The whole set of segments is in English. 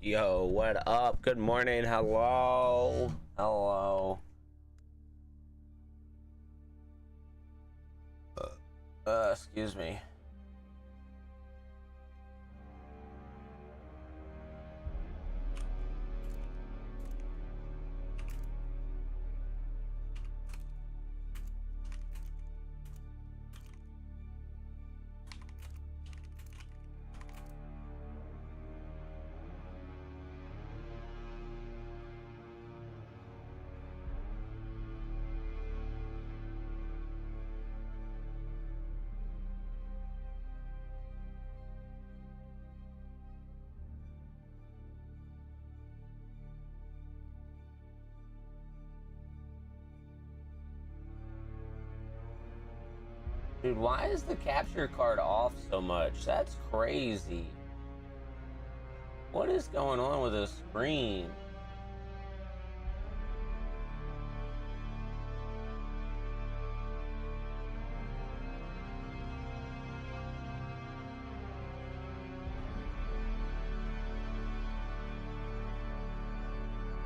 Yo, what up? Good morning. Hello. Hello. Excuse me. Dude, why is the capture card off so much? That's crazy. What is going on with this screen?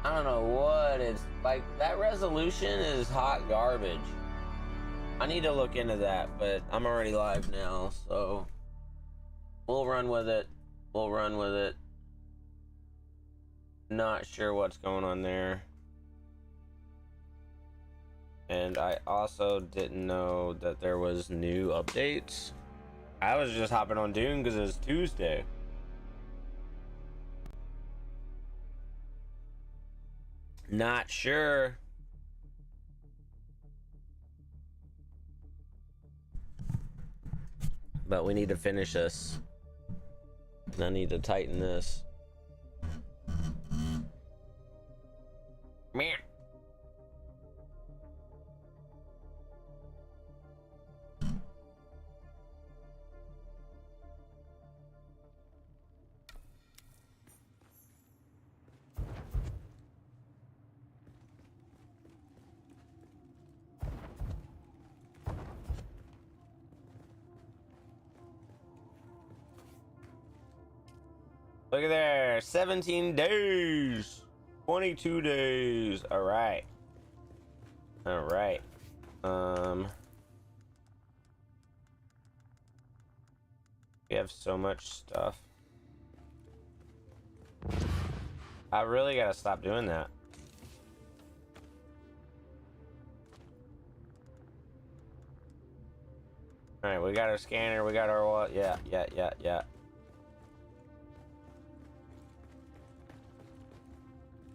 I don't know what it's like. That resolution is hot garbage. I need to look into that, but I'm already live now, so we'll run with it. We'll run with it. Not sure what's going on there. And I also didn't know that there was new updates. I was just hopping on DUNE because it's Tuesday. Not sure. But we need to finish this. And I need to tighten this. Meh. Look at there, 17 days, 22 days. All right. All right. We have so much stuff. I really gotta stop doing that. All right, we got our scanner, we got our what? Yeah.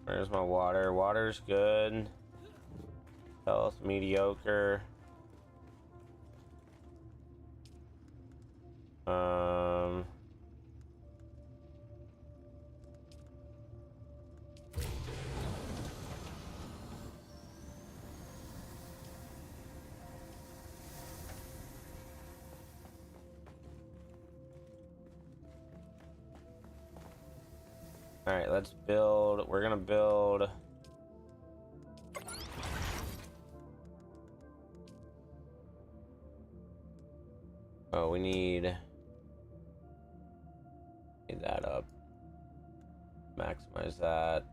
Where's my water? Water's good. Health mediocre. All right, let's build. We're gonna build. Oh, we need that up. Maximize that.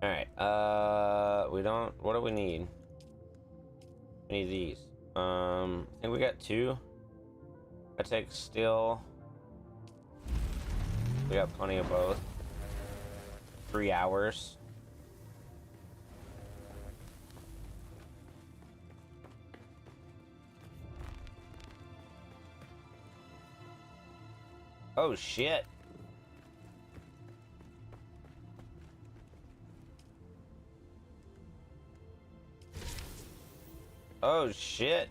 All right. We don't. What do we need? We need these. I think we got 2. I take steel. We got plenty of both. 3 hours. Oh shit. Oh shit.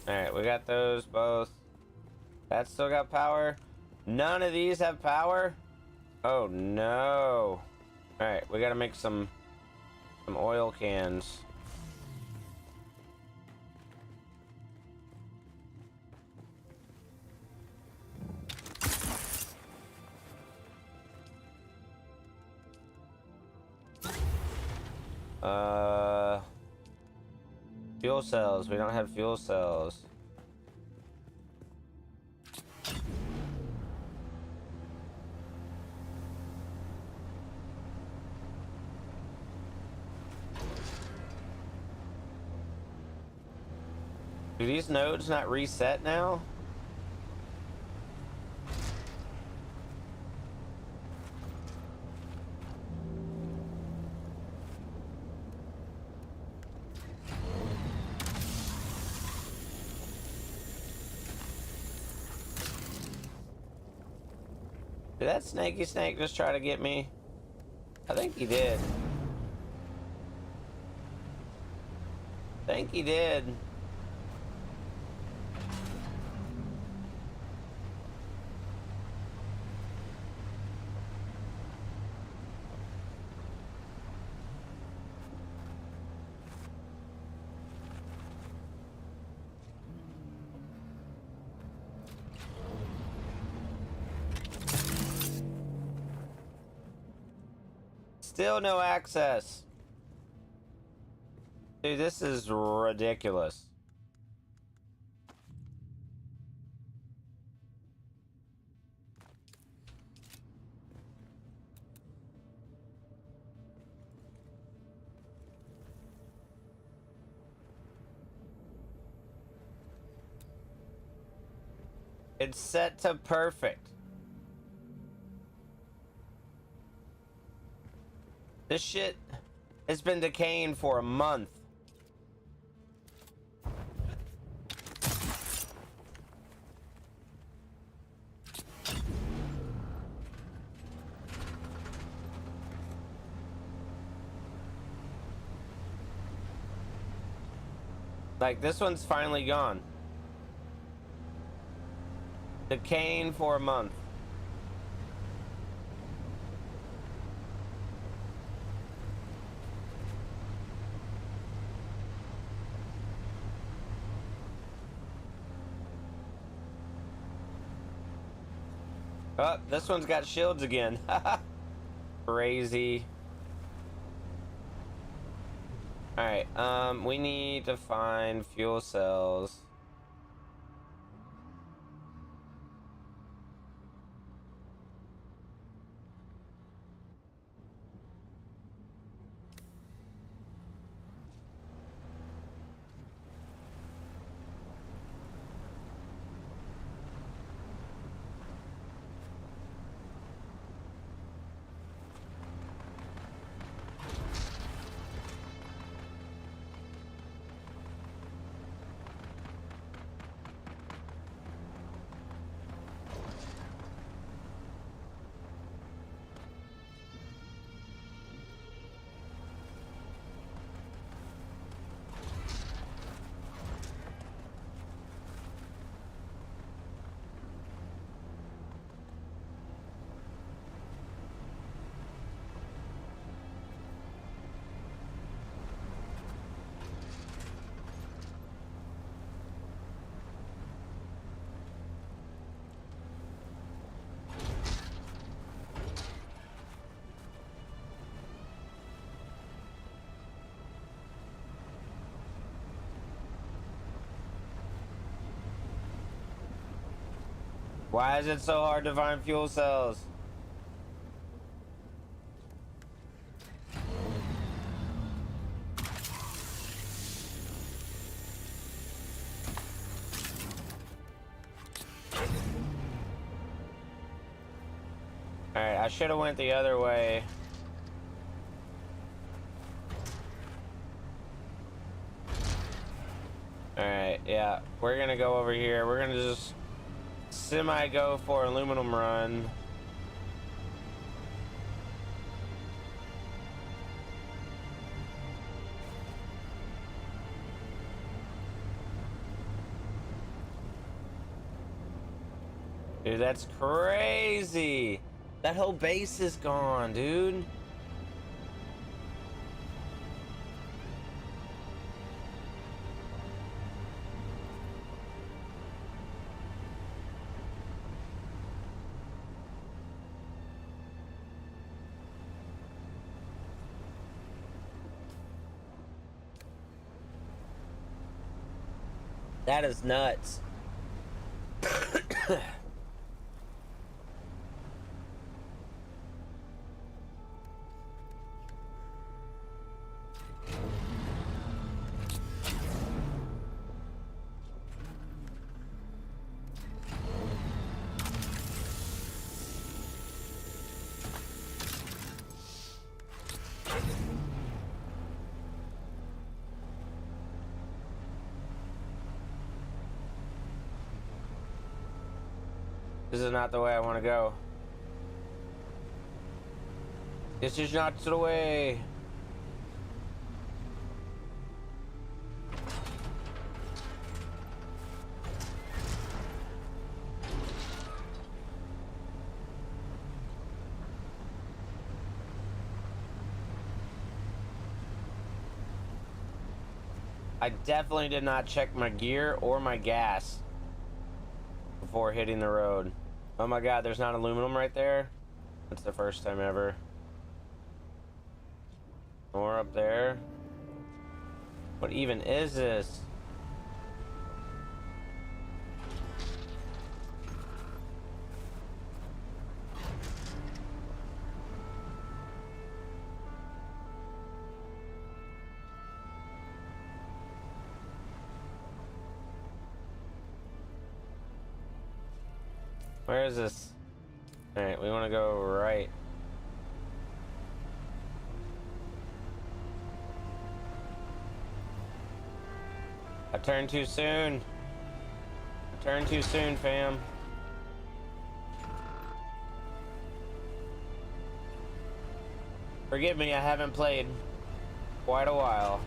Alright, we got those both. That still got power. None of these have power. Oh no. Alright, we gotta make some oil cans. Fuel cells. We don't have fuel cells. Do these nodes not reset now? Did that snaky snake just try to get me? I think he did. I think he did. Still no access. Dude, this is ridiculous. It's set to perfect. This shit has been decaying for a month. Like, this one's finally gone. Decaying for a month. Oh, this one's got shields again. Crazy. Alright, we need to find fuel cells. Why is it so hard to find fuel cells? Alright, I should have went the other way. Alright, yeah. We're gonna go over here. We're gonna just semi-go for aluminum run. Dude, that's crazy. That whole base is gone, dude. That is nuts. This is not the way I want to go. This is not the way. I definitely did not check my gear or my gas before hitting the road. Oh my god, there's not aluminum right there? That's the first time ever. More up there. What even is this? Where is this? Alright, we want to go right. I turned too soon. I turned too soon, fam. Forgive me, I haven't played quite a while.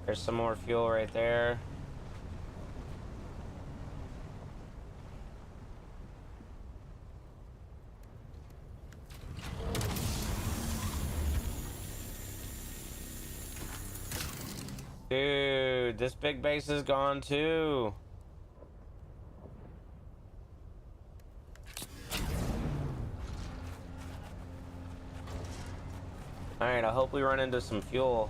There's some more fuel right there. Dude, this big base is gone too. Alright, I hope we run into some fuel.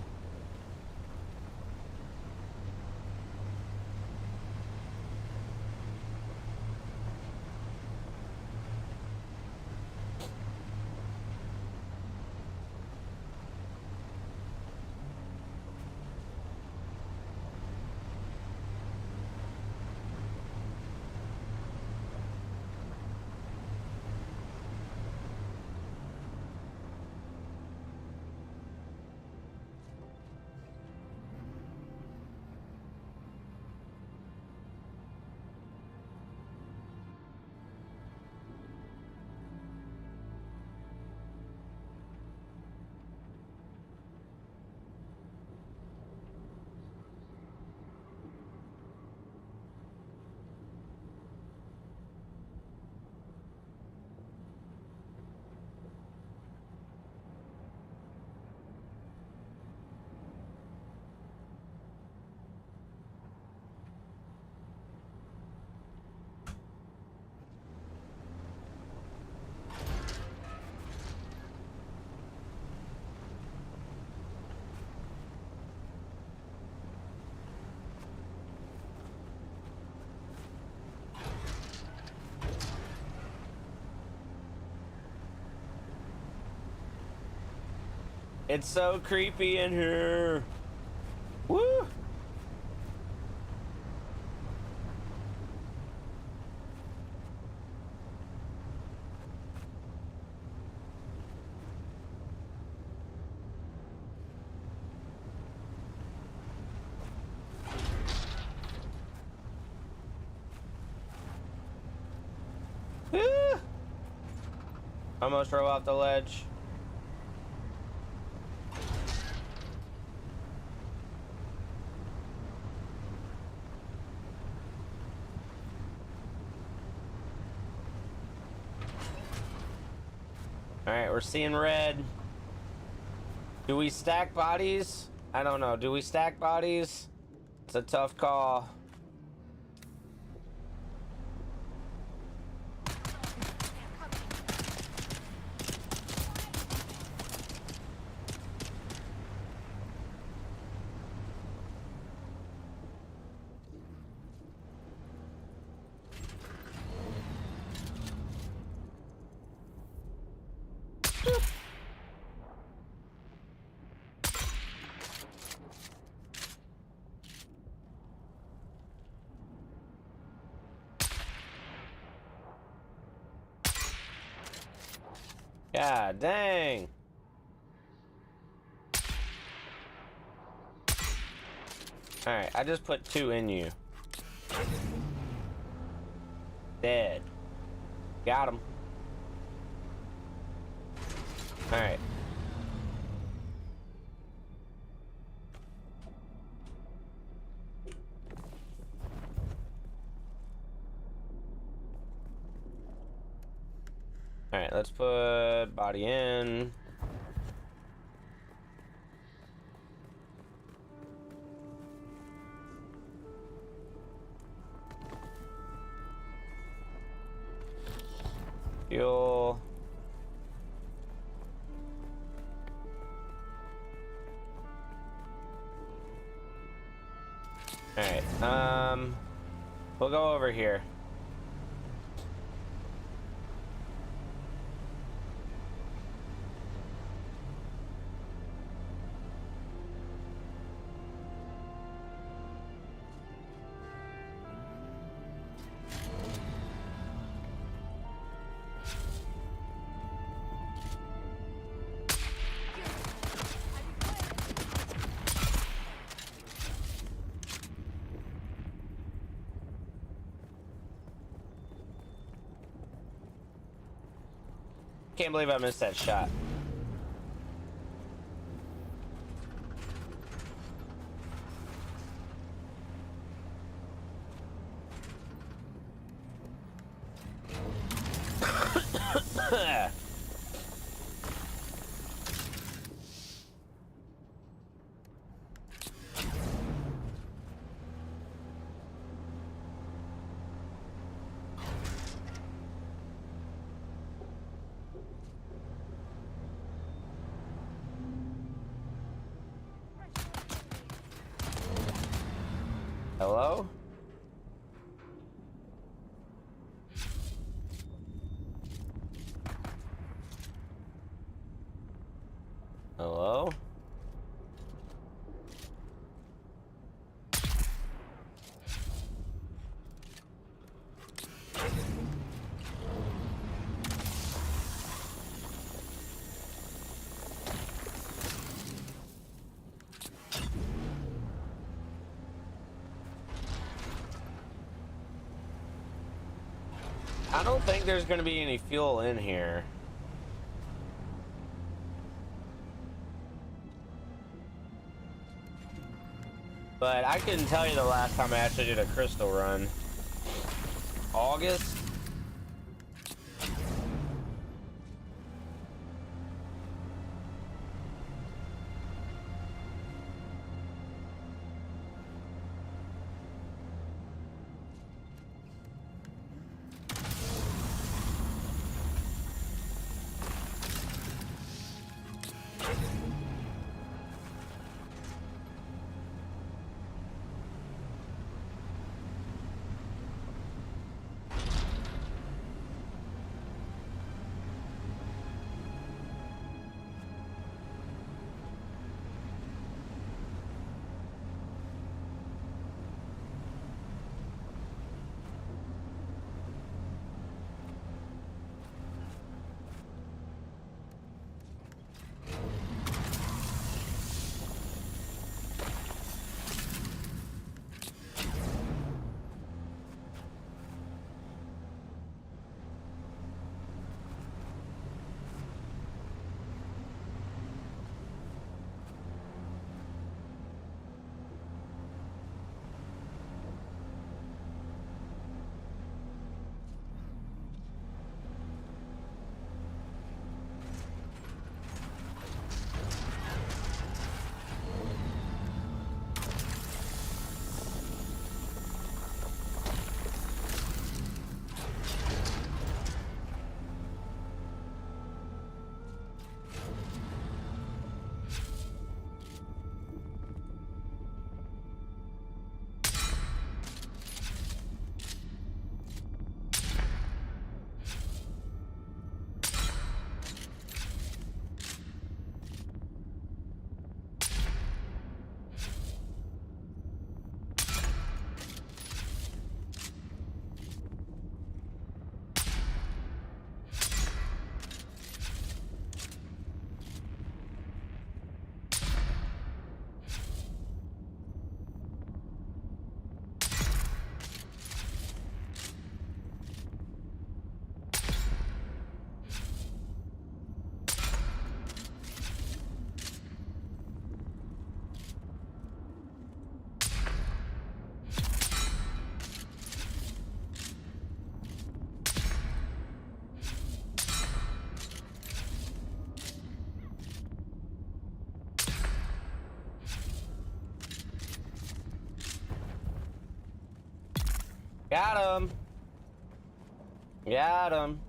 It's so creepy in here. Woo! Woo! Almost drove off the ledge. Alright, we're seeing red. Do we stack bodies? I don't know. Do we stack bodies? It's a tough call. God dang. Alright, I just put 2 in you. Dead. Got him. Alright. Alright, let's put body in. Fuel. Alright, we'll go over here. Can't believe I missed that shot. Hello? Hello? I don't think there's going to be any fuel in here. But I couldn't tell you the last time I actually did a crystal run. August? Got him. Got him.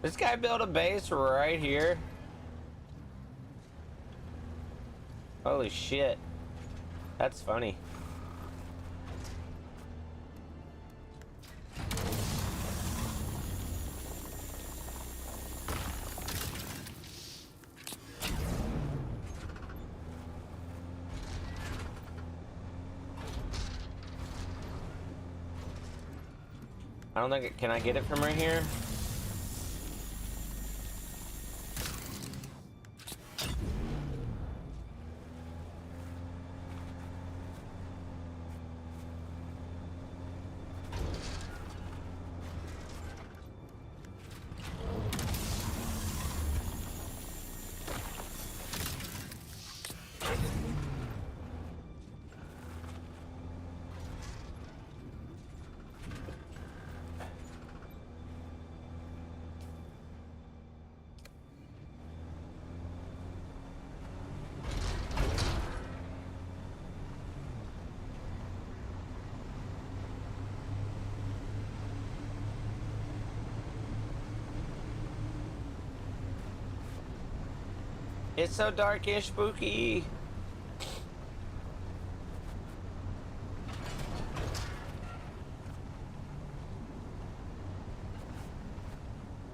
This guy built a base right here. Holy shit. That's funny. I don't think can I get it from right here? It's so dark and spooky.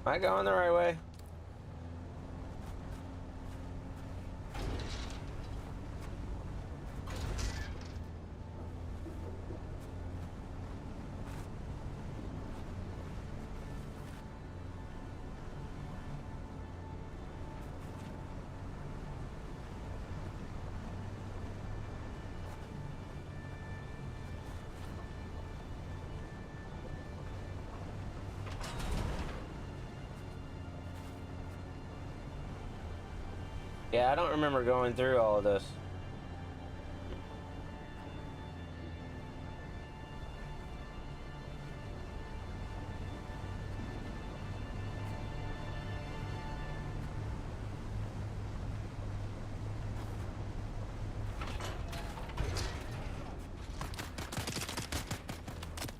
Am I going the right way? Yeah, I don't remember going through all of this.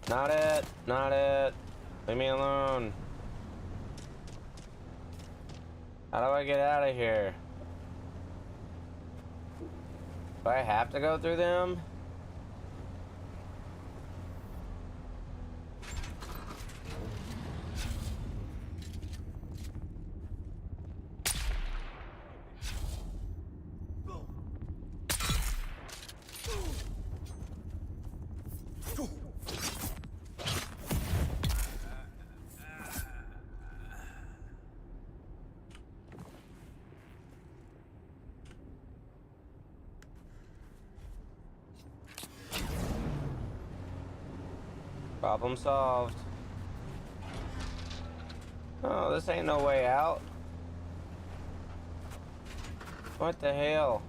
Not it, not it. Leave me alone. How do I get out of here? Do I have to go through them? Problem solved. Oh, this ain't no way out. What the hell?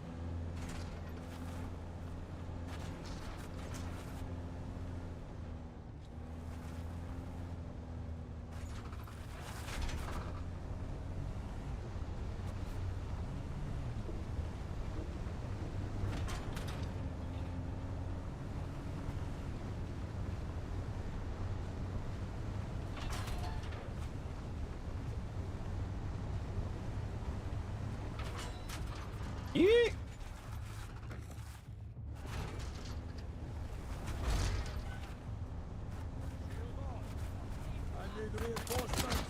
Yeet! I need reinforcements.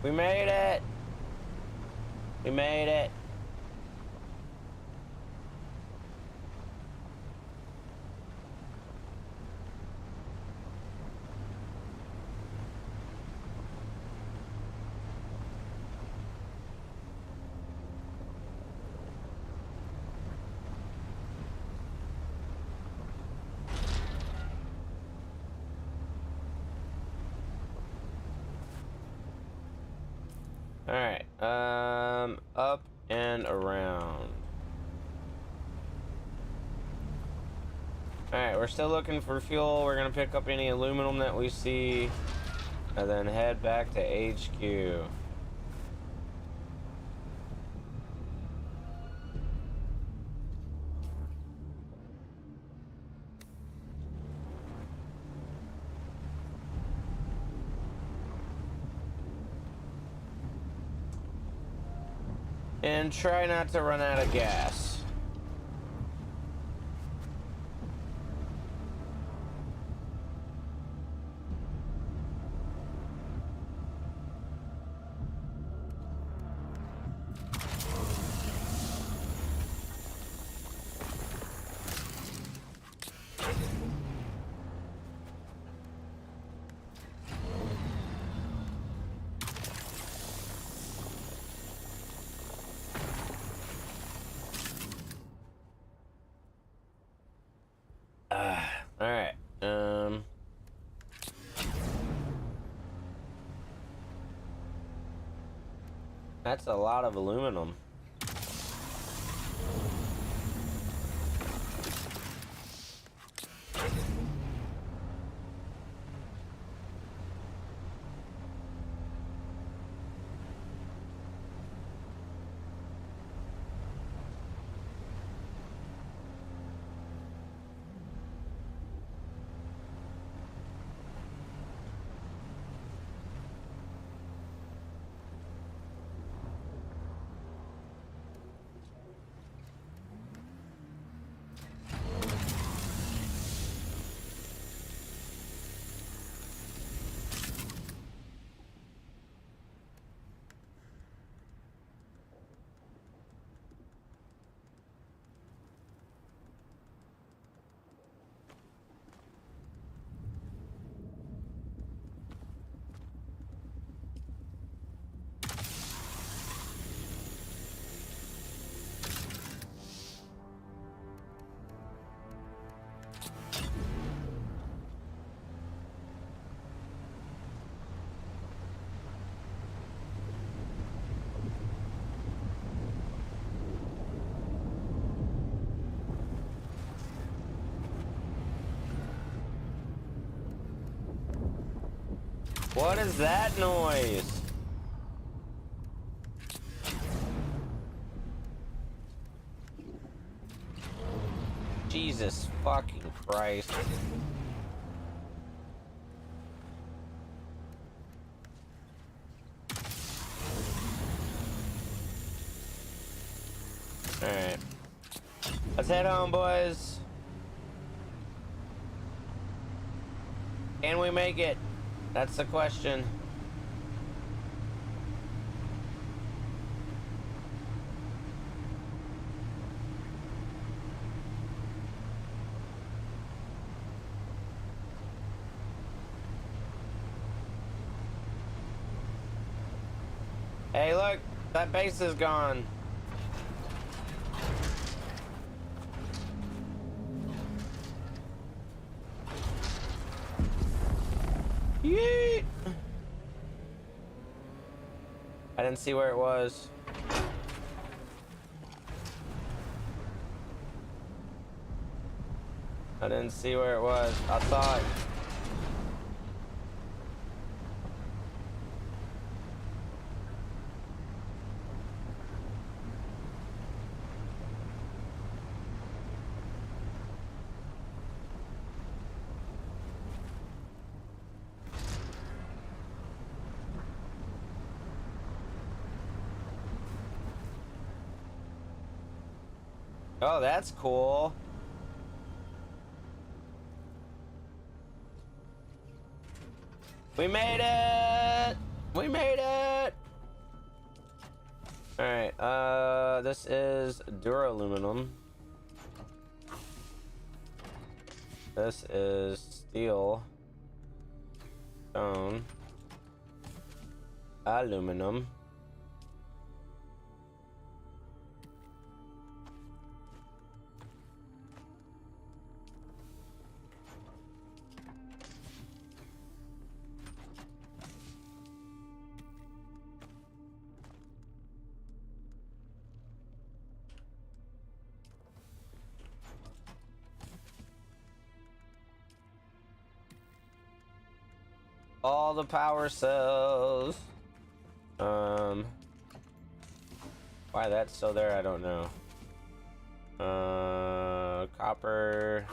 We made it! We made it! Alright, up and around. we're still looking for fuel. We're gonna pick up any aluminum that we see and then head back to HQ. And try not to run out of gas. All right. That's a lot of aluminum. What is that noise? Jesus fucking Christ. Alright. Let's head home, boys. Can we make it? That's the question. Hey, look, that base is gone. Yeet. I didn't see where it was. I didn't see where it was. I saw it. Oh, that's cool. We made it! We made it! Alright, this is duraluminum. This is steel. Stone. Aluminum. All the power cells. Why that's still there, I don't know. Copper.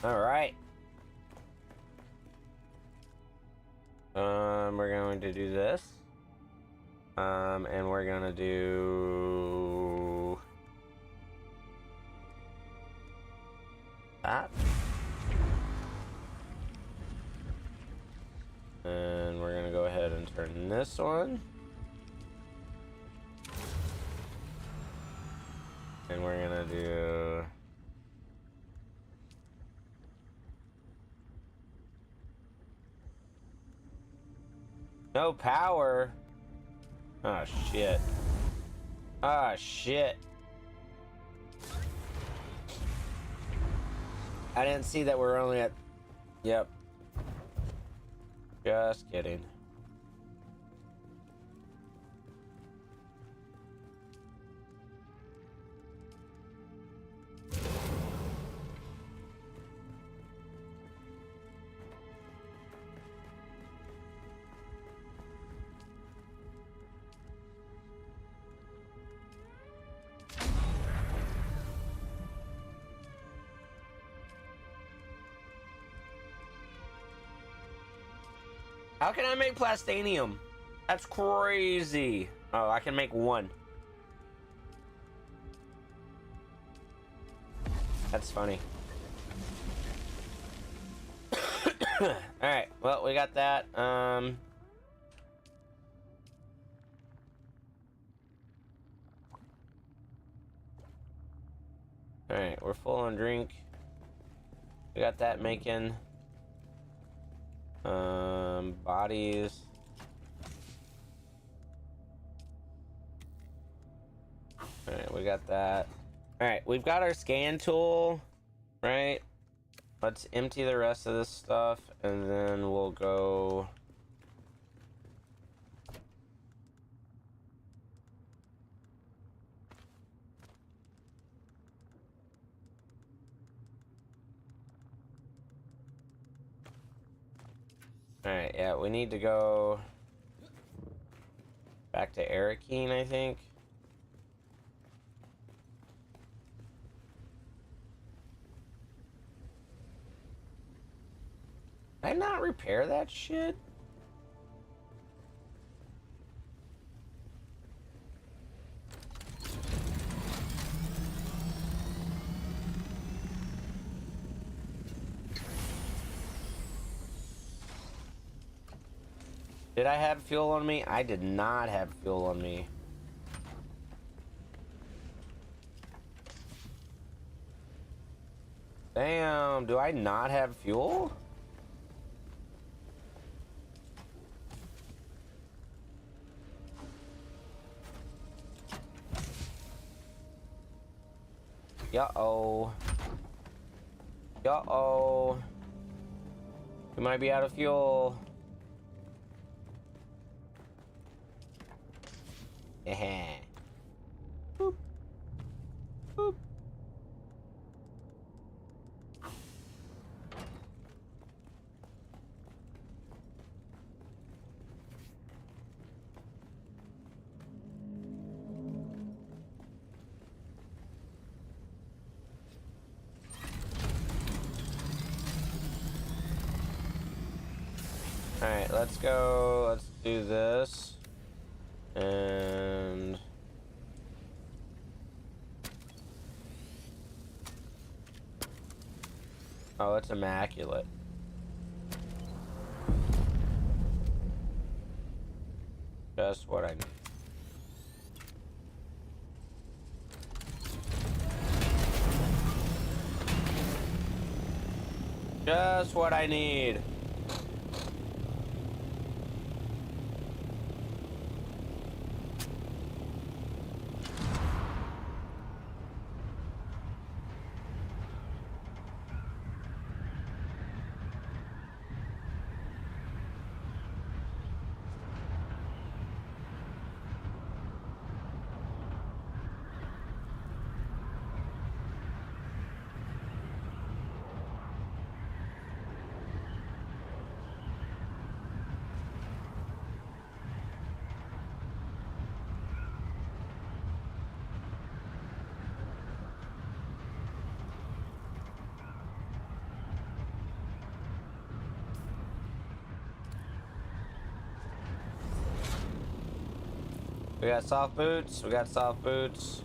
All right. We're going to do this. And we're gonna do that. And we're gonna go ahead and turn this one. And we're gonna do no power. Oh shit. Ah shit. I didn't see that we're only at... Yep. Just kidding. How can I make plastanium? That's crazy. Oh, I can make one. That's funny. Alright, well, we got that. Alright, we're full on drink. We got that making. Bodies. Alright, we got that. Alright, we've got our scan tool, right? Let's empty the rest of this stuff, and then we'll go... Alright, yeah, we need to go back to Arakeen, I think. Did I not repair that shit? Did I have fuel on me? I did not have fuel on me. Damn, do I not have fuel? Uh-oh. Uh-oh. We might be out of fuel. Yeah. Boop. Boop. All right, let's go. Let's do this. And oh, it's immaculate. Just what I need. Just what I need. We got soft boots. We got soft boots.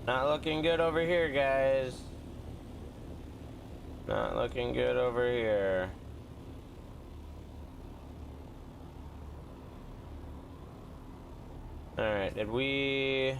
Not looking good over here, guys. Not looking good over here. Alright, did we...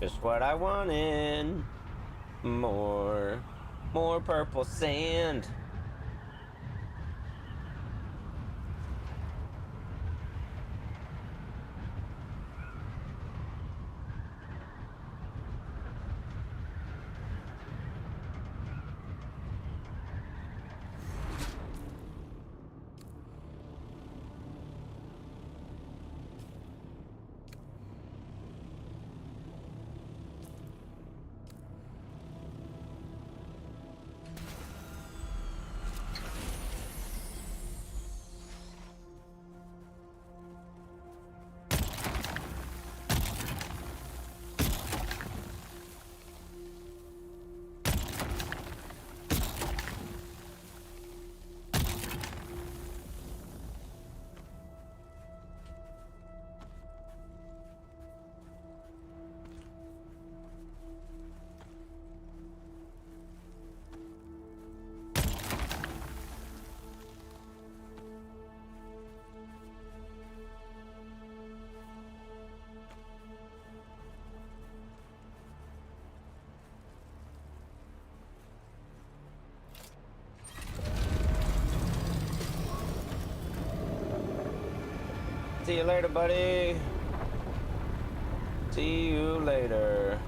Just what I wanted. More purple sand. See you later, buddy. See you later.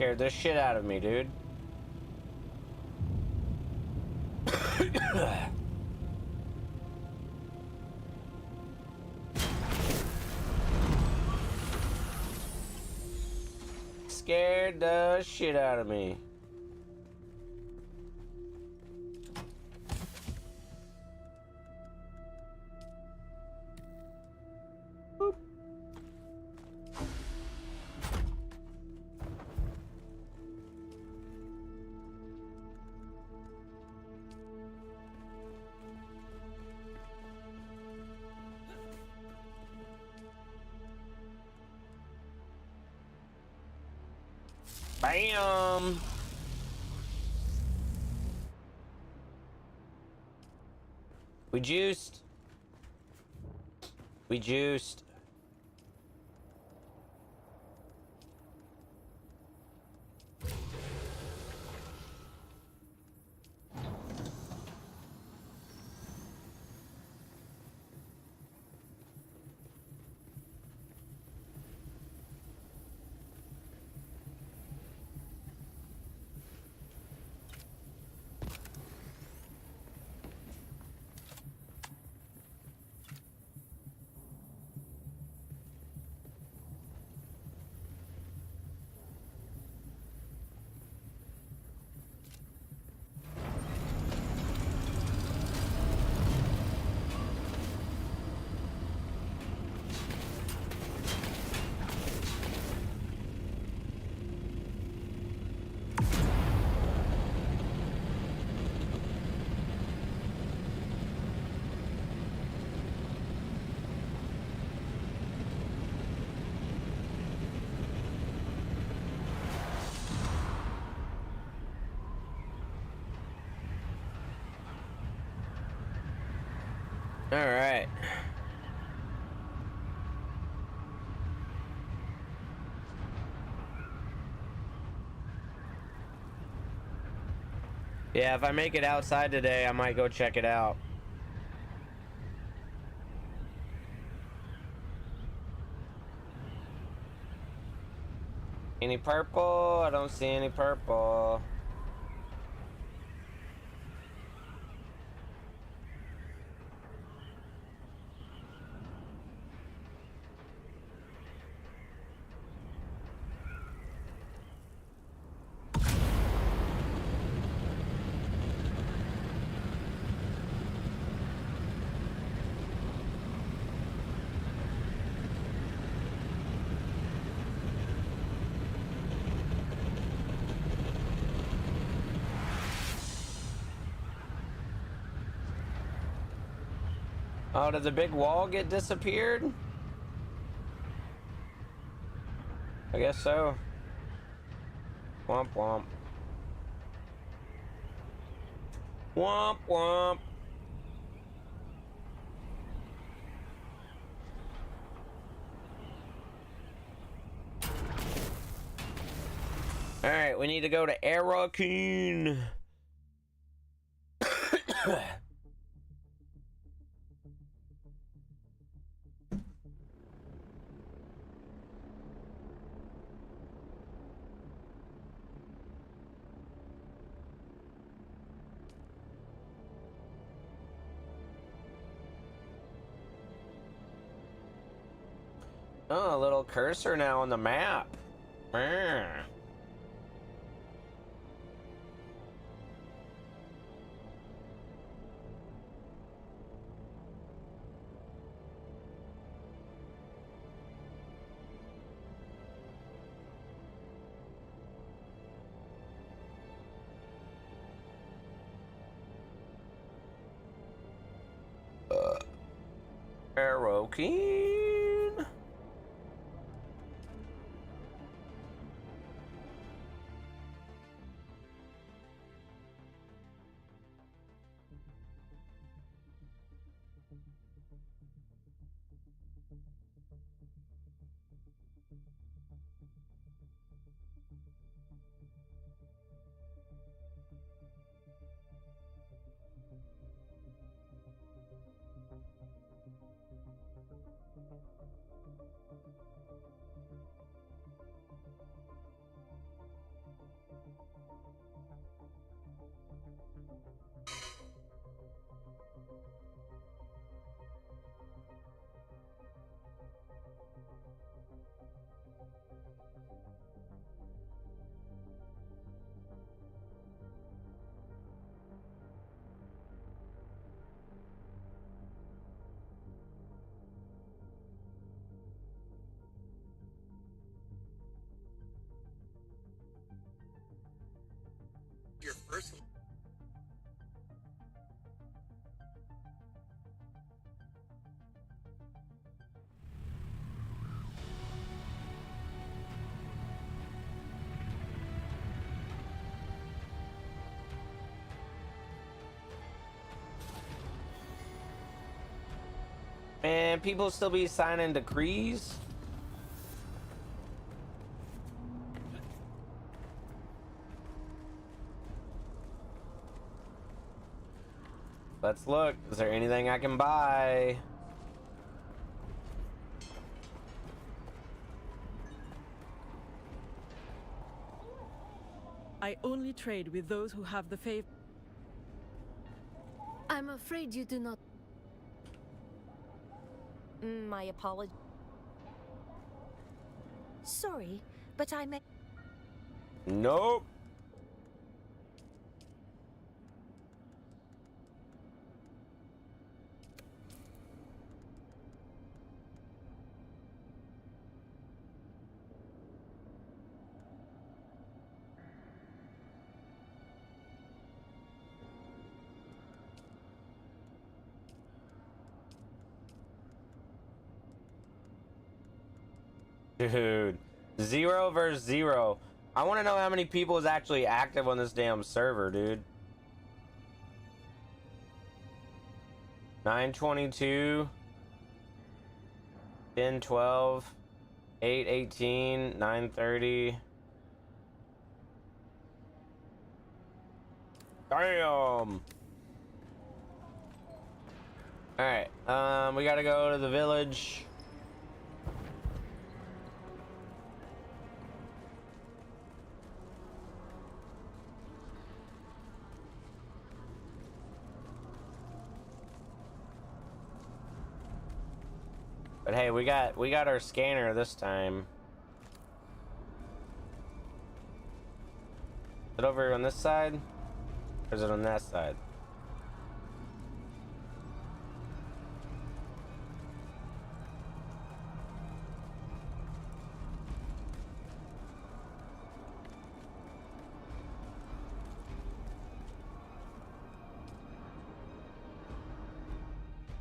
Scared the shit out of me, dude. Scared the shit out of me. Bam! We juiced. We juiced. All right. Yeah, if I make it outside today, I might go check it out. Any purple? I don't see any purple. Oh, did the big wall get disappeared? I guess so. Womp womp. Womp womp. Alright, we need to go to Arakin. Oh, a little cursor now on the map. Arakin. Your first. Man, people still be signing decrees. Let's look. Is there anything I can buy? I only trade with those who have the favor. I'm afraid you do not. My apologies. Sorry, but I may. Nope. Dude, 0 versus 0. I want to know how many people is actually active on this damn server, dude. 922, 1012, 818, 930. Damn. Alright, we gotta go to the village. But hey, we got our scanner this time. Is it over on this side? Or is it on that side?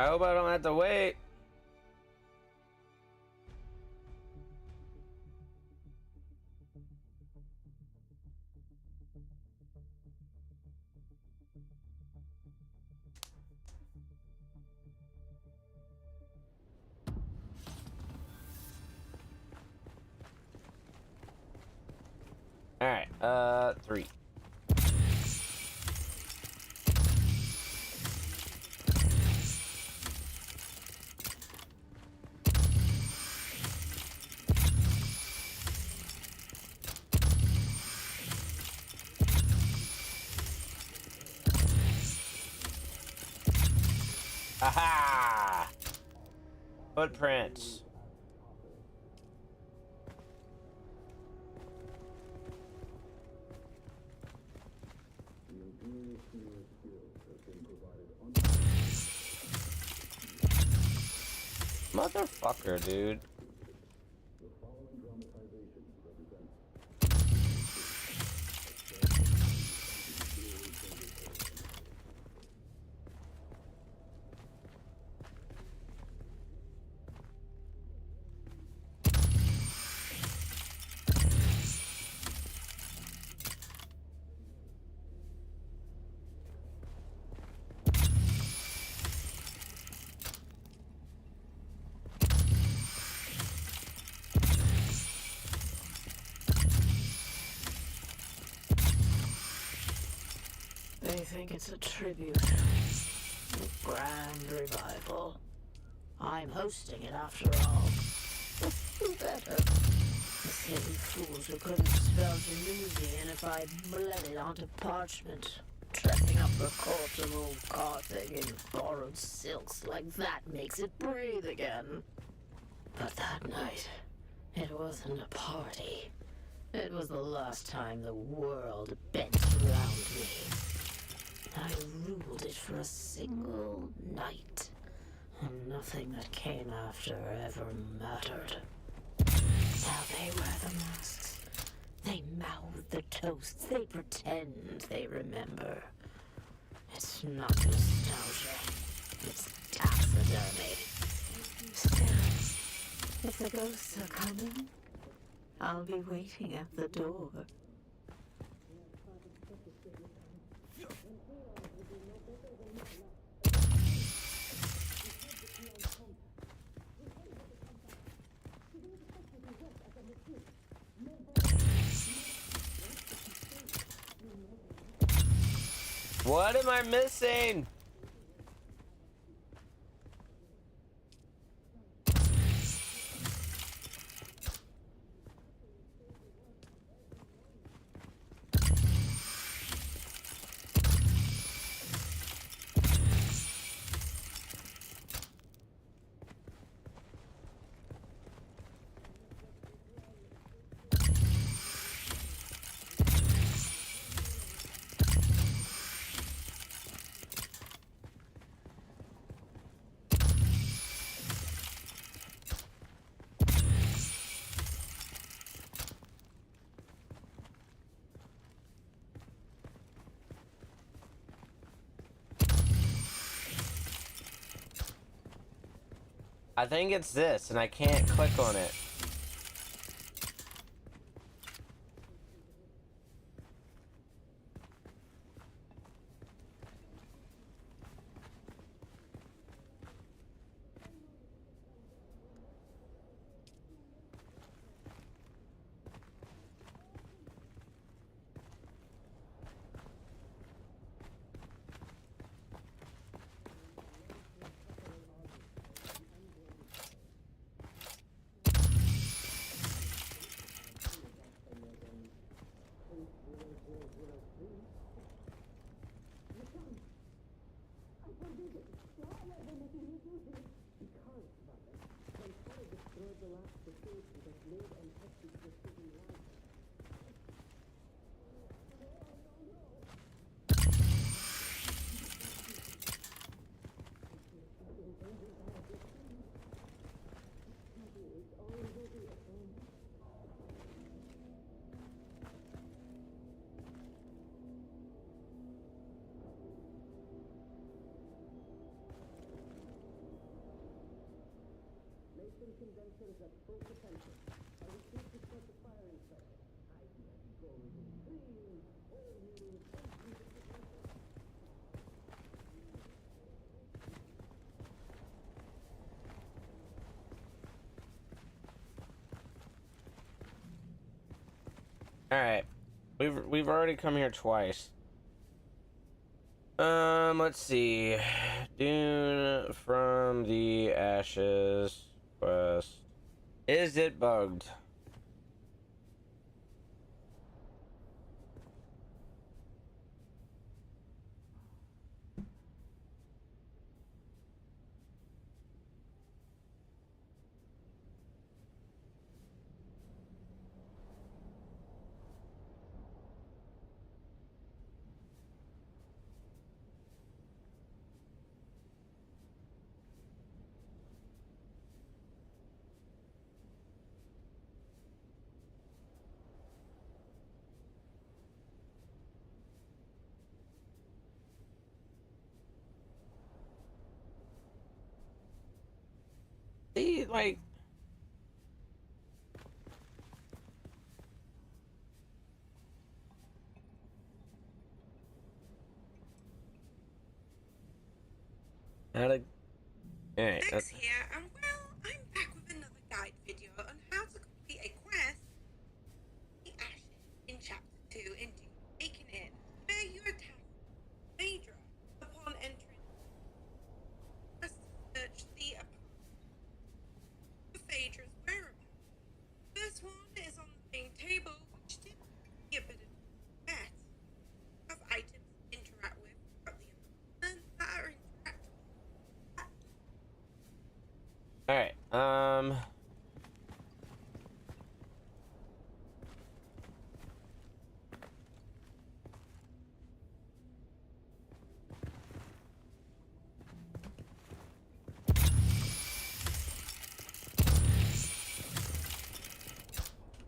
I hope I don't have to wait. Alright, 3. Aha! Footprints. Motherfucker, dude. They think it's a tribute. A grand revival. I'm hosting it after all. Who better? The silly fools who couldn't spell Venusian if I bled it onto parchment. Dressing up the corpse of old Carthage in borrowed silks like that makes it breathe again. But that night, it wasn't a party. It was the last time the world bent around me. I ruled it for a single night, and nothing that came after ever mattered. Now they wear the masks. They mouth the toasts. They pretend they remember. It's not nostalgia. It's taxidermy. Still, if the ghosts are coming, I'll be waiting at the door. What am I missing? I think it's this, and I can't click on it. All right, we've already come here twice. Let's see. Dune from the ashes quest. Is it bugged? See, like, how to. All right. Lex here, and well, I'm back with another guide video on how to complete a quest, the Ashes, in Chapter 2 in Dune Awakening, where you attack Phaedra. Upon entering, press to search the apartment for Phaedra's whereabouts. First one is on the main table, which did be a bit of a mess. Have items to interact with throughout the apartment that are interactable. All right.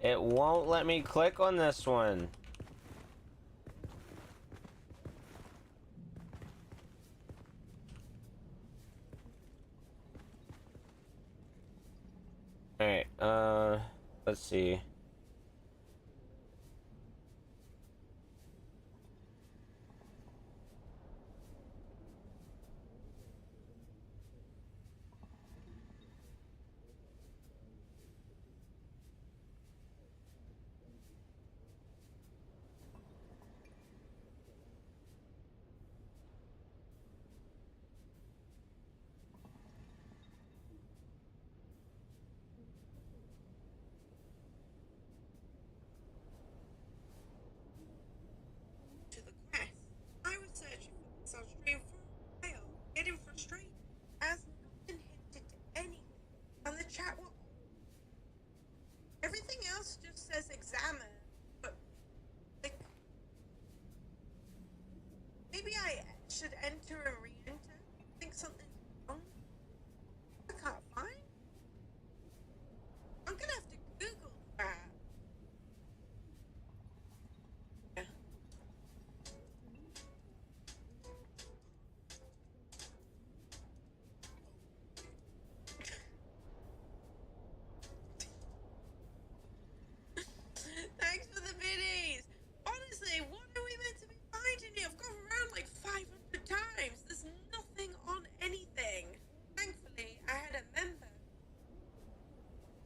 It won't let me click on this one. All right. Let's see. should enter and re-enter? Think something's wrong? I can't find. I'm gonna have to Google that. Yeah. Thanks for the biddies. Honestly, what are we meant to be finding here? I've gone around like 500 times. There's nothing on anything. Thankfully, I had a member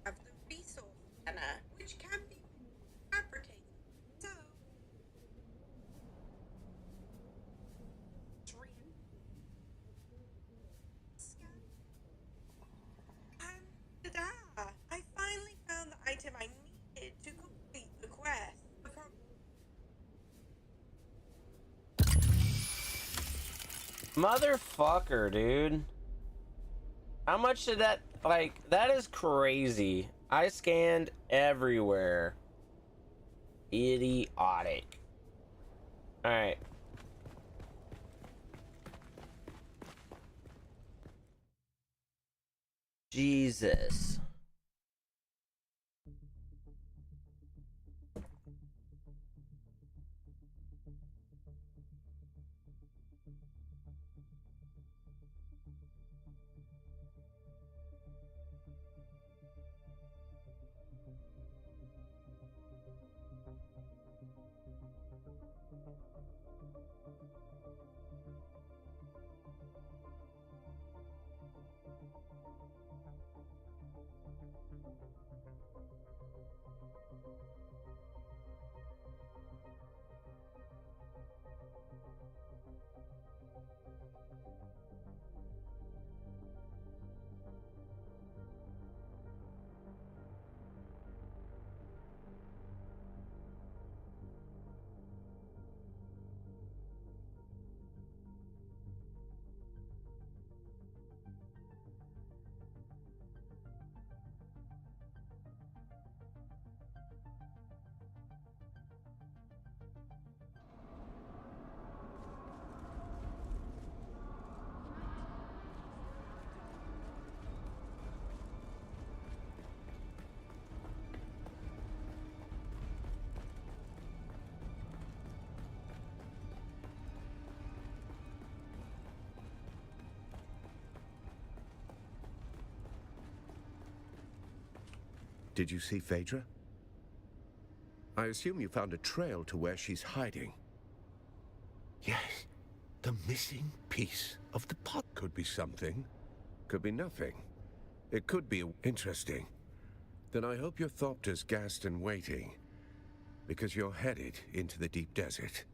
of the resource center, which can be fabricated. So, three scan and ta-da! I finally found the item I needed to complete the quest. The Motherfucker, dude. How much did that, like, that is crazy. I scanned everywhere. Idiotic. Alright. Jesus. Did you see Phaedra? I assume you found a trail to where she's hiding. Yes, the missing piece of the pot could be something, could be nothing. It could be interesting. Then I hope your Thopter's gassed and waiting, because you're headed into the deep desert.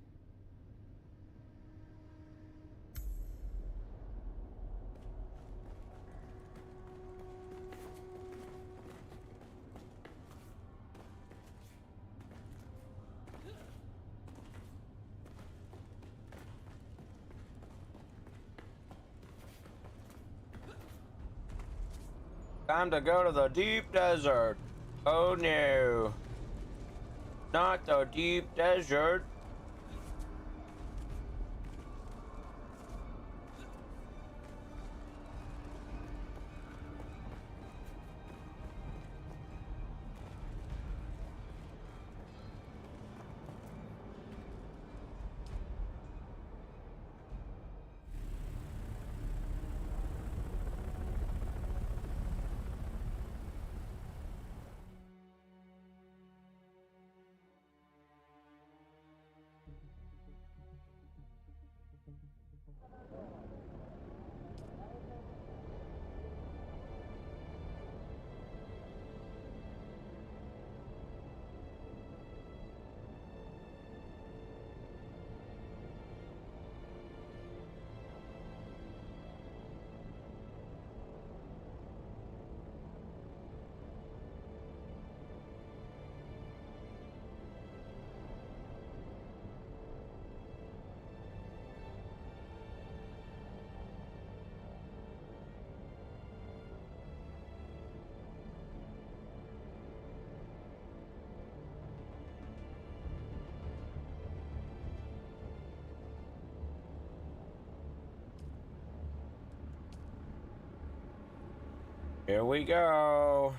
Time to go to the deep desert. Oh no. Not the deep desert. Here we go.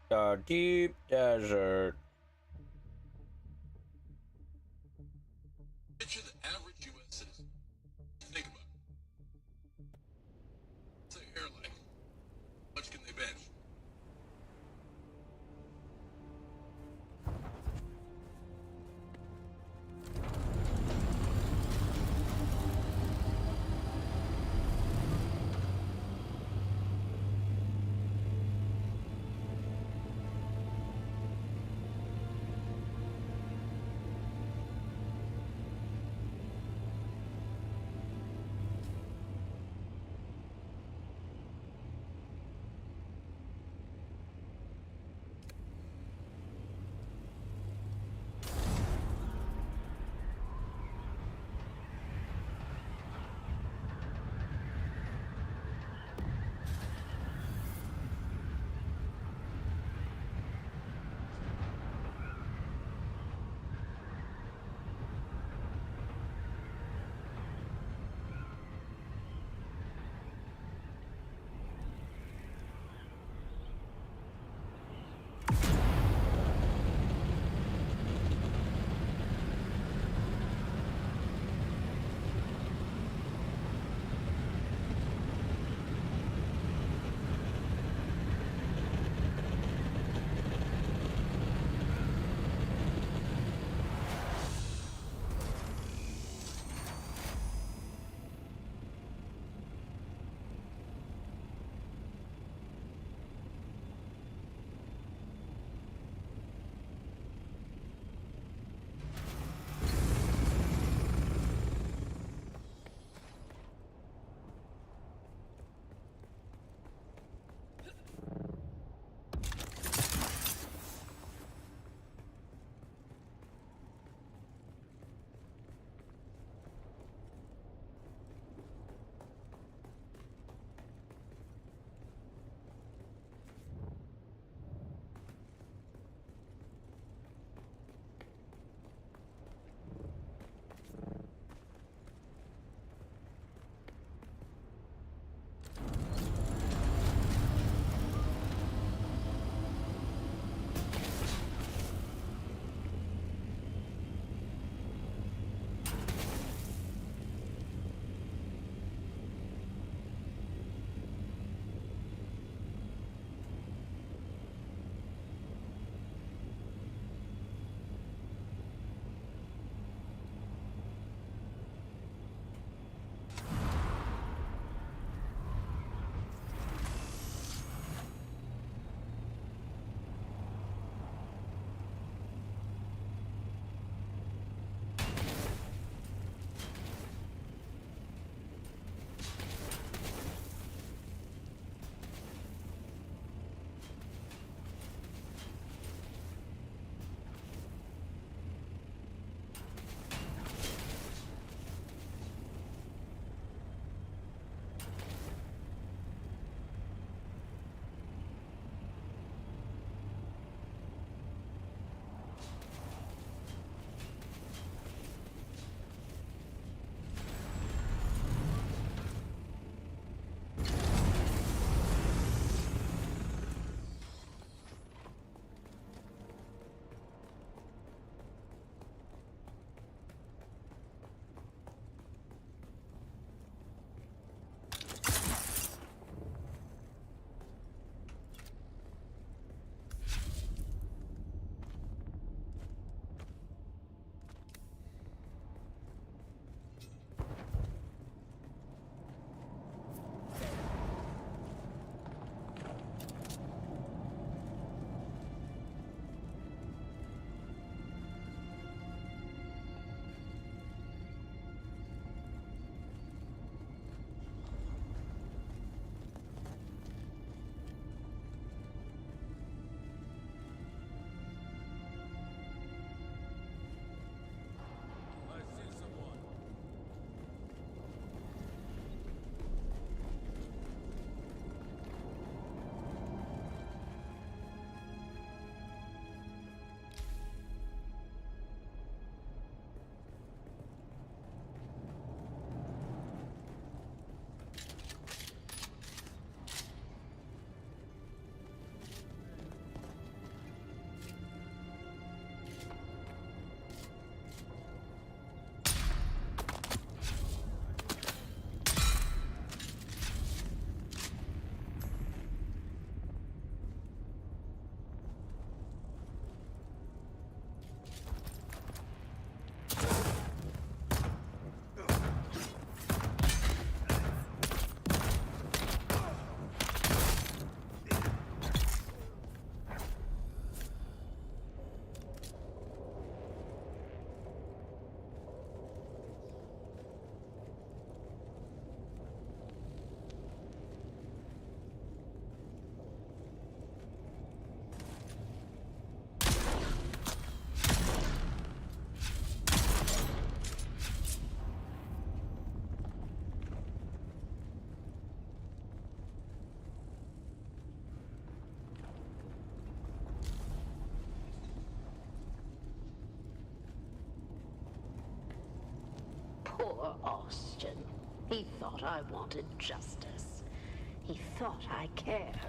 The deep desert. Picture the average U.S. citizen. Think about it. What's their hair like? How much can they bench? He thought I wanted justice. He thought I cared.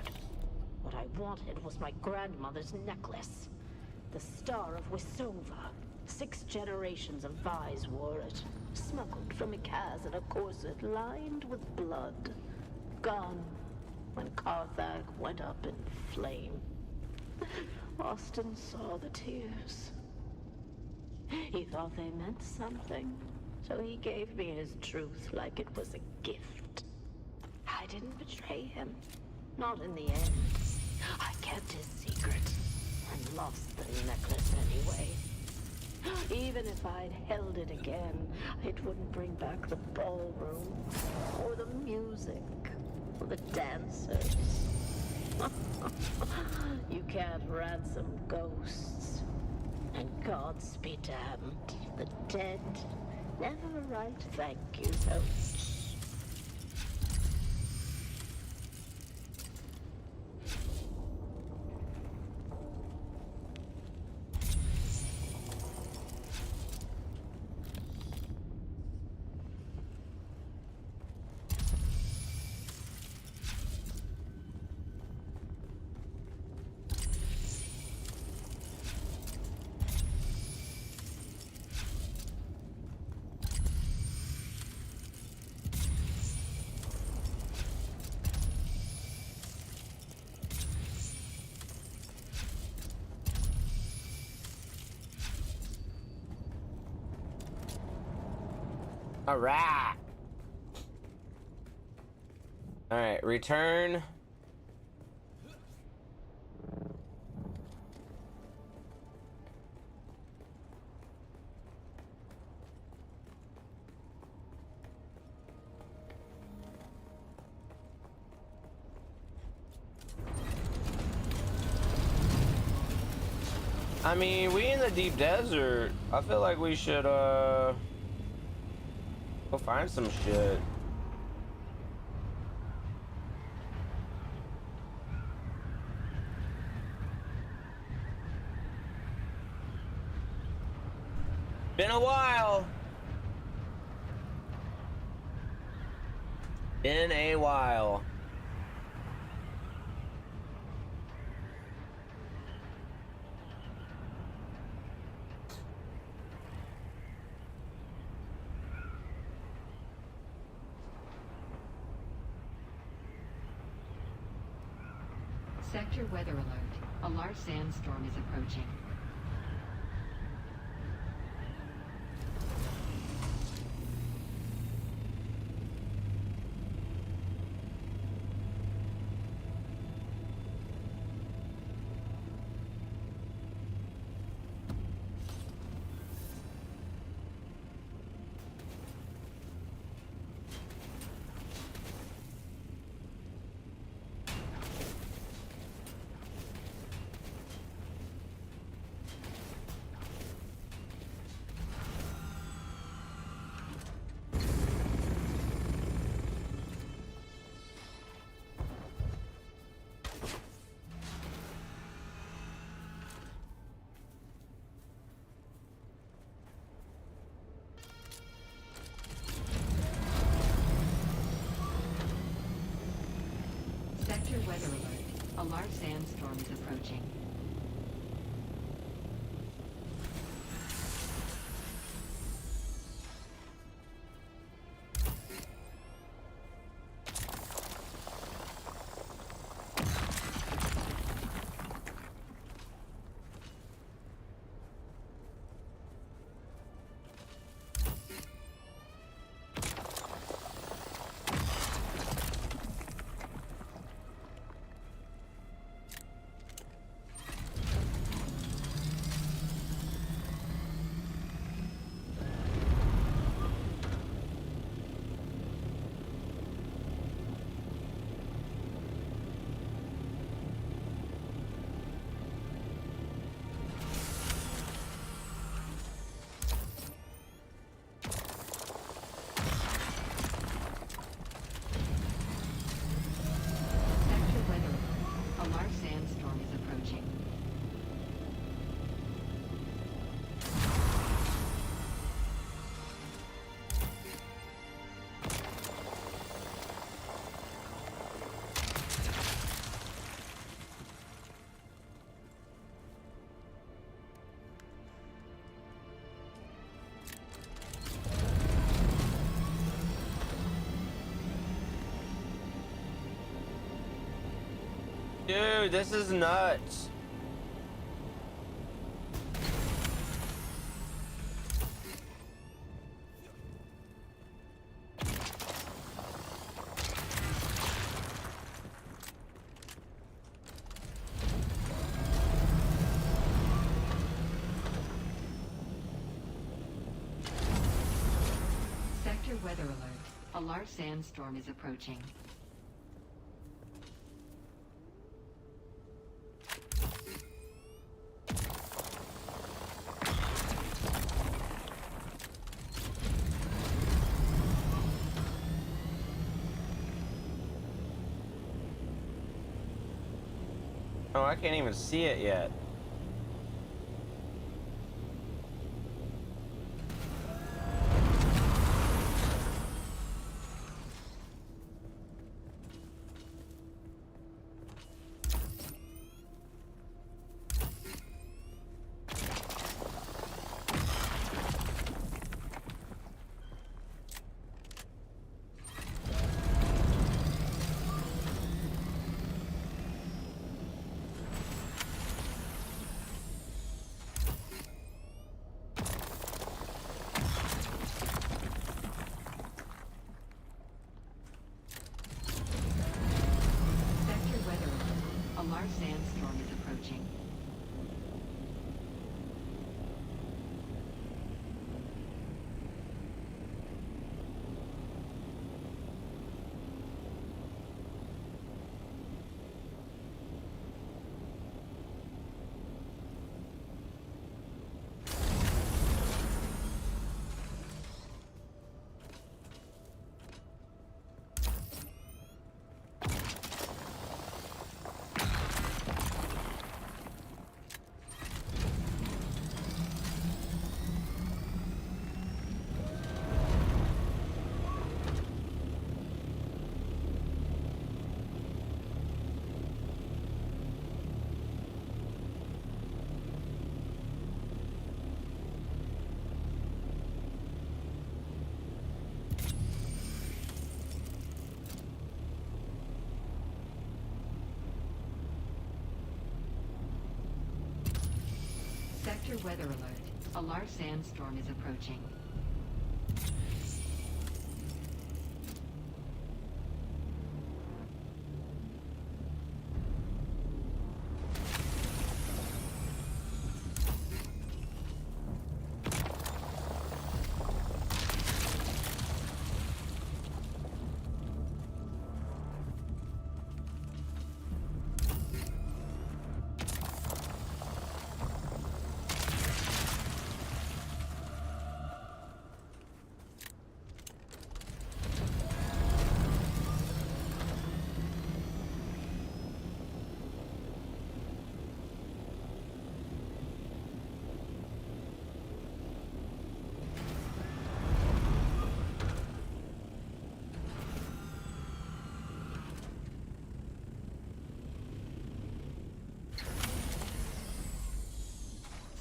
What I wanted was my grandmother's necklace. The Star of Wisova. 6 generations of Vais wore it. Smuggled from Ikaz in a corset lined with blood. Gone when Carthag went up in flame. Austin saw the tears. He thought they meant something, so he gave me his truth like it was a gift. I didn't betray him. Not in the end. I kept his secret and lost the necklace anyway. Even if I'd held it again, it wouldn't bring back the ballroom, or the music, or the dancers. You can't ransom ghosts. And gods be damned, the dead never write thank you notes. Alright. Alright, return. I mean, we in the deep desert. I feel like we should, go find some shit. Been a while. Been a while. Sector weather alert. A large sandstorm is approaching. Sector weather alert. A large sandstorm is approaching. Dude, this is nuts. Sector weather alert. A large sandstorm is approaching. Oh, I can't even see it yet. Sector weather alert. A large sandstorm is approaching. Sector weather alert. A large sandstorm is approaching.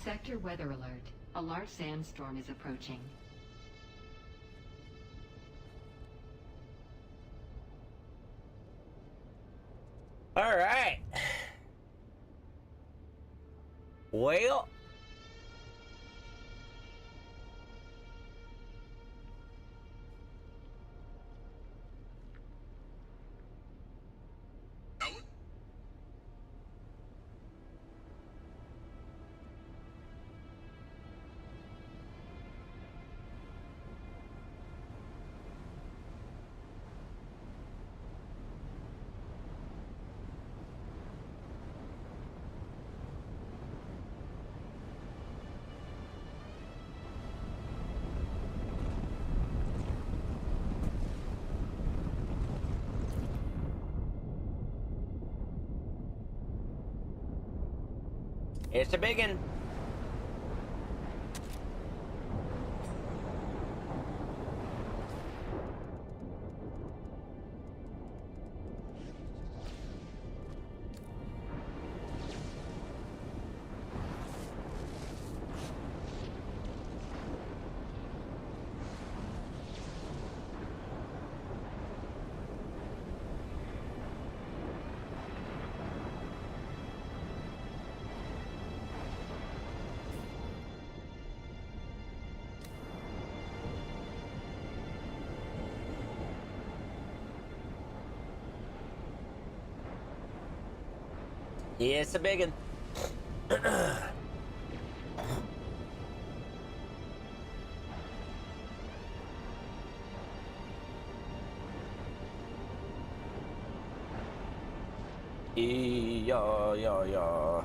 Sector weather alert. A large sandstorm is approaching. All right. Well, Howard? it's a biggin. Yeah, it's a big one. Yeah, yeah, yeah.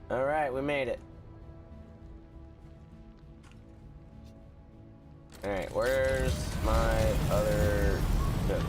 All right, we made it. All right, where's my other ship?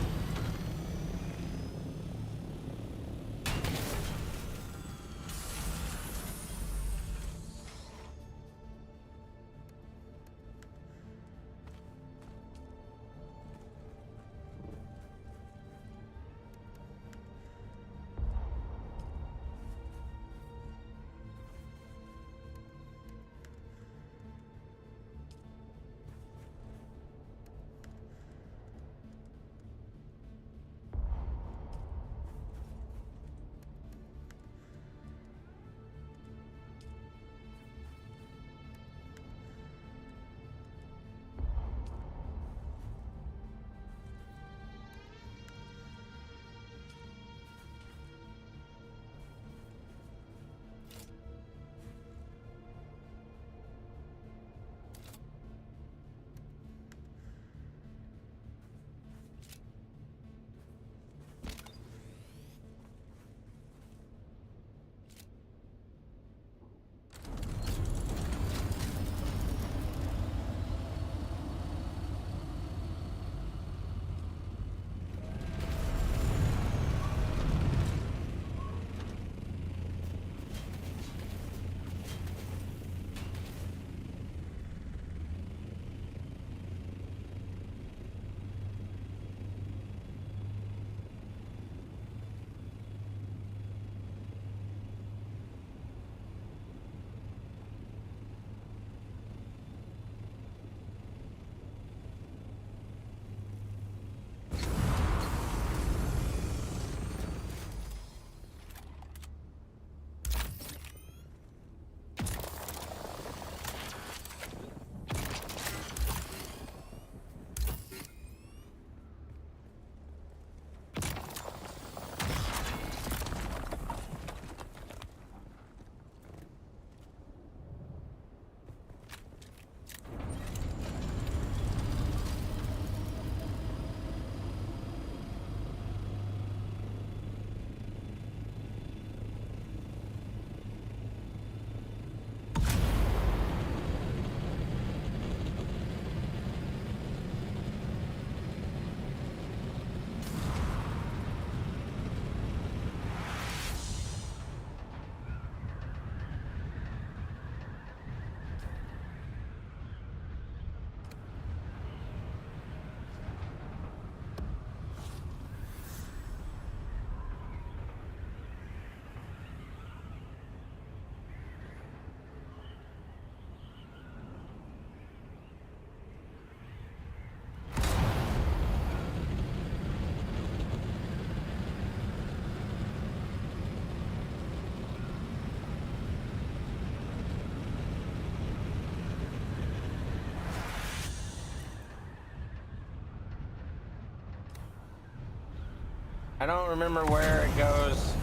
I don't remember where it goes.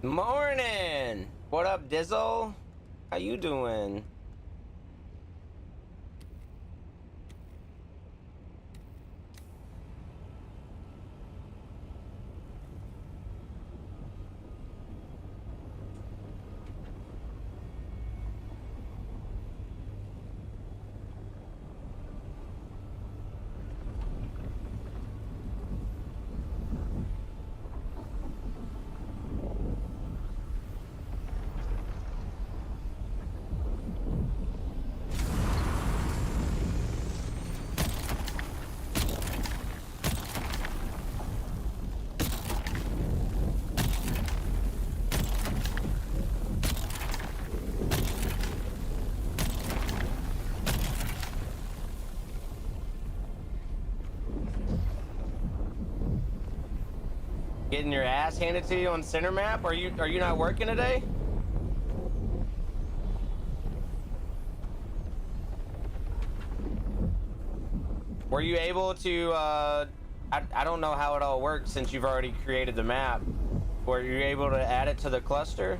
Morning. What up, Dizzle? How you doing? Getting your ass handed to you on center map? Are you not working today? Were you able to I don't know how it all works since you've already created the map. Were you able to add it to the cluster?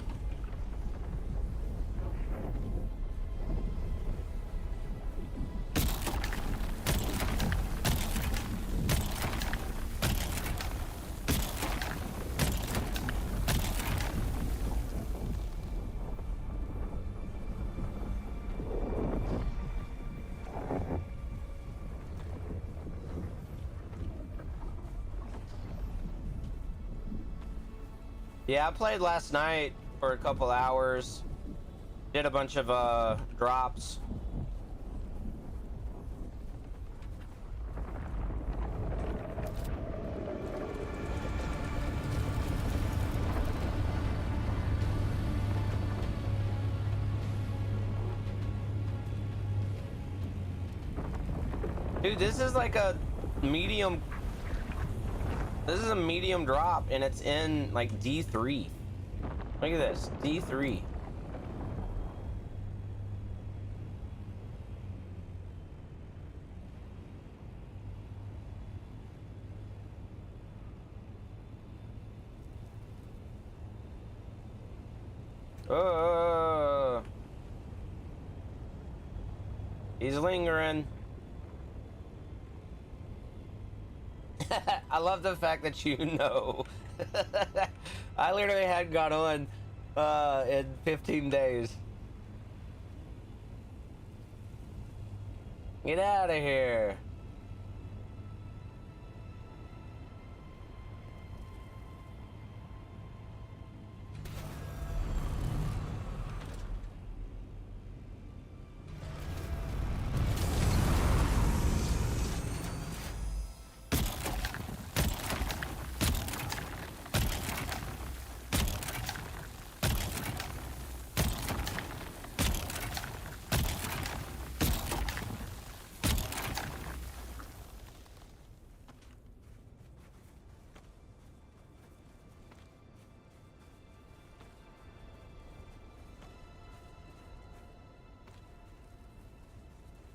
Yeah, I played last night for a couple hours. Did a bunch of drops. Dude, this is like a medium. This is a medium drop, and it's in like D3. Look at this, D3. Oh, he's lingering. I love the fact that you know. I literally hadn't got on in 15 days. Get out of here.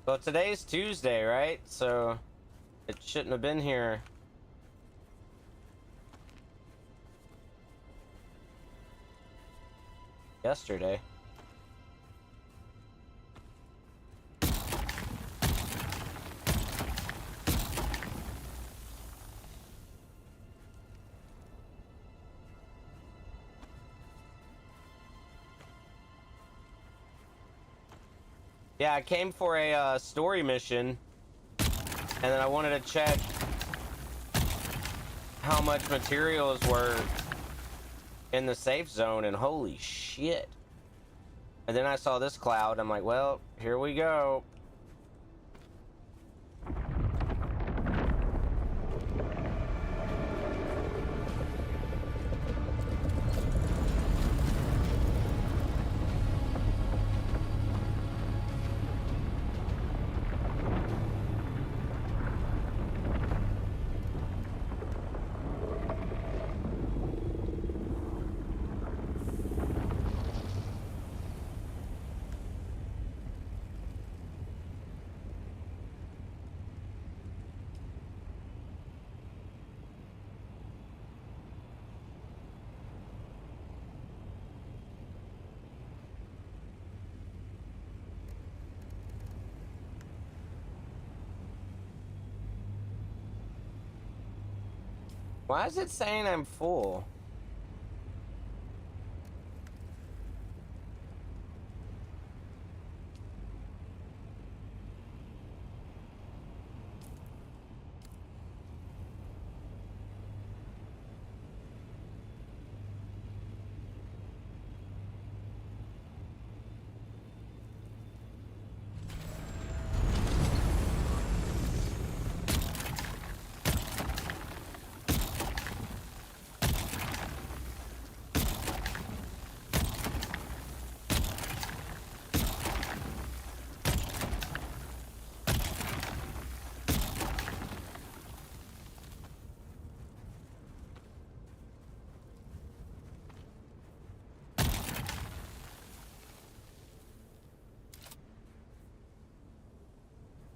Well, today's Tuesday, right? So it shouldn't have been here. Yesterday. Yeah, I came for a story mission, and then I wanted to check how much materials were in the safe zone, and holy shit. And then I saw this cloud. I'm like, well, here we go. Why is it saying I'm full?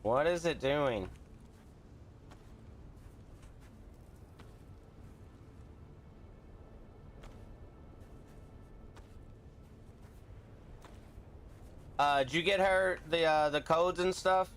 What is it doing? Did you get her the codes and stuff?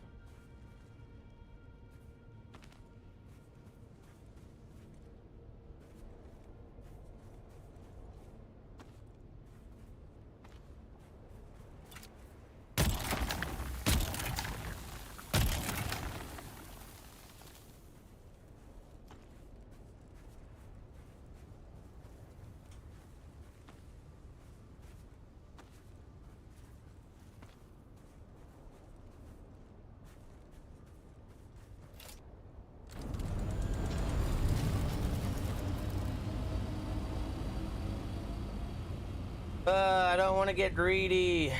I don't want to get greedy.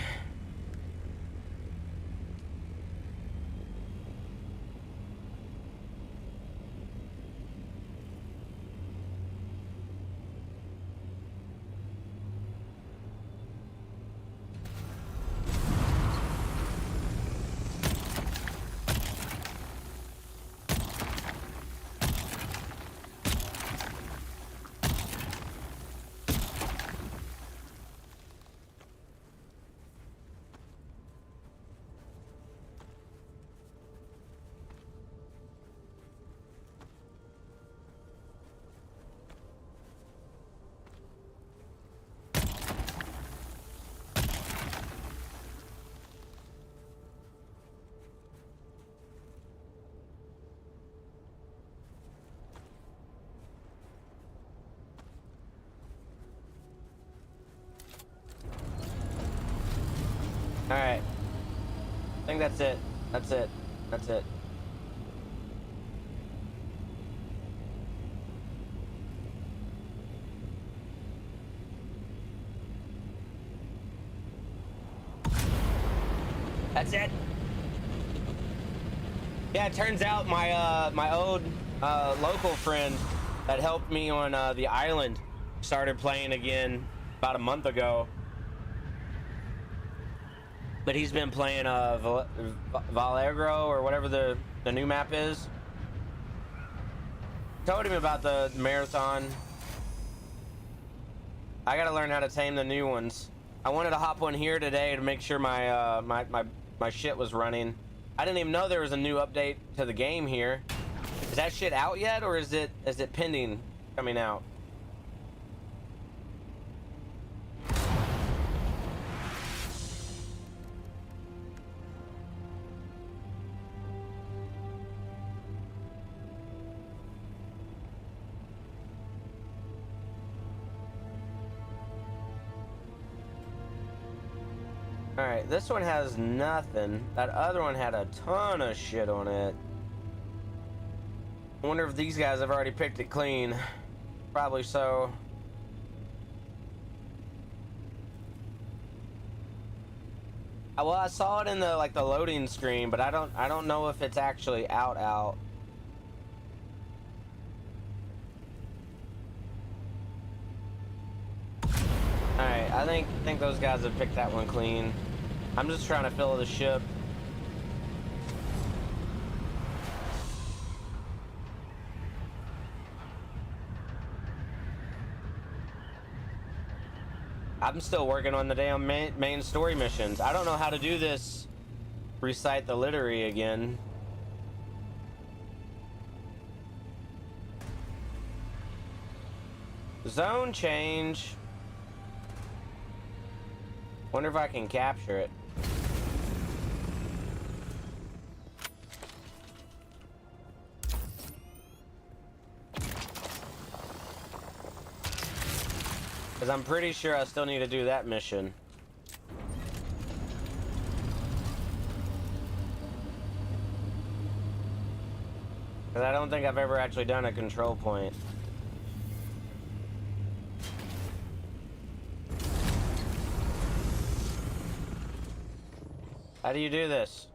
All right. I think that's it. That's it. That's it. That's it. Yeah, it turns out my my old local friend that helped me on the island started playing again about a month ago. But he's been playing Valegro or whatever the new map is. Told him about the marathon. I gotta learn how to tame the new ones. I wanted to hop on here today to make sure my my shit was running. I didn't even know there was a new update to the game here. Is that shit out yet, or is it pending coming out? Alright, this one has nothing. That other one had a ton of shit on it. I wonder if these guys have already picked it clean. Probably so. Well, I saw it in the the loading screen, but I don't know if it's actually out. Alright, I think those guys have picked that one clean. I'm just trying to fill the ship. I'm still working on the damn main story missions. I don't know how to do this. Recite the liturgy again. Zone change. Wonder if I can capture it. Because I'm pretty sure I still need to do that mission. Because I don't think I've ever actually done a control point. How do you do this?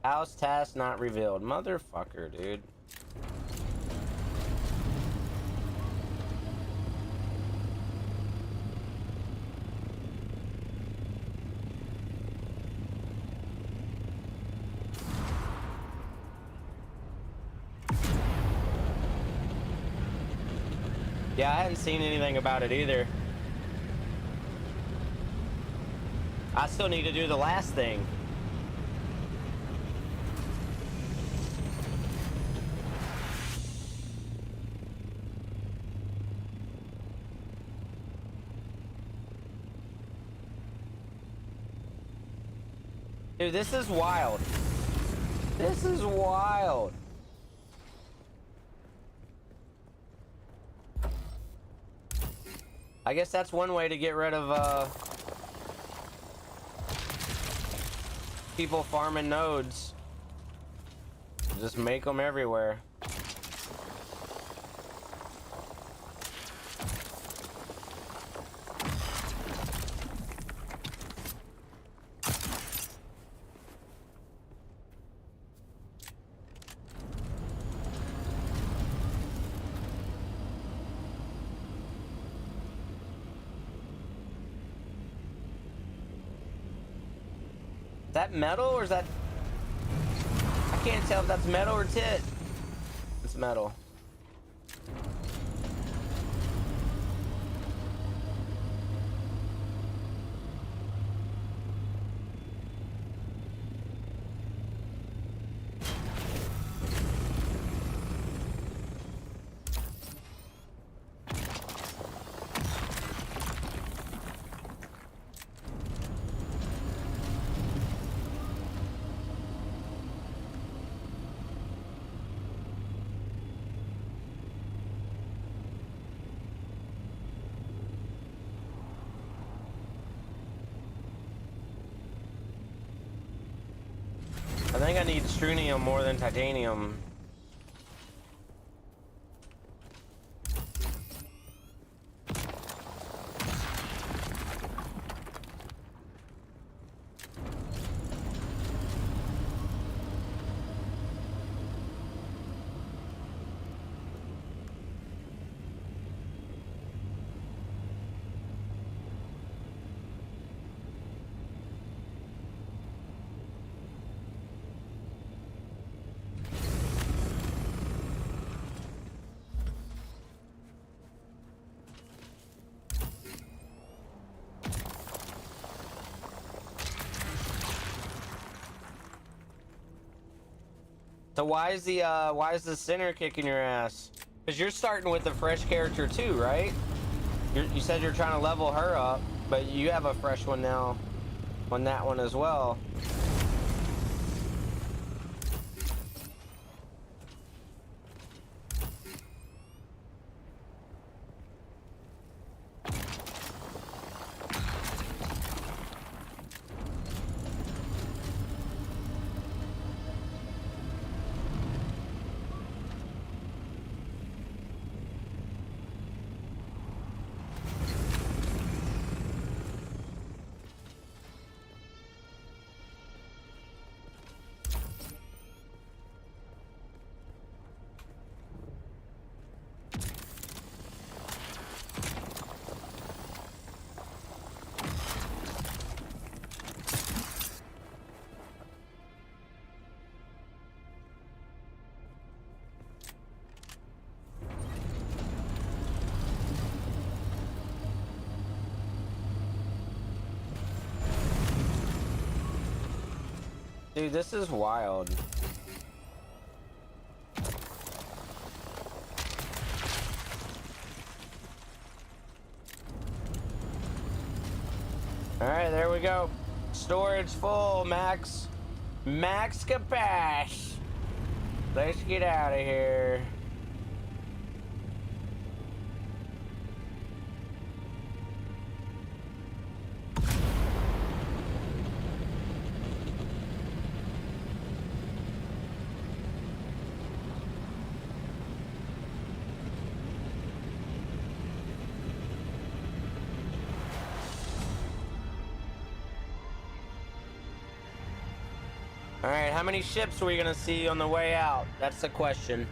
House task not revealed. Motherfucker, dude. Yeah, I hadn't seen anything about it either. I still need to do the last thing. Dude, this is wild. This is wild. I guess that's one way to get rid of people farming nodes. Just make them everywhere. Is that metal or is that... I can't tell if that's metal or tit. It's metal. I think I need strunium more than titanium. So why is the center kicking your ass? Because you're starting with a fresh character too, right? You said you're trying to level her up, but you have a fresh one now on that one as well. Dude, this is wild. All right, there we go. Storage full, max capacity. Let's get out of here. All right, how many ships are we gonna see on the way out? That's the question.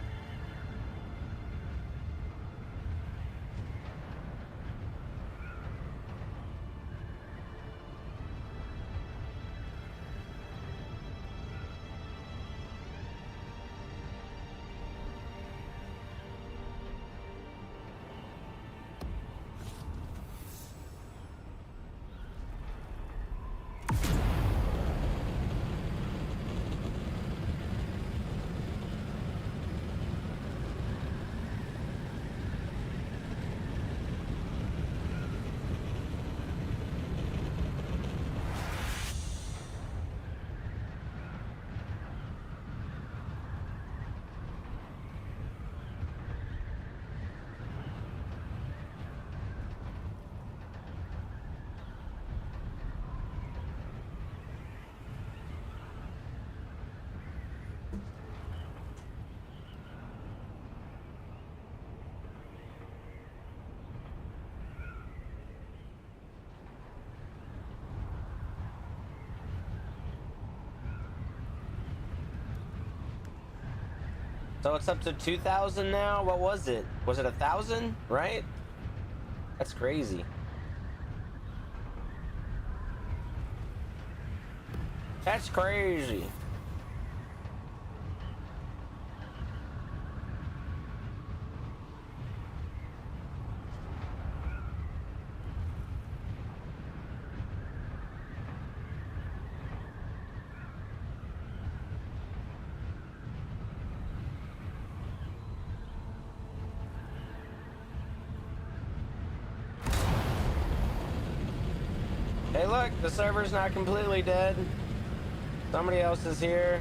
So it's up to 2,000 now? What was it? Was it 1,000? Right? That's crazy. That's crazy. Hey, look, the server's not completely dead. Somebody else is here.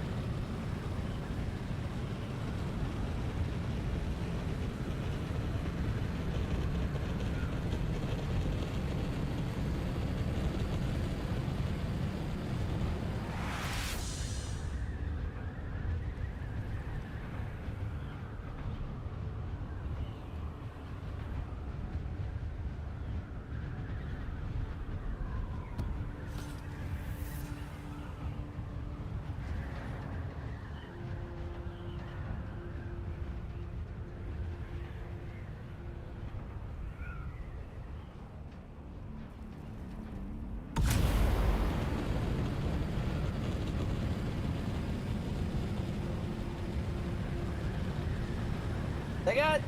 They got...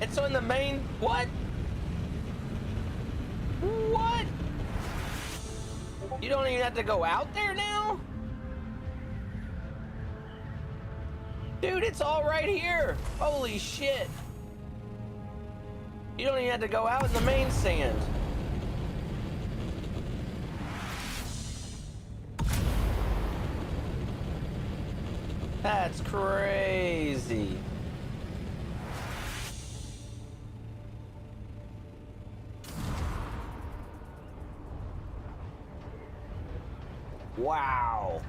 It's on the main... What? What? You don't even have to go out there now? Dude, it's all right here. Holy shit. You don't even have to go out in the main sand. That's crazy. Wow.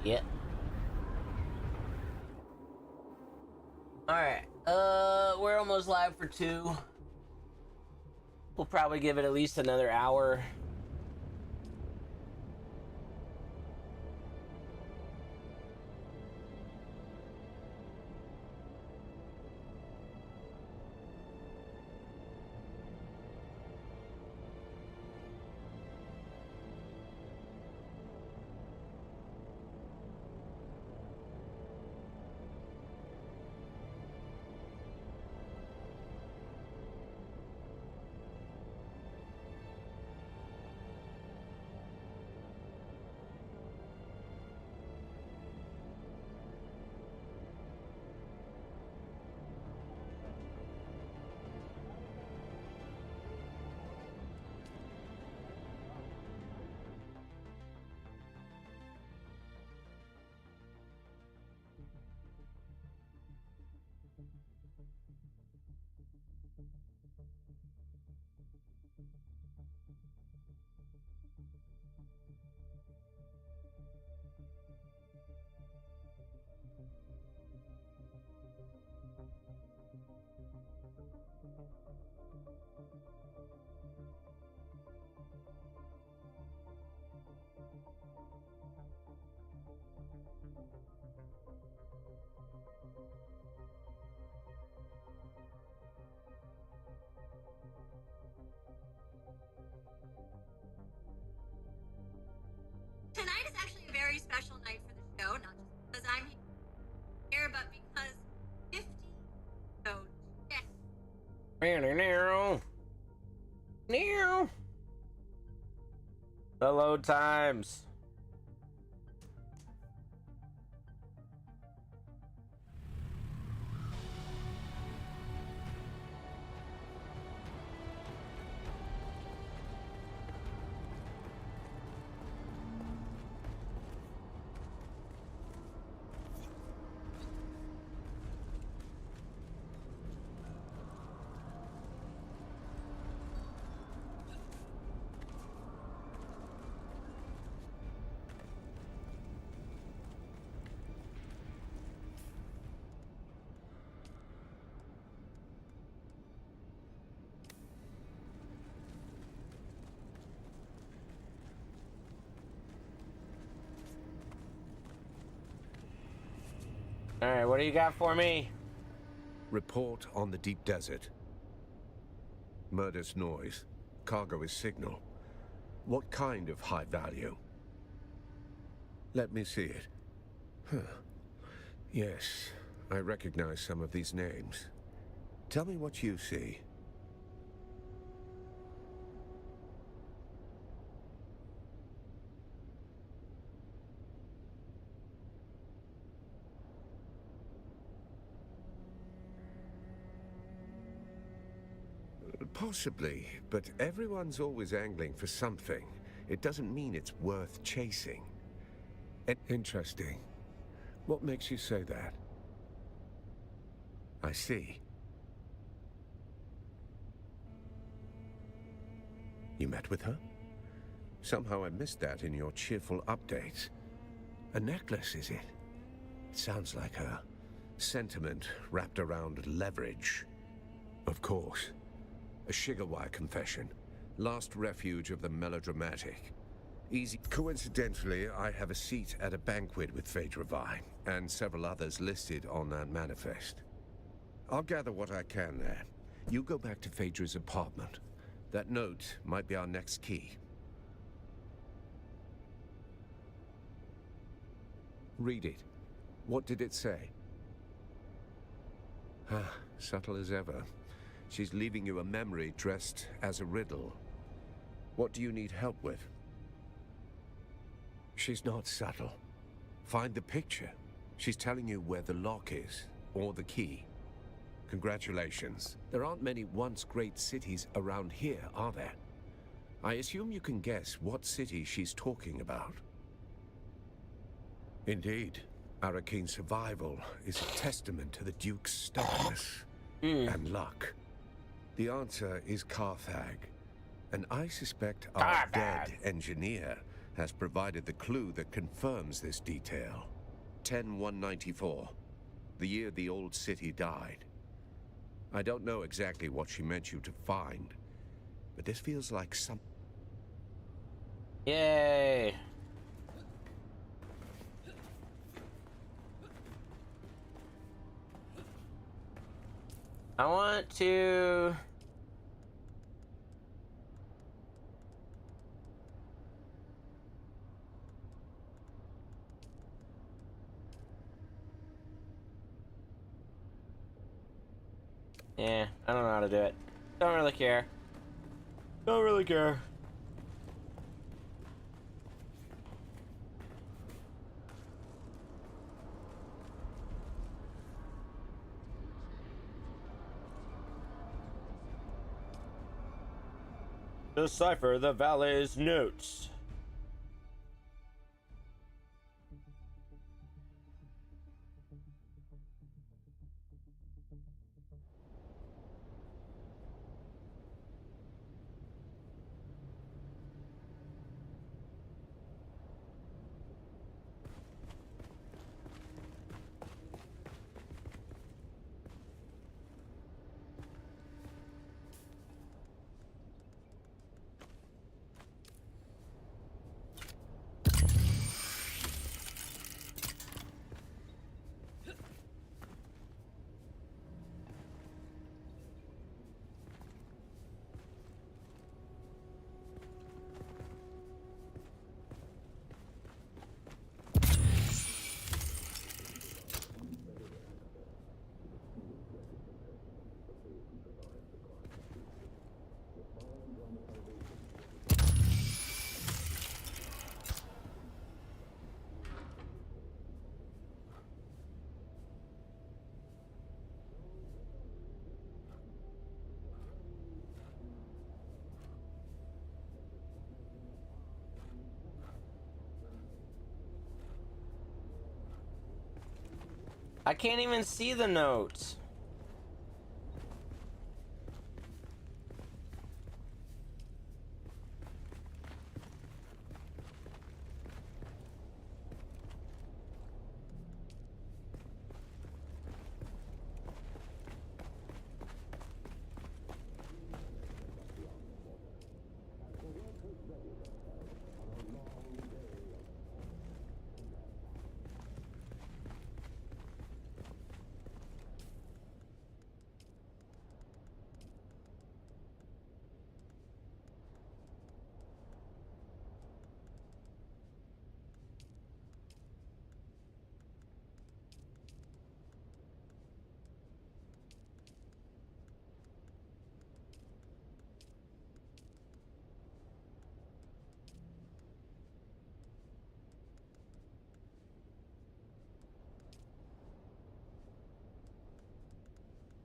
Yeah. All right. We're almost live for 2. We'll probably give it at least another hour. special night for the show, not just because I'm here, but because 50. So, yeah. The load times. All right, what do you got for me? Report on the deep desert. Murder's noise. Cargo is signal. What kind of high value? Let me see it. Huh. Yes, I recognize some of these names. Tell me what you see. Possibly, but everyone's always angling for something. It doesn't mean it's worth chasing. Interesting. What makes you say that? I see. You met with her? Somehow I missed that in your cheerful updates. A necklace, is it? It sounds like a sentiment wrapped around leverage. Of course. A Shigawa confession. Last refuge of the melodramatic. Easy. Coincidentally, I have a seat at a banquet with Phaedra Vine, and several others listed on that manifest. I'll gather what I can there. You go back to Phaedra's apartment. That note might be our next key. Read it. What did it say? Ah, subtle as ever. She's leaving you a memory dressed as a riddle. What do you need help with? She's not subtle. Find the picture. She's telling you where the lock is, or the key. Congratulations. There aren't many once great cities around here, are there? I assume you can guess what city she's talking about. Indeed. Arakine's survival is a testament to the Duke's stubbornness and luck. The answer is Carthag, and I suspect our dead engineer has provided the clue that confirms this detail. 10194, the year the old city died. I don't know exactly what she meant you to find, but this feels like some... Yay! I want to... Yeah, I don't know how to do it. Don't really care. Don't really care. Decipher the valet's notes. I can't even see the notes.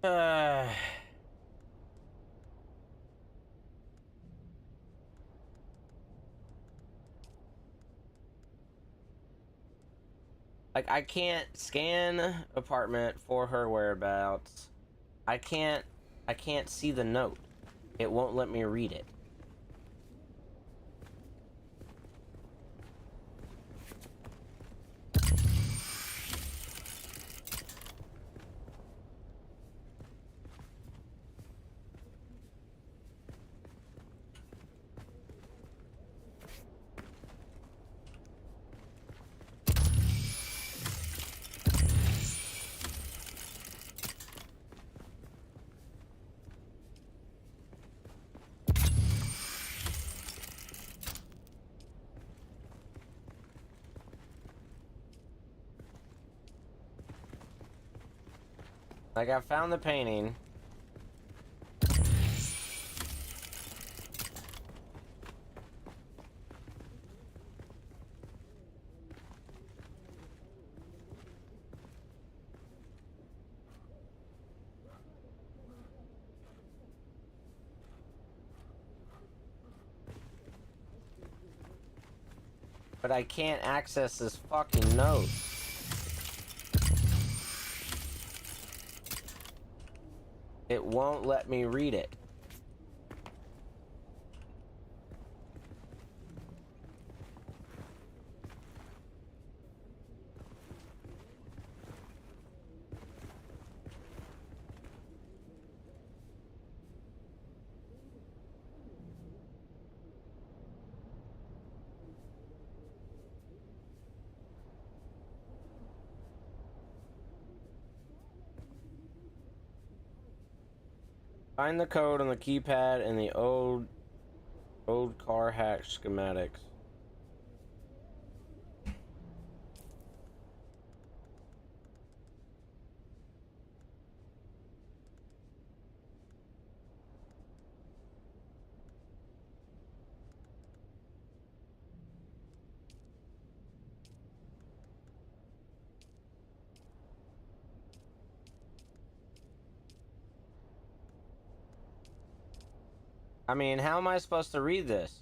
Uh, like I can't scan apartment for her whereabouts. I can't see the note. It won't let me read it. Like, I found the painting. But I can't access this fucking note. It won't let me read it. Find the code on the keypad in the old car hack schematics. I mean, how am I supposed to read this?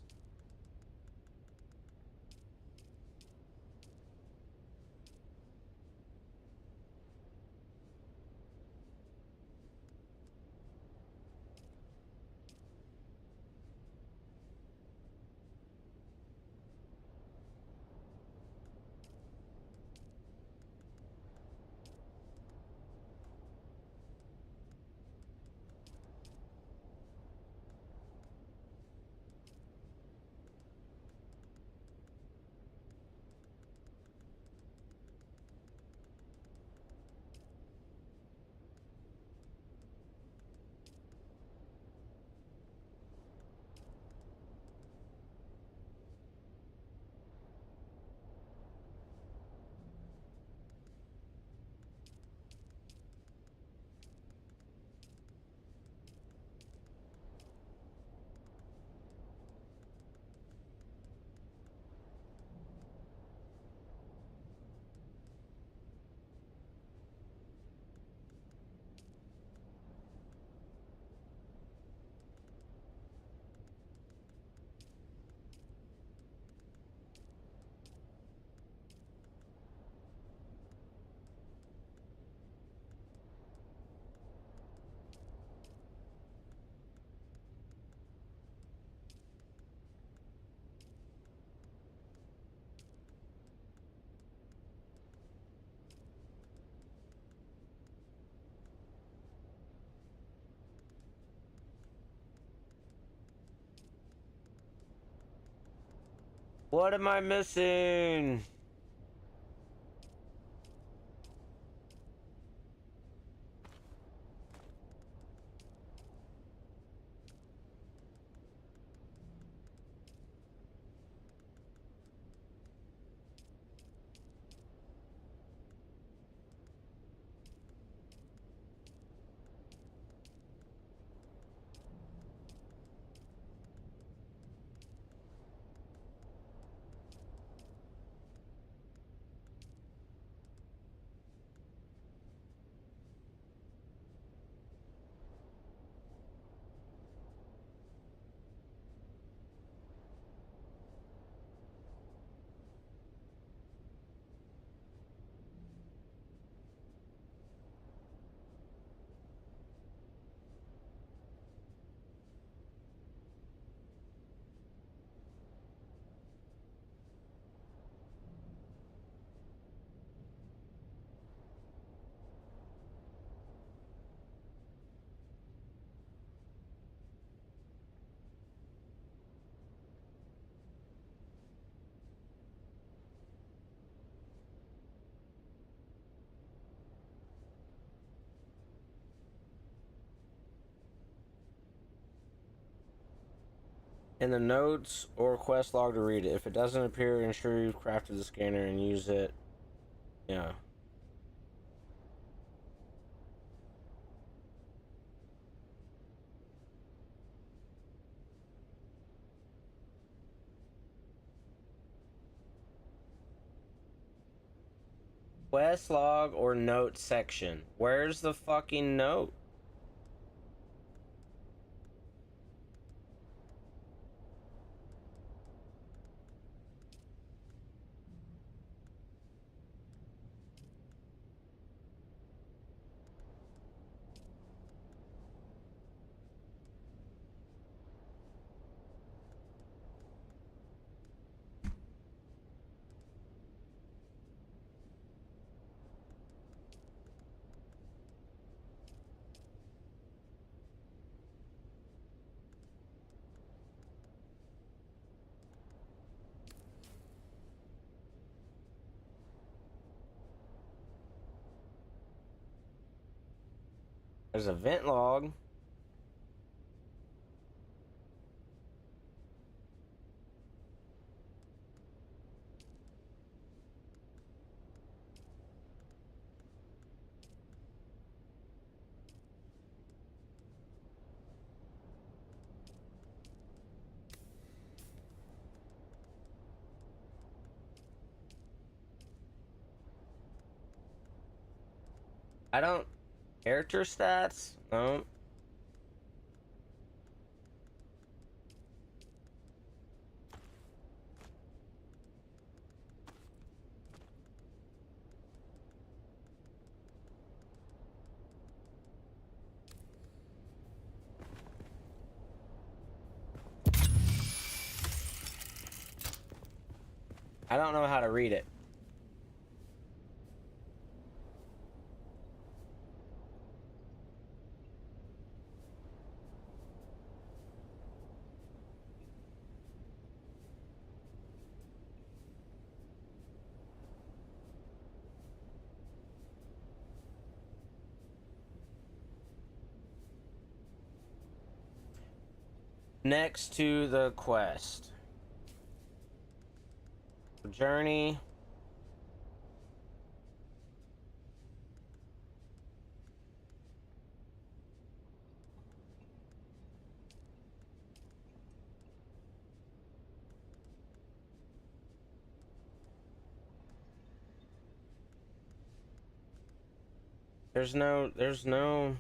What am I missing? In the notes or quest log to read it. If it doesn't appear, ensure you've crafted the scanner and use it. Yeah. Quest log or note section. Where's the fucking note? There's a vent log. I don't... Character stats? No. I don't know how to read it. Next to the quest. Journey. There's no...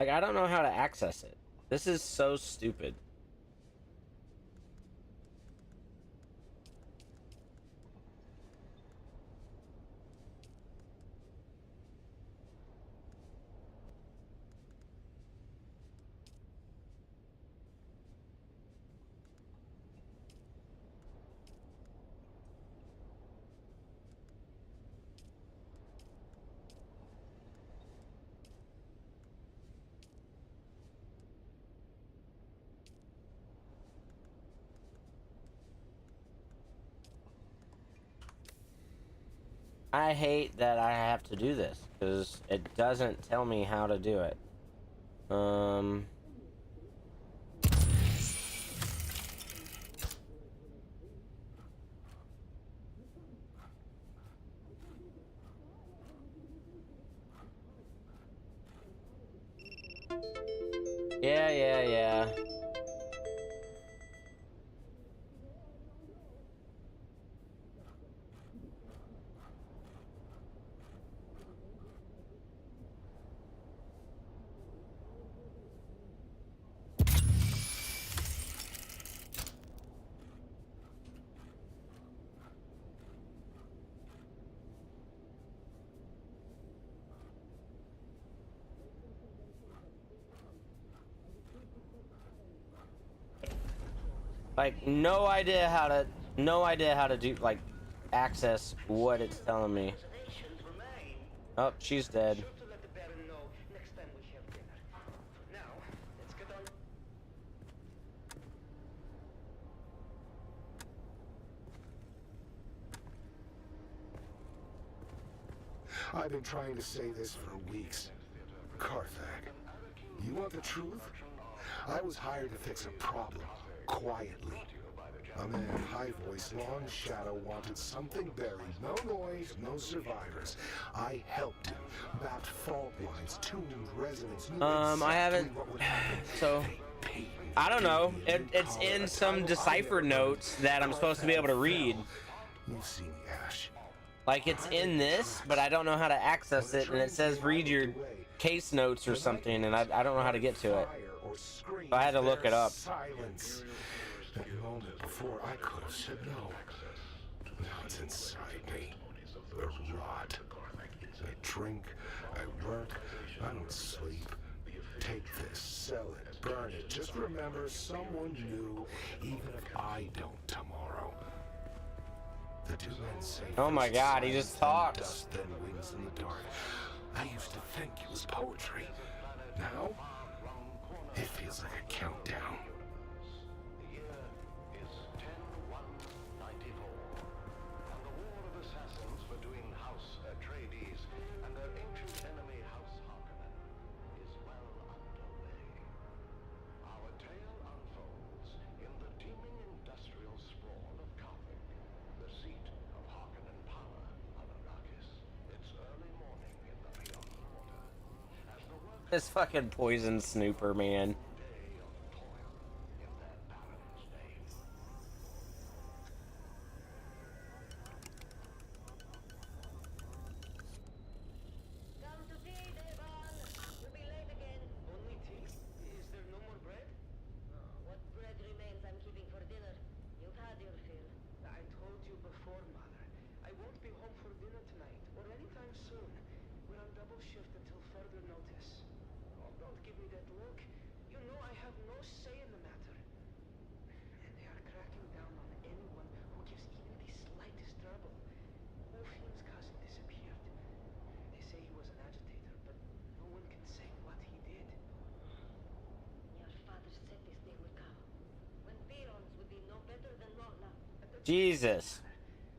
Like, I don't know how to access it. This is so stupid. I hate that I have to do this because it doesn't tell me how to do it. Yeah. Like, no idea how to do, like, access what it's telling me. Oh, she's dead. I've been trying to say this for weeks. Carthag, you want the truth? I was hired to fix a problem, quietly. A man, high voice, long shadow, wanted something buried. No noise, no survivors. I helped him. Mapped fault lines, tuned resonance. I haven't. So, I don't know. It's in some decipher notes that I'm supposed to be able to read. You see me, Ash. Like, it's in this, but I don't know how to access it, and it says read your case notes or something, and I don't know how to get to it. So I had to look it up. Silence. That moment before I could have said no. Now it's inside me. The rot. I drink, I work, I don't sleep. Take this, sell it, burn it. Just remember someone new, even if I don't tomorrow. The two men say, oh my god, he just talks. Dust, then wings in the dark. I used to think it was poetry. Now, it feels like a countdown. The year is 10-1-94, and the war of assassins between House Atreides and their ancient enemy House Harkonnen is well underway. Our tale unfolds in the teeming industrial sprawl of Carthage, the seat of Harkonnen power on Arrakis. It's early morning in the Beyond Water. As the work This fucking poison snooper, man. Jesus.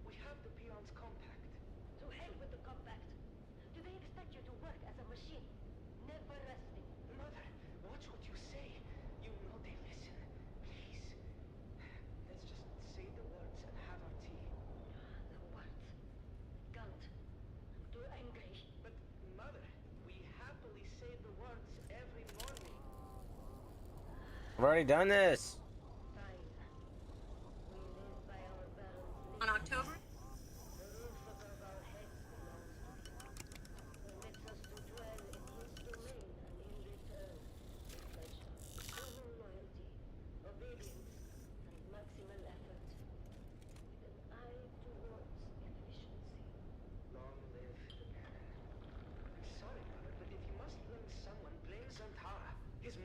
we have the peon's compact. To hell with the compact. Do they expect you to work as a machine? Never resting. Mother, watch what you say. You know they listen. Please. Let's just say the words and have our tea. The words. Can't. I'm too angry. But, Mother, we happily say the words every morning. I've already done this. On October?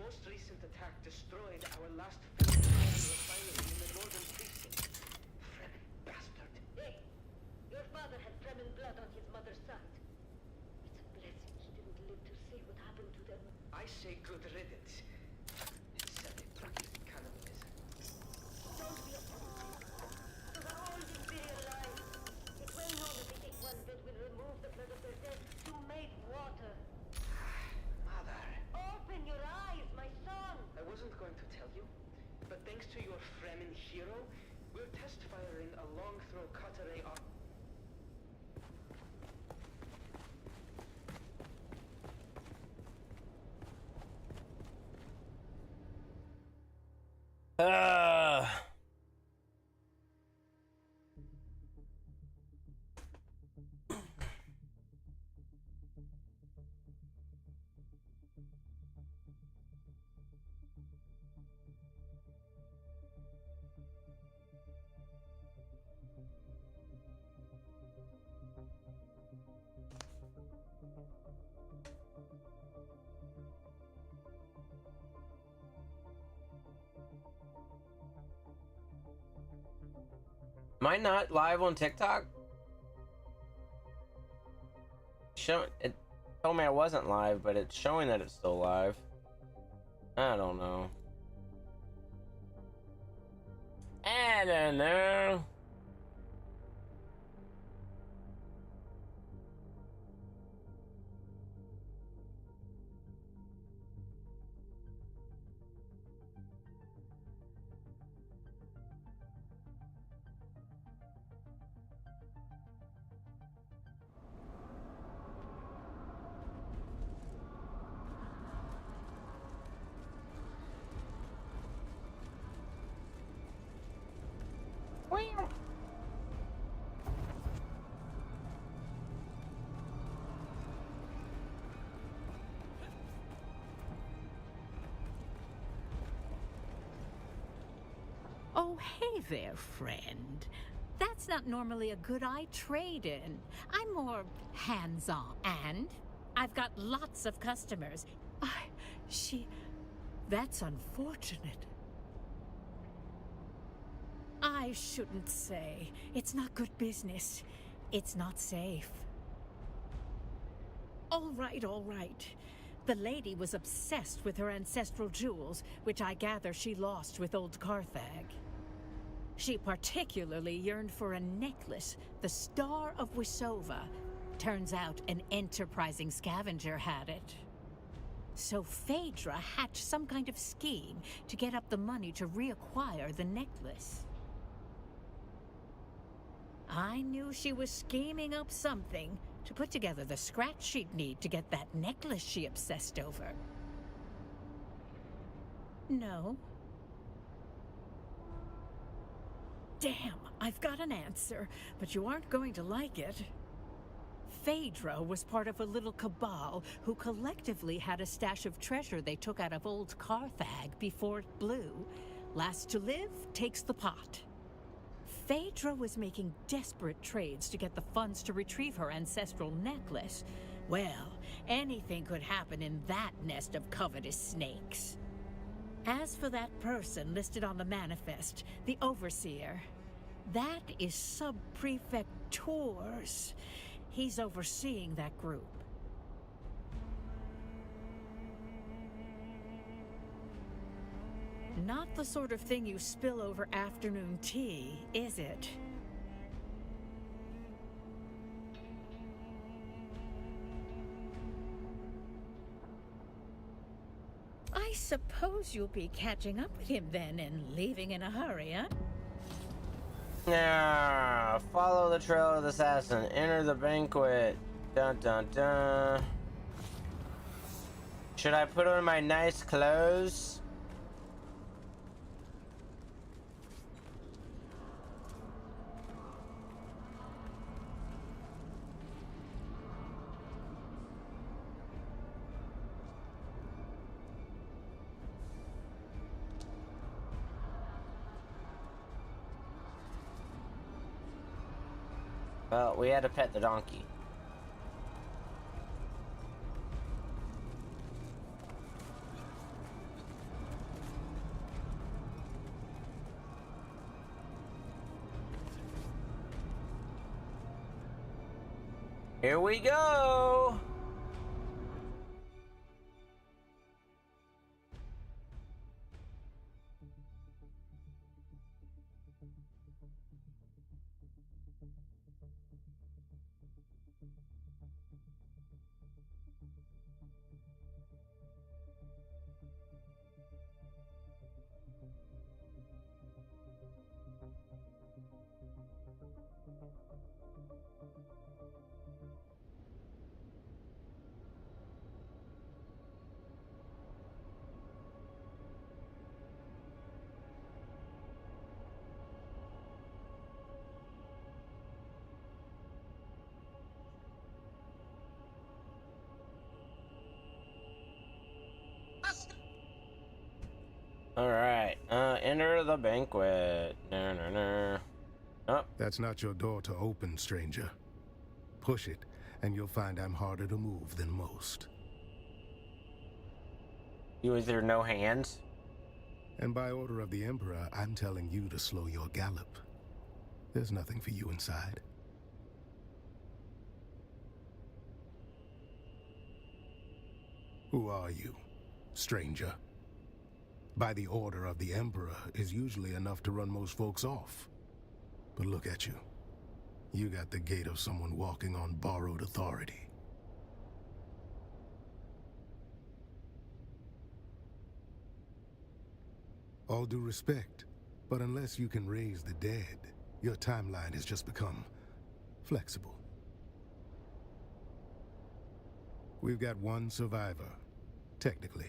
most recent attack destroyed our last field refinery in the northern precinct. Fremen bastard. Hey! Your father had Fremen blood on his mother's side. It's a blessing he didn't live to see what happened to them. I say good riddance. It's sad they practiced cannibalism. Don't be a fool. Those are old Imperial lies. It's well known that they take one bit will remove the blood of their dead to make water. Mother. Open your eyes, my son! I wasn't going to tell you, but thanks to your Fremen hero, we're test firing a long-throw cutteray off. Am I not live on TikTok? It told me I wasn't live, but it's showing that it's still live. I don't know. I don't know. Oh, hey there, friend. That's not normally a good eye trade-in. I'm more hands-on. And I've got lots of customers. That's unfortunate. I shouldn't say. It's not good business. It's not safe. All right, all right. The lady was obsessed with her ancestral jewels, which I gather she lost with old Carthag. She particularly yearned for a necklace, the Star of Wisova. Turns out an enterprising scavenger had it. So Phaedra hatched some kind of scheme to get up the money to reacquire the necklace. I knew she was scheming up something to put together the scratch she'd need to get that necklace she obsessed over. No. Damn, I've got an answer, but you aren't going to like it. Phaedra was part of a little cabal who collectively had a stash of treasure they took out of old Carthag before it blew. Last to live takes the pot. Phaedra was making desperate trades to get the funds to retrieve her ancestral necklace. Well, anything could happen in that nest of covetous snakes. As for that person listed on the manifest, the Overseer, that is Sub-Prefect Tours. He's overseeing that group. Not the sort of thing you spill over afternoon tea, is it? I suppose you'll be catching up with him then and leaving in a hurry, huh? Now, follow the trail of the assassin. Enter the banquet. Dun dun dun. Should I put on my nice clothes? Well, we had to pet the donkey. Here we go. All right. Enter the banquet. No, no, no. Oh. That's not your door to open, stranger. Push it, and you'll find I'm harder to move than most. You with your no hands? And by order of the Emperor, I'm telling you to slow your gallop. There's nothing for you inside. Who are you, stranger? By the order of the Emperor is usually enough to run most folks off. But look at you. You got the gait of someone walking on borrowed authority. All due respect, but unless you can raise the dead, your timeline has just become flexible. We've got one survivor, technically.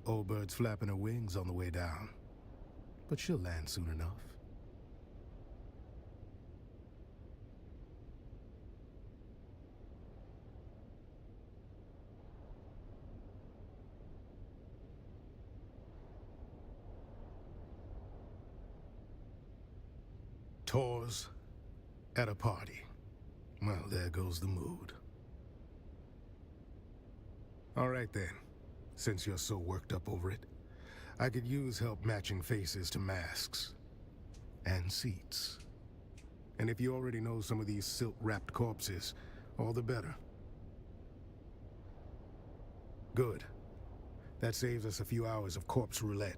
Old bird's flapping her wings on the way down, but she'll land soon enough. Tours at a party. Well, there goes the mood. All right then, since you're so worked up over it, I could use help matching faces to masks and seats. And if you already know some of these silk-wrapped corpses, all the better. Good. That saves us a few hours of corpse roulette.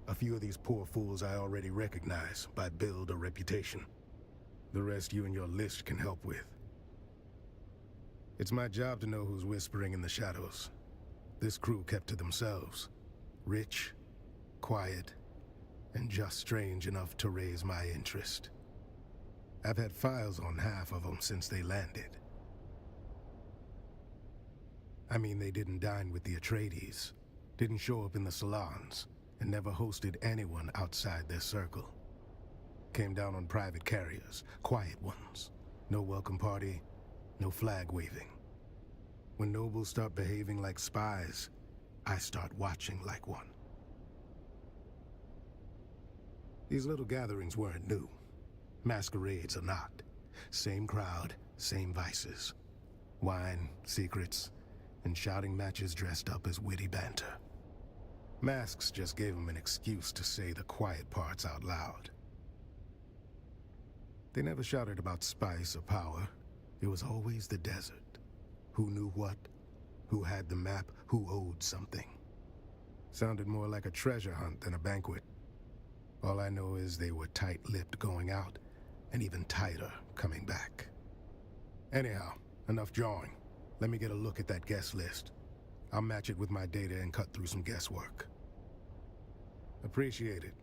A few of these poor fools I already recognize by build or reputation. The rest you and your list can help with. It's my job to know who's whispering in the shadows. This crew kept to themselves. Rich, quiet, and just strange enough to raise my interest. I've had files on half of them since they landed. I mean, they didn't dine with the Atreides, didn't show up in the salons, and never hosted anyone outside their circle. Came down on private carriers, quiet ones. No welcome party, no flag waving. When nobles start behaving like spies, I start watching like one. These little gatherings weren't new. Masquerades are not. Same crowd, same vices. Wine, secrets, and shouting matches dressed up as witty banter. Masks just gave them an excuse to say the quiet parts out loud. They never shouted about spice or power. It was always the desert. Who knew what? Who had the map? Who owed something? Sounded more like a treasure hunt than a banquet. All I know is they were tight-lipped going out, and even tighter coming back. Anyhow, enough jawing. Let me get a look at that guest list. I'll match it with my data and cut through some guesswork. Appreciate it.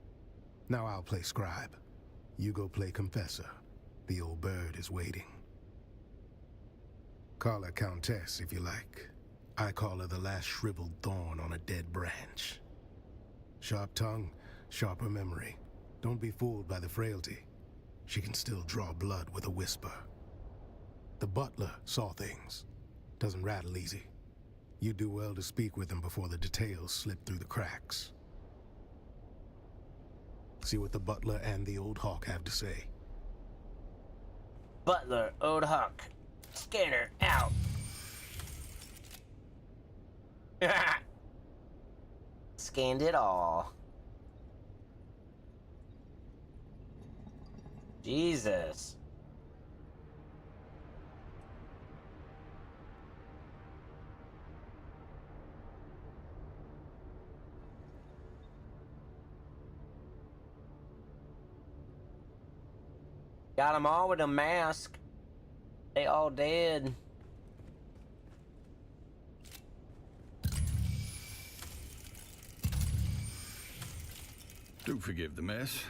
Now I'll play scribe. You go play confessor. The old bird is waiting. Call her Countess if you like. I call her the last shriveled thorn on a dead branch. Sharp tongue, sharper memory. Don't be fooled by the frailty. She can still draw blood with a whisper. The butler saw things. Doesn't rattle easy. You do well to speak with him before the details slip through the cracks. See what the butler and the old hawk have to say. Butler, old hawk. Scanner, out. Scanned it all. Jesus. Got them all with a mask. They all dead. Do forgive the mess.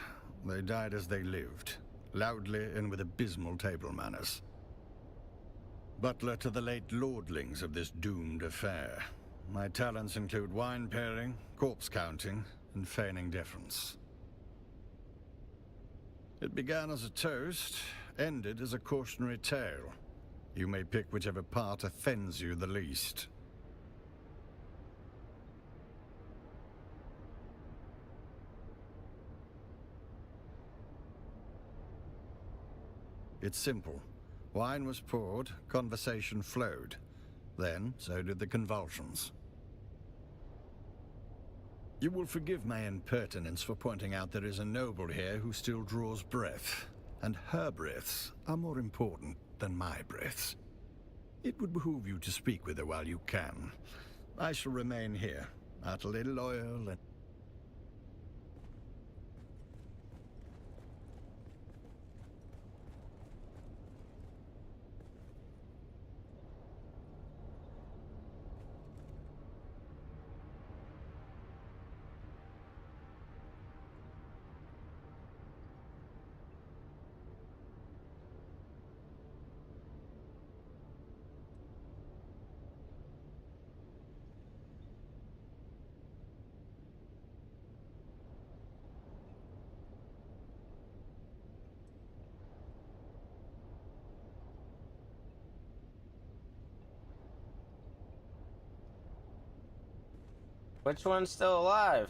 They died as they lived, loudly and with abysmal table manners. Butler to the late lordlings of this doomed affair. My talents include wine pairing, corpse counting, and feigning deference. It began as a toast, ended as a cautionary tale. You may pick whichever part offends you the least. It's simple. Wine was poured, conversation flowed. Then, so did the convulsions. You will forgive my impertinence for pointing out there is a noble here who still draws breath, and her breaths are more important than my breaths. It would behoove you to speak with her while you can. I shall remain here, utterly loyal and... Which one's still alive?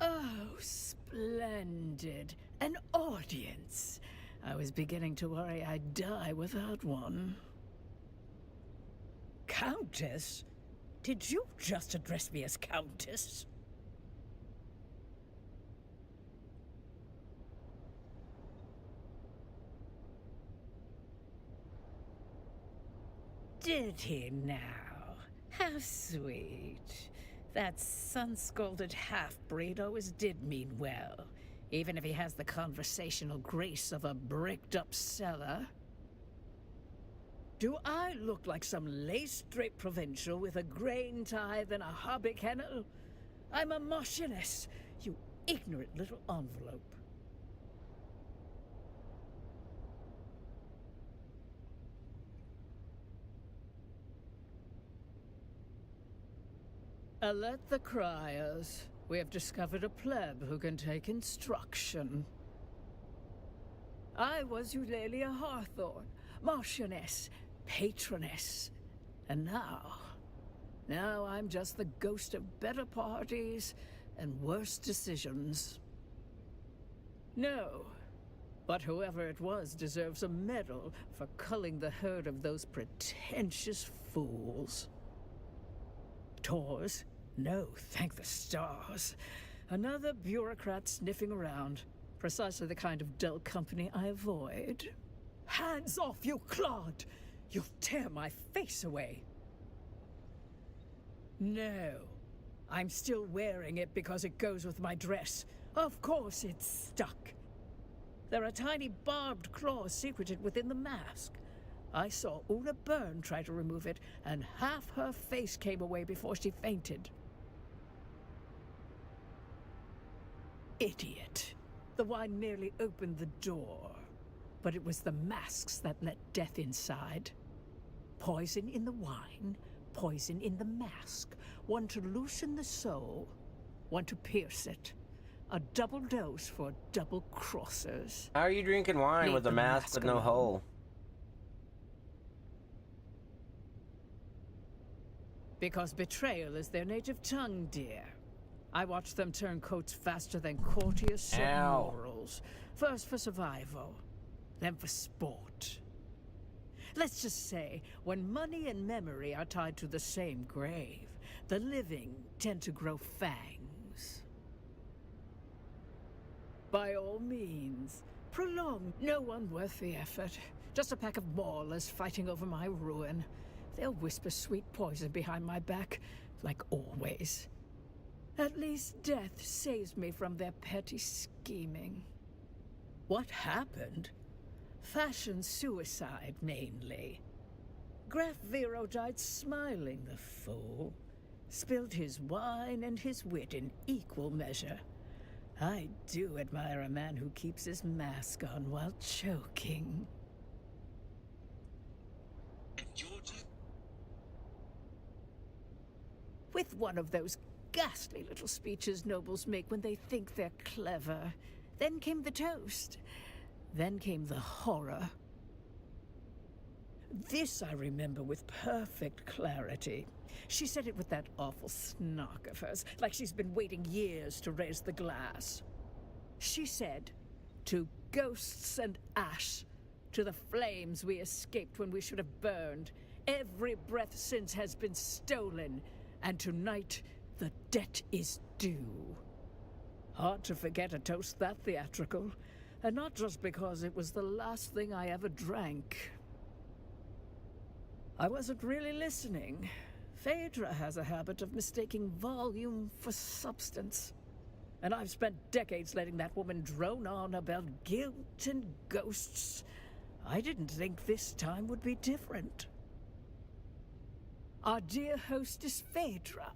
Oh, splendid. An audience. I was beginning to worry I'd die without one. Countess? Did you just address me as Countess? Did he now? How sweet. That sun-scalded half-breed always did mean well, even if he has the conversational grace of a bricked-up cellar. Do I look like some lace-draped provincial with a grain tithe and a hobby kennel? I'm a marchioness, you ignorant little envelope. Alert the criers. We have discovered a pleb who can take instruction. I was Eulalia Hawthorne, Marchioness, Patroness. And now I'm just the ghost of better parties and worse decisions. No, but whoever it was deserves a medal for culling the herd of those pretentious fools. Tours? No, thank the stars. Another bureaucrat sniffing around. Precisely the kind of dull company I avoid. Hands off, you clod! You'll tear my face away. No. I'm still wearing it because it goes with my dress. Of course it's stuck. There are tiny barbed claws secreted within the mask. I saw Una Byrne try to remove it, and half her face came away before she fainted. Idiot. The wine merely opened the door, but it was the masks that let death inside. Poison in the wine, poison in the mask. One to loosen the soul, one to pierce it. A double dose for double crossers. How are you drinking wine Leave with a the mask mask with no alone. hole? Because betrayal is their native tongue, dear. I watch them turn coats faster than courtiers set Ow. morals. First for survival, then for sport. Let's just say, when money and memory are tied to the same grave, the living tend to grow fangs. By all means, prolong no one worth the effort. Just a pack of maulers fighting over my ruin. They'll whisper sweet poison behind my back, like always. At least death saves me from their petty scheming. What happened? Fashion suicide, mainly. Graf Vero died smiling, the fool. Spilled his wine and his wit in equal measure. I do admire a man who keeps his mask on while choking. With one of those ghastly little speeches nobles make when they think they're clever. Then came the toast. Then came the horror. This I remember with perfect clarity. She said it with that awful snark of hers, like she's been waiting years to raise the glass. She said, "To ghosts and ash, to the flames we escaped when we should have burned, every breath since has been stolen, and tonight the debt is due." Hard to forget a toast that theatrical, and not just because it was the last thing I ever drank. I wasn't really listening. Phaedra has a habit of mistaking volume for substance. And I've spent decades letting that woman drone on about guilt and ghosts. I didn't think this time would be different. Our dear hostess Phaedra,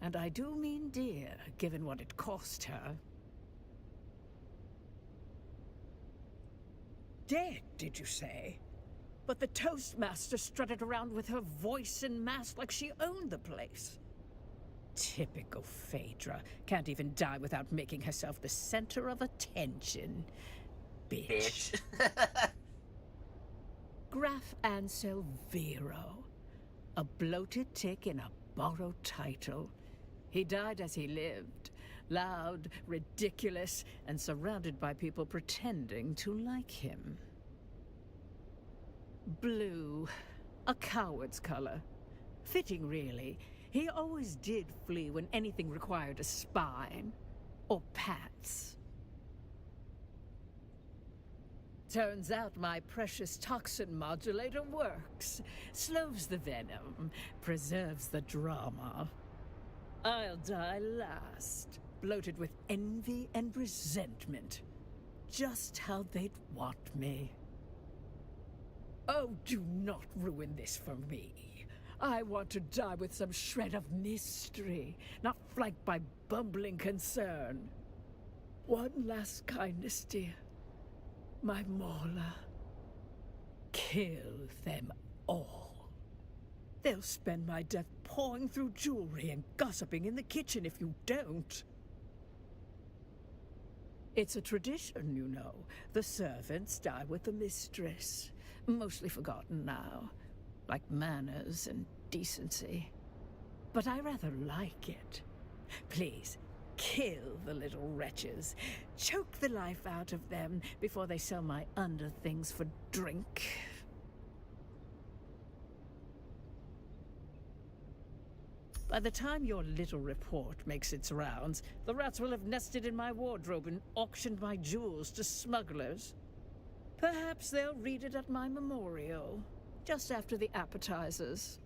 and I do mean dear, given what it cost her. Dead, did you say? But the Toastmaster strutted around with her voice and mask like she owned the place. Typical Phaedra. Can't even die without making herself the center of attention. Bitch. Graf Ansel Vero. A bloated tick in a borrowed title. He died as he lived. Loud, ridiculous, and surrounded by people pretending to like him. Blue. A coward's color. Fitting, really. He always did flee when anything required a spine. Or pants. Turns out my precious toxin modulator works. Slows the venom, preserves the drama. I'll die last, bloated with envy and resentment. Just how they'd want me. Oh, do not ruin this for me. I want to die with some shred of mystery, not flanked by bumbling concern. One last kindness, dear. My Mauler. Kill them all. They'll spend my death pawing through jewelry and gossiping in the kitchen if you don't. It's a tradition, you know. The servants die with the mistress. Mostly forgotten now. Like manners and decency. But I rather like it. Please, kill the little wretches. Choke the life out of them before they sell my underthings for drink. By the time your little report makes its rounds, the rats will have nested in my wardrobe and auctioned my jewels to smugglers. Perhaps they'll read it at my memorial, just after the appetizers.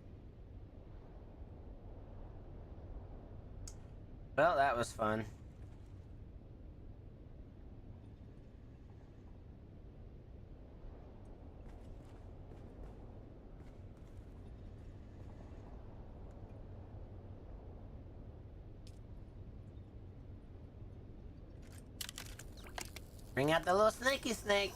Well, that was fun. Bring out the little snakey snake.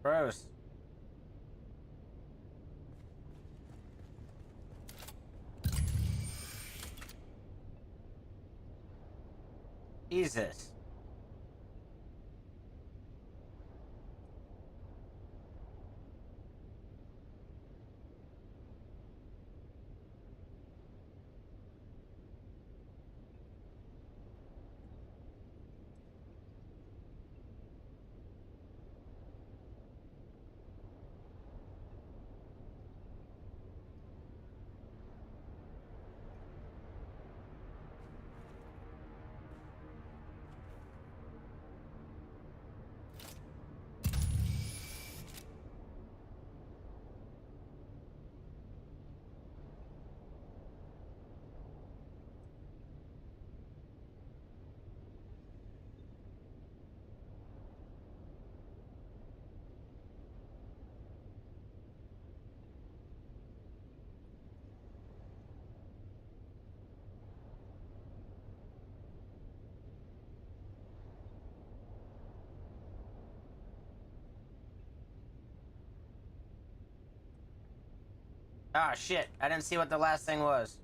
Gross. Jesus. Ah, shit. I didn't see what the last thing was.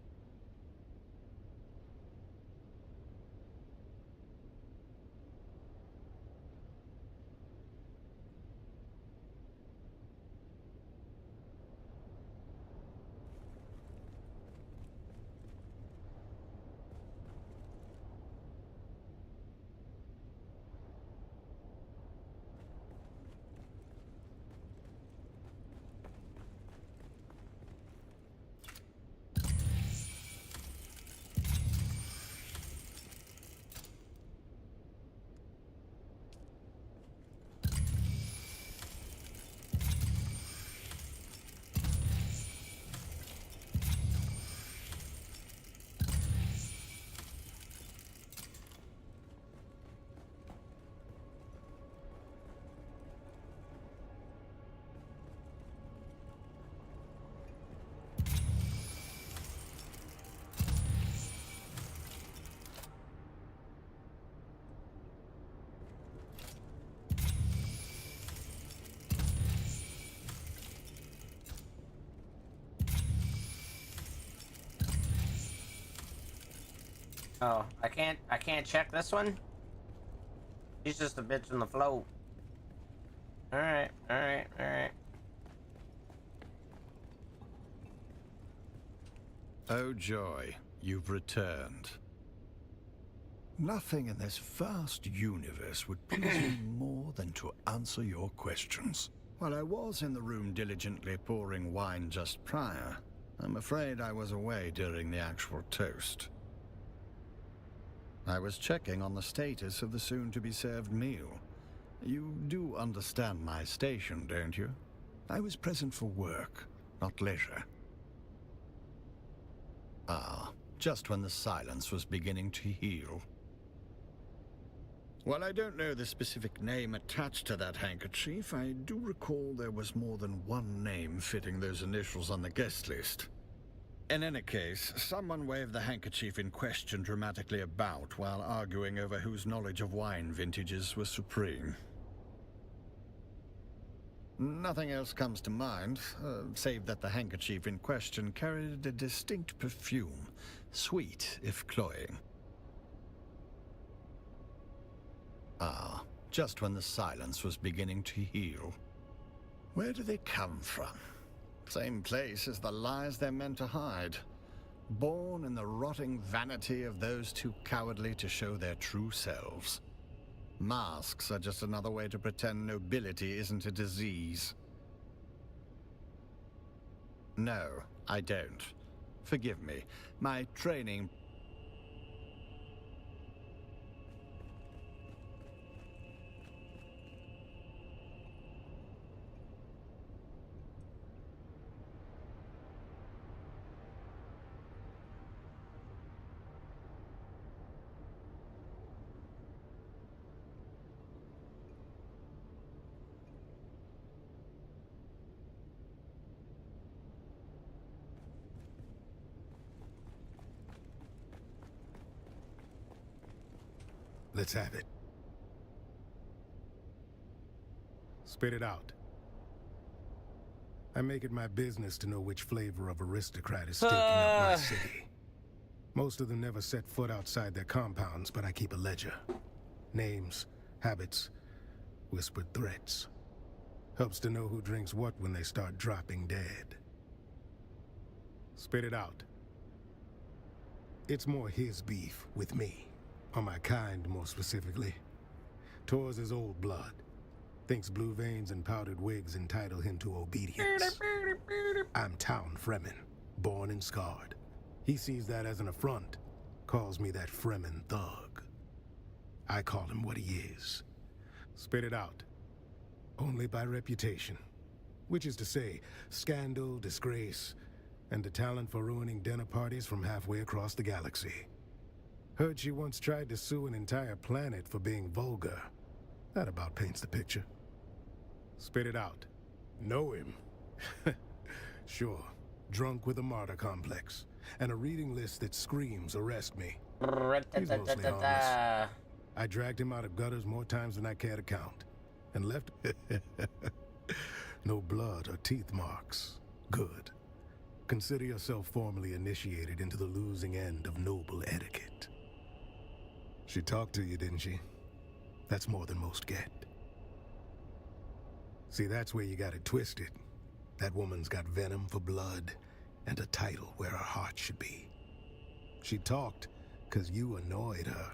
Oh, I can't check this one? She's just a bitch on the float. Alright, alright, alright. Oh joy, you've returned. Nothing in this vast universe would please me more than to answer your questions. While I was in the room diligently pouring wine just prior, I'm afraid I was away during the actual toast. I was checking on the status of the soon-to-be-served meal. You do understand my station, don't you? I was present for work, not leisure. Ah, just when the silence was beginning to heal. While I don't know the specific name attached to that handkerchief, I do recall there was more than one name fitting those initials on the guest list. In any case, someone waved the handkerchief in question dramatically about while arguing over whose knowledge of wine vintages was supreme. Nothing else comes to mind, save that the handkerchief in question carried a distinct perfume, sweet if cloying. Ah, just when the silence was beginning to heal. Where do they come from? Same place as the lies they're meant to hide. Born in the rotting vanity of those too cowardly to show their true selves. Masks are just another way to pretend nobility isn't a disease. No, I don't. Forgive me. My training... Let's have it. Spit it out. I make it my business to know which flavor of aristocrat is staking up my city. Most of them never set foot outside their compounds, but I keep a ledger. Names, habits, whispered threats. Helps to know who drinks what when they start dropping dead. Spit it out. It's more his beef with me, or my kind more specifically. Tor's his old blood. Thinks blue veins and powdered wigs entitle him to obedience. I'm town Fremen, born and scarred. He sees that as an affront, calls me that Fremen thug. I call him what he is. Spit it out. Only by reputation. Which is to say, scandal, disgrace, and the talent for ruining dinner parties from halfway across the galaxy. Heard she once tried to sue an entire planet for being vulgar. That about paints the picture. Spit it out. Know him? Sure. Drunk with a martyr complex. And a reading list that screams, arrest me. He's mostly harmless. I dragged him out of gutters more times than I care to count. And left... no blood or teeth marks. Good. Consider yourself formally initiated into the losing end of noble etiquette. She talked to you, didn't she? That's more than most get. See, that's where you got it twisted. That woman's got venom for blood and a title where her heart should be. She talked because you annoyed her.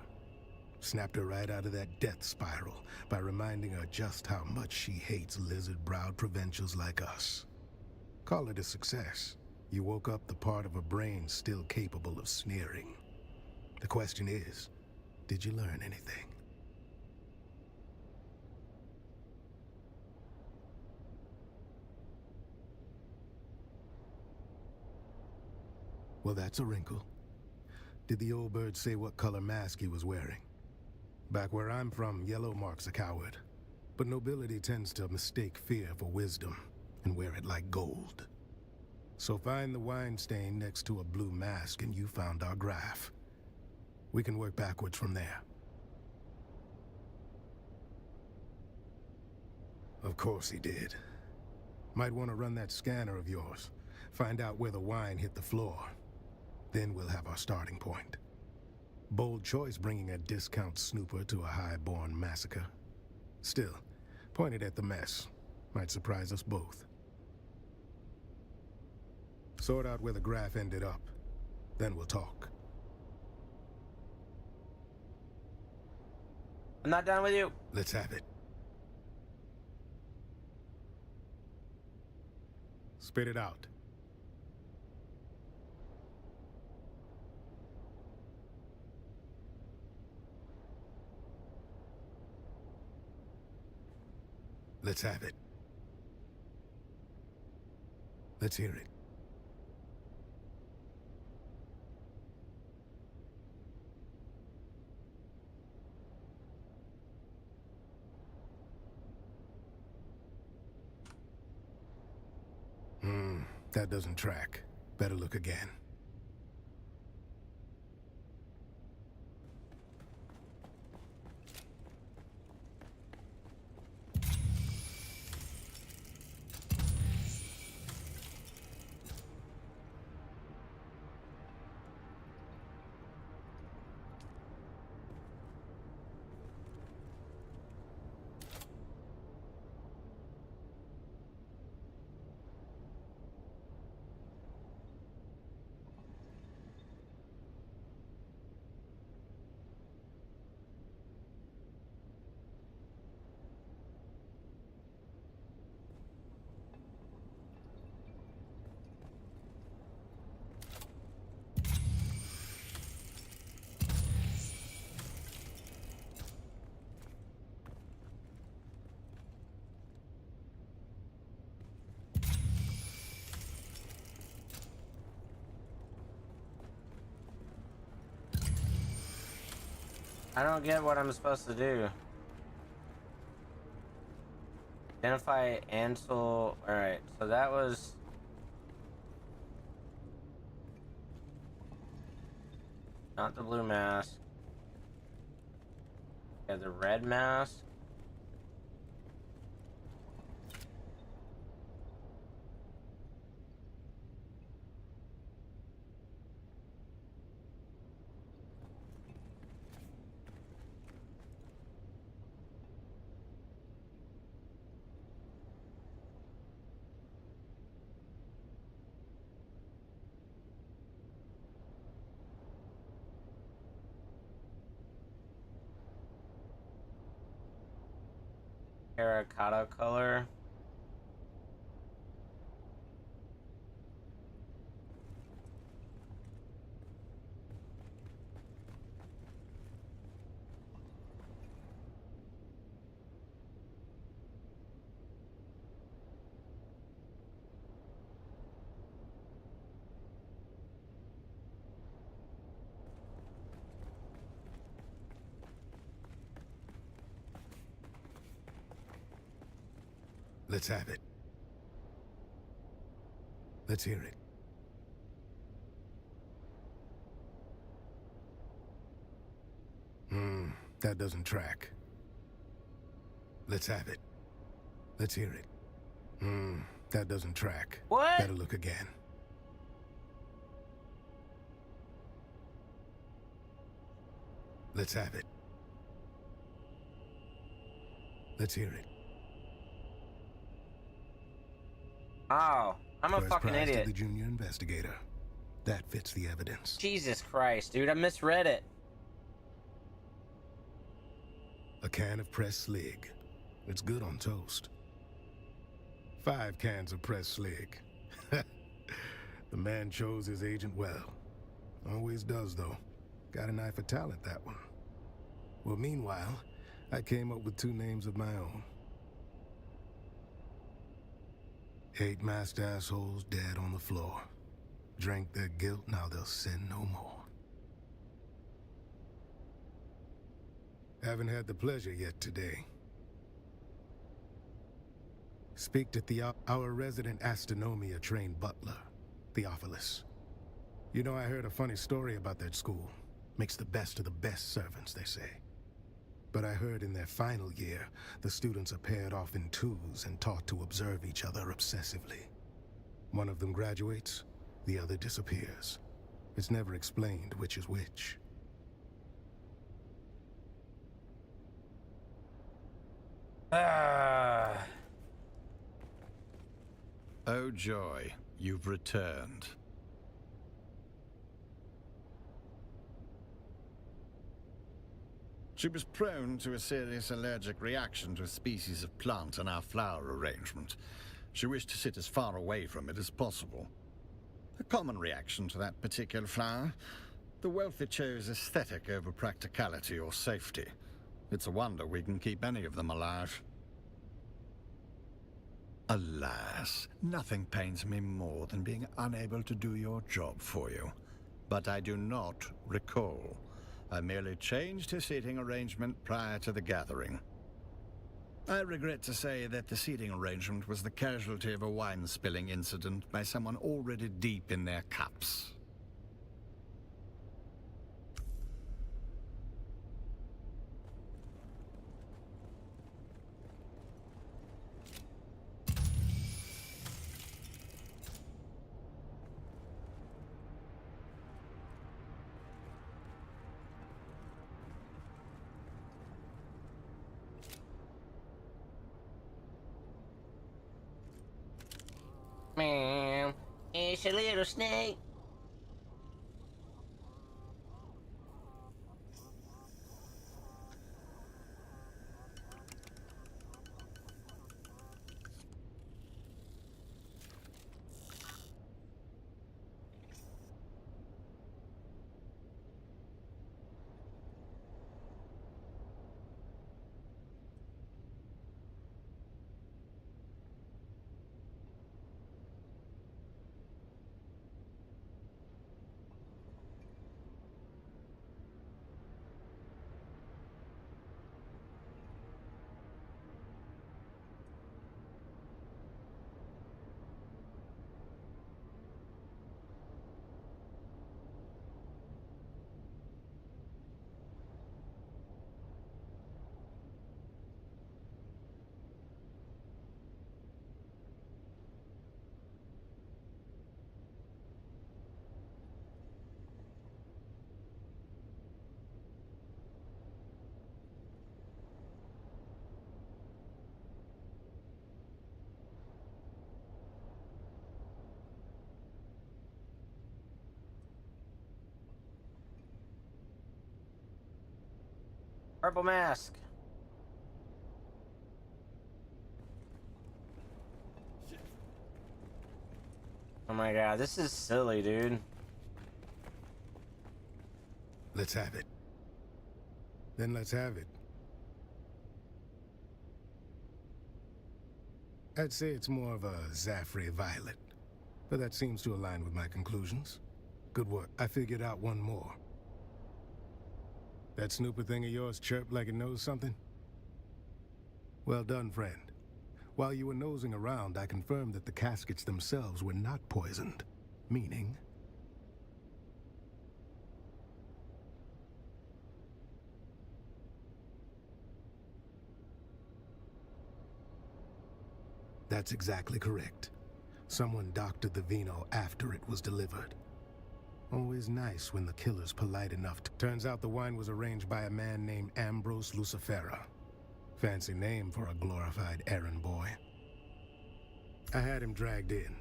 Snapped her right out of that death spiral by reminding her just how much she hates lizard-browed provincials like us. Call it a success. You woke up the part of her brain still capable of sneering. The question is, did you learn anything? Well, that's a wrinkle. Did the old bird say what color mask he was wearing? Back where I'm from, yellow marks a coward. But nobility tends to mistake fear for wisdom and wear it like gold. So find the wine stain next to a blue mask and you found our graph. We can work backwards from there. Of course he did. Might want to run that scanner of yours. Find out where the wine hit the floor. Then we'll have our starting point. Bold choice bringing a discount snooper to a high-born massacre. Still, point it at the mess. Might surprise us both. Sort out where the graph ended up. Then we'll talk. I'm not done with you. Let's have it. Spit it out. Let's have it. Let's hear it. That doesn't track. Better look again. I don't get what I'm supposed to do. Identify Ansel. Alright, so that was... not the blue mask. Yeah, the red mask. Terracotta color. Let's have it. Let's hear it. That doesn't track. Let's have it. Let's hear it. That doesn't track. What? Better look again. Let's have it. Let's hear it. Oh, I'm a First fucking prize idiot. to the junior investigator. That fits the evidence. Jesus Christ, dude, I misread it. A can of pressed slig. It's good on toast. 5 cans of pressed slig. The man chose his agent well. Always does, though. Got an eye for talent, that one. Well, meanwhile, I came up with 2 names of my own. 8 masked assholes dead on the floor. Drank their guilt, now they'll sin no more. Haven't had the pleasure yet today. Speak to our resident astronomia-trained butler, Theophilus. You know, I heard a funny story about that school. Makes the best of the best servants, they say. But I heard in their final year, the students are paired off in 2s and taught to observe each other obsessively. One of them graduates, the other disappears. It's never explained which is which. Oh joy, you've returned. She was prone to a serious allergic reaction to a species of plant in our flower arrangement. She wished to sit as far away from it as possible. A common reaction to that particular flower. The wealthy chose aesthetic over practicality or safety. It's a wonder we can keep any of them alive. Alas, nothing pains me more than being unable to do your job for you. But I do not recall. I merely changed her seating arrangement prior to the gathering. I regret to say that the seating arrangement was the casualty of a wine-spilling incident by someone already deep in their cups. Man, it's a little snake. Purple mask. Oh my god, this is silly, dude. Let's have it. Then let's have it. I'd say it's more of a Zaffrey violet, but that seems to align with my conclusions. Good work. I figured out one more. That snooper thing of yours chirped like it knows something? Well done, friend. While you were nosing around, I confirmed that the caskets themselves were not poisoned. Meaning... That's exactly correct. Someone doctored the vino after it was delivered. Always nice when the killer's polite enough to... Turns out the wine was arranged by a man named Ambrose Lucifera. Fancy name for a glorified errand boy. I had him dragged in.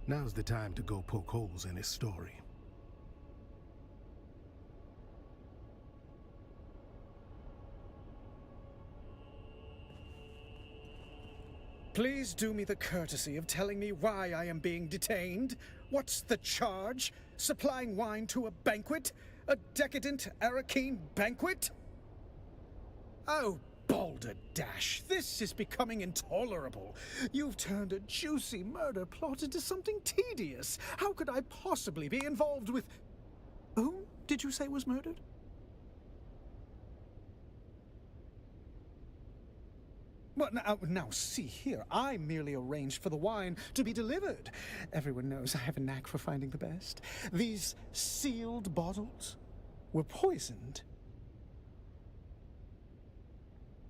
Now's the time to go poke holes in his story. Please do me the courtesy of telling me why I am being detained. What's the charge? Supplying wine to a banquet? A decadent Arakeen banquet? Oh, balderdash, this is becoming intolerable. You've turned a juicy murder plot into something tedious. How could I possibly be involved with... Whom did you say was murdered? Well, now, see here. I merely arranged for the wine to be delivered. Everyone knows I have a knack for finding the best. These sealed bottles were poisoned.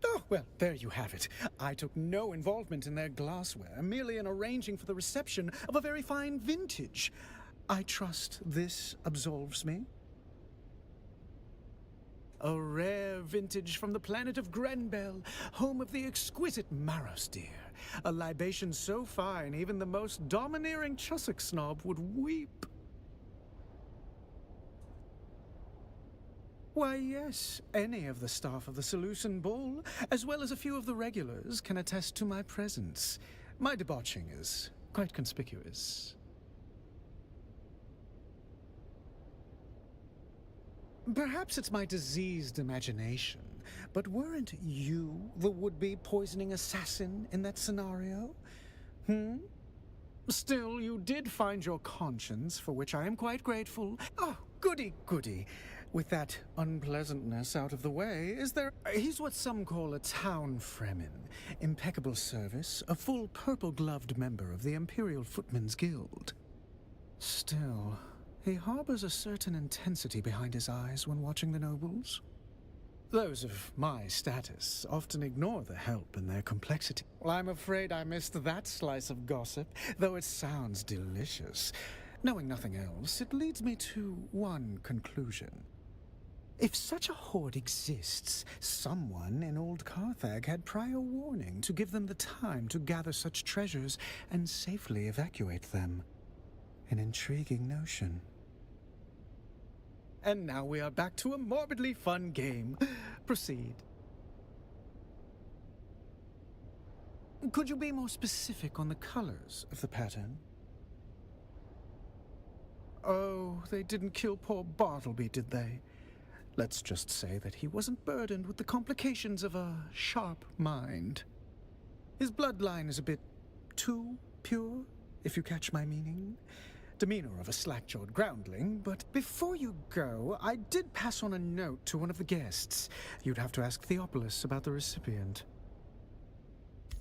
Oh, well, there you have it. I took no involvement in their glassware, merely in arranging for the reception of a very fine vintage. I trust this absolves me. A rare vintage from the planet of Grenbel, home of the exquisite Maros deer. A libation so fine, even the most domineering Chussock snob would weep. Why, yes, any of the staff of the Seleucid Bull, as well as a few of the regulars, can attest to my presence. My debauching is quite conspicuous. Perhaps it's my diseased imagination, but weren't you the would-be poisoning assassin in that scenario? Still, you did find your conscience, for which I am quite grateful. Oh, goody, goody. With that unpleasantness out of the way, he's what some call a town fremen. Impeccable service, a full purple-gloved member of the Imperial Footmen's Guild. Still... he harbors a certain intensity behind his eyes when watching the nobles. Those of my status often ignore the help in their complexity. Well, I'm afraid I missed that slice of gossip, though it sounds delicious. Knowing nothing else, it leads me to one conclusion. If such a hoard exists, someone in old Carthage had prior warning to give them the time to gather such treasures and safely evacuate them. An intriguing notion. And now we are back to a morbidly fun game. Proceed. Could you be more specific on the colors of the pattern? Oh, they didn't kill poor Bartleby, did they? Let's just say that he wasn't burdened with the complications of a sharp mind. His bloodline is a bit too pure, if you catch my meaning. Demeanor of a slack-jawed groundling, but before you go, I did pass on a note to one of the guests. You'd have to ask Theopolis about the recipient.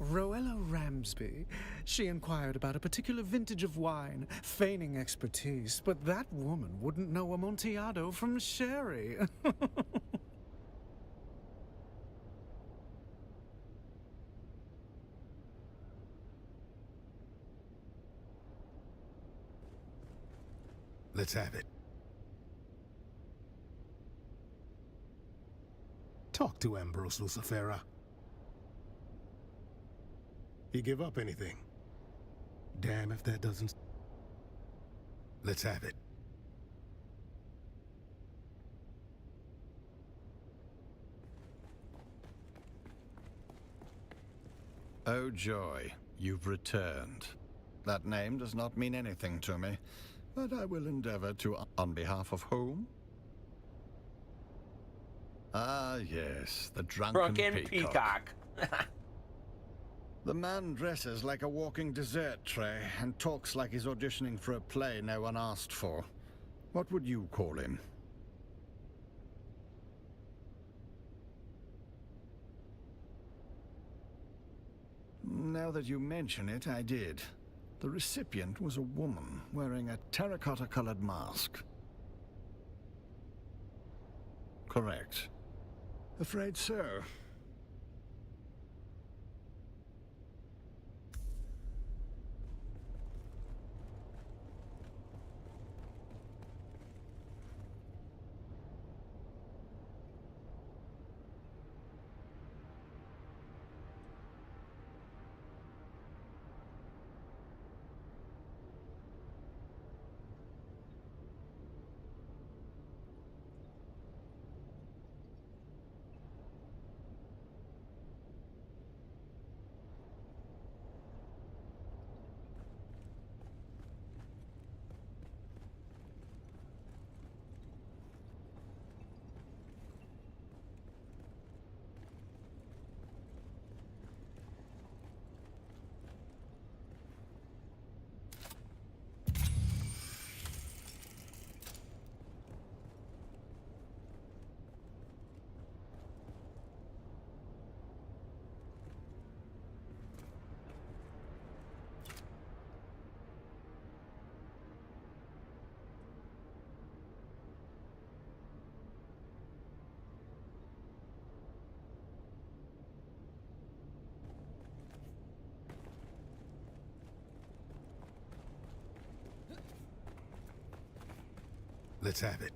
Roella Ramsby. She inquired about a particular vintage of wine, feigning expertise, but that woman wouldn't know Amontillado from sherry. Let's have it. Talk to Ambrose Lucifera. He give up anything? Damn if that doesn't... Let's have it. Oh joy, you've returned. That name does not mean anything to me, but I will endeavor to... On behalf of whom? Ah, yes, the drunken peacock. The man dresses like a walking dessert tray and talks like he's auditioning for a play no one asked for. What would you call him? Now that you mention it, I did. The recipient was a woman wearing a terracotta-colored mask. Correct. Afraid so. Let's have it.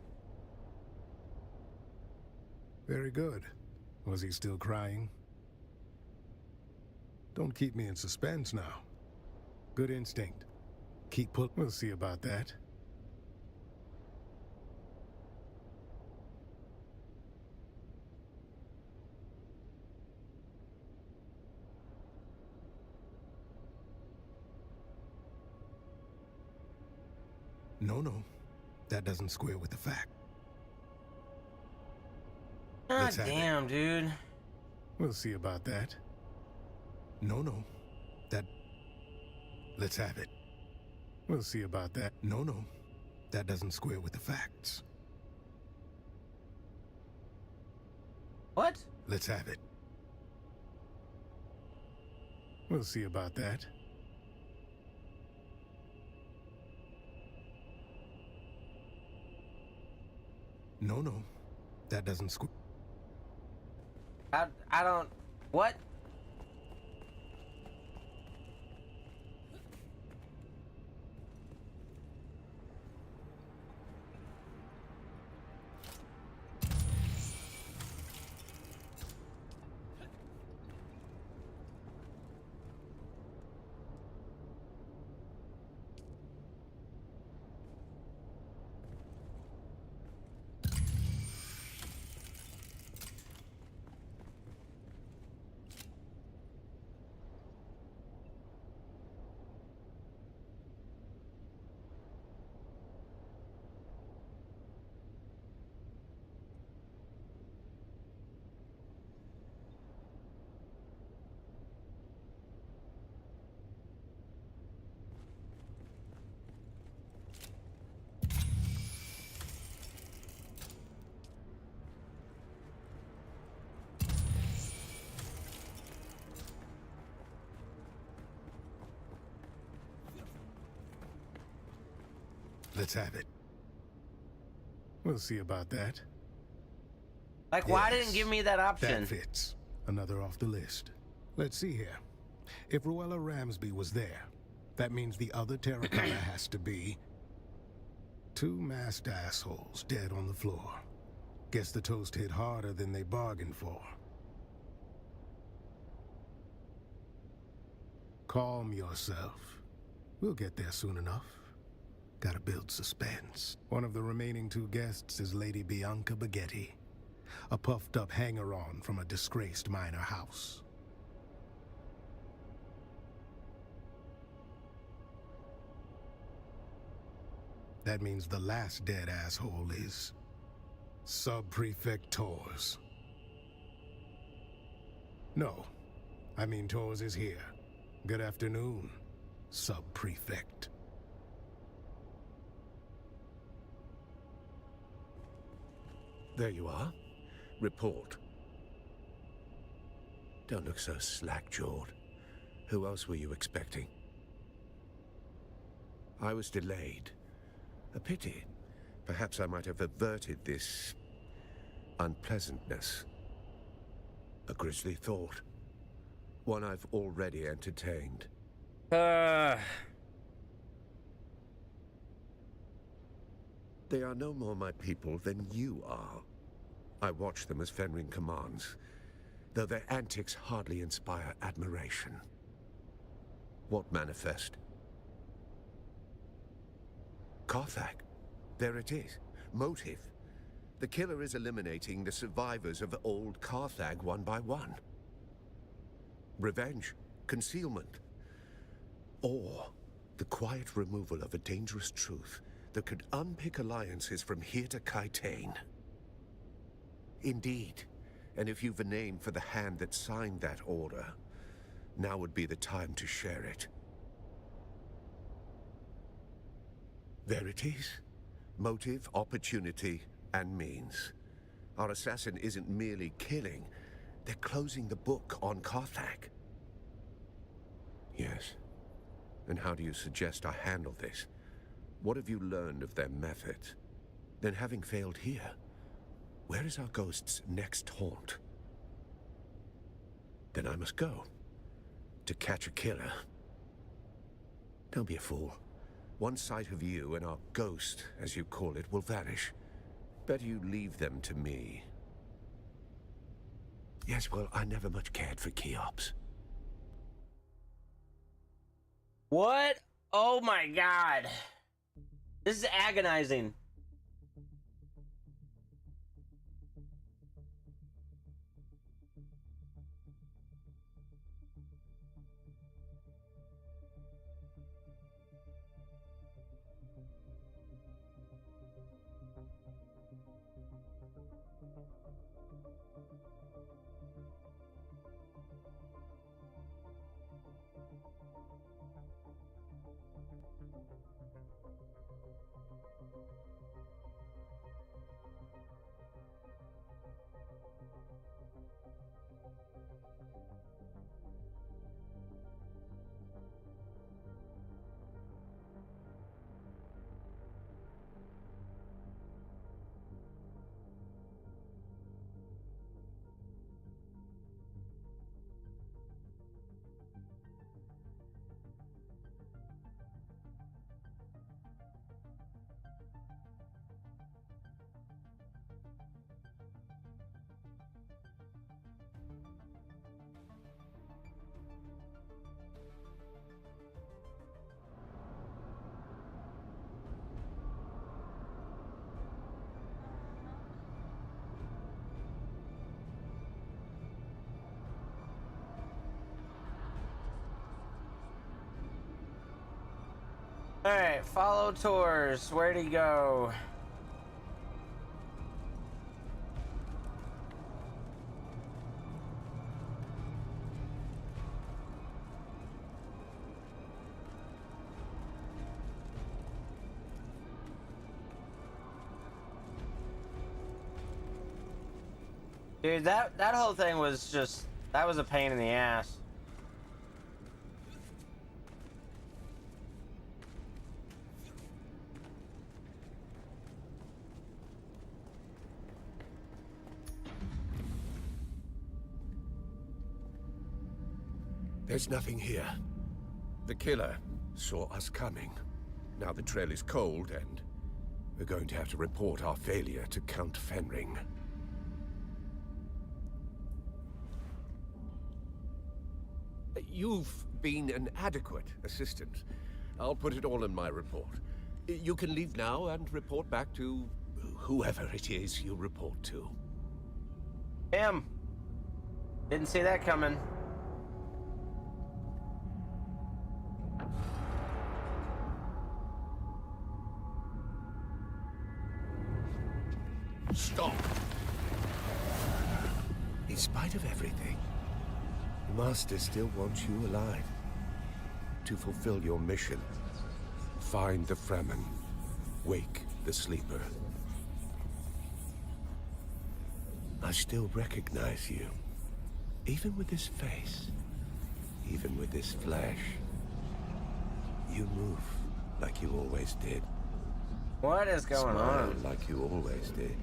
Very good. Was he still crying? Don't keep me in suspense now. Good instinct. Keep pull. We'll see about that. No. That doesn't square with the fact. God damn, dude. We'll see about that. No. That... Let's have it. We'll see about that. No. That doesn't square with the facts. What? Let's have it. We'll see about that. No. That doesn't square. I don't... What? Let's have it. We'll see about that. Like, why didn't give me that option? That fits. Another off the list. Let's see here. If Ruella Ramsby was there, that means the other terracotta has to be... 2 masked assholes dead on the floor. Guess the toast hit harder than they bargained for. Calm yourself. We'll get there soon enough. Gotta build suspense. One of the remaining 2 guests is Lady Bianca Baghetti, a puffed-up hanger-on from a disgraced minor house. That means the last dead asshole is Sub-Prefect Tors. No, I mean Tors is here. Good afternoon, Sub-Prefect. There you are. Report. Don't look so slack-jawed. Who else were you expecting? I was delayed. A pity. Perhaps I might have averted this unpleasantness. A grisly thought. One I've already entertained. They are no more my people than you are. I watch them as Fenring commands, though their antics hardly inspire admiration. What manifest? Carthag. There it is. Motive. The killer is eliminating the survivors of old Carthag one by one. Revenge. Concealment. Or the quiet removal of a dangerous truth that could unpick alliances from here to Kaitane. Indeed. And if you've a name for the hand that signed that order, now would be the time to share it. There it is. Motive, opportunity, and means. Our assassin isn't merely killing, they're closing the book on Carthag. Yes. And how do you suggest I handle this? What have you learned of their methods? Then having failed here, where is our ghost's next haunt? Then I must go. To catch a killer. Don't be a fool. One sight of you and our ghost, as you call it, will vanish. Better you leave them to me. Yes, well, I never much cared for Cheops. What? Oh my god. This is agonizing. Alright, follow Tors. Where'd he go? Dude, that whole thing was just, that was a pain in the ass. There's nothing here. The killer saw us coming. Now the trail is cold, and we're going to have to report our failure to Count Fenring. You've been an adequate assistant. I'll put it all in my report. You can leave now and report back to whoever it is you report to. Damn. Didn't see that coming. Stop! In spite of everything, the Master still wants you alive. To fulfill your mission. Find the Fremen. Wake the sleeper. I still recognize you. Even with this face. Even with this flesh. You move like you always did. What is going Smile on? like you always did.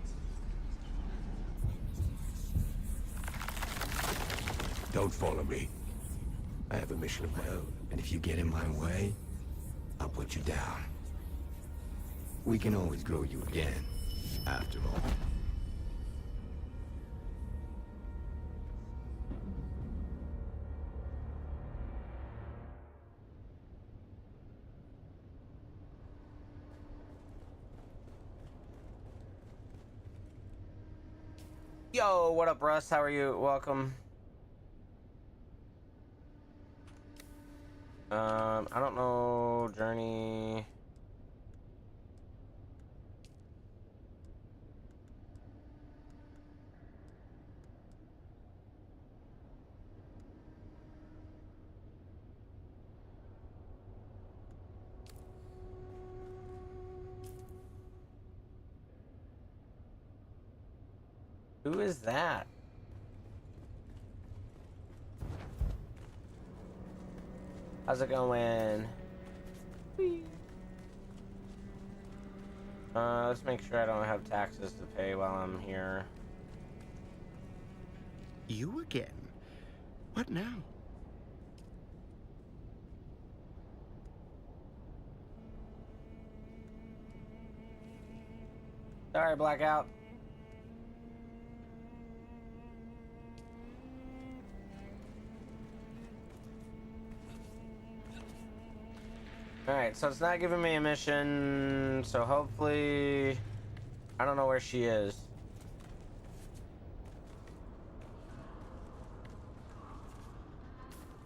Don't follow me. I have a mission of my own. And if you get in my way, I'll put you down. We can always grow you again, after all. Yo, what up, Russ? How are you? Welcome. I don't know, Journey. Who is that? How's it going? Let's make sure I don't have taxes to pay while I'm here. You again? What now? Sorry, Blackout. Alright, so it's not giving me a mission, so hopefully... I don't know where she is.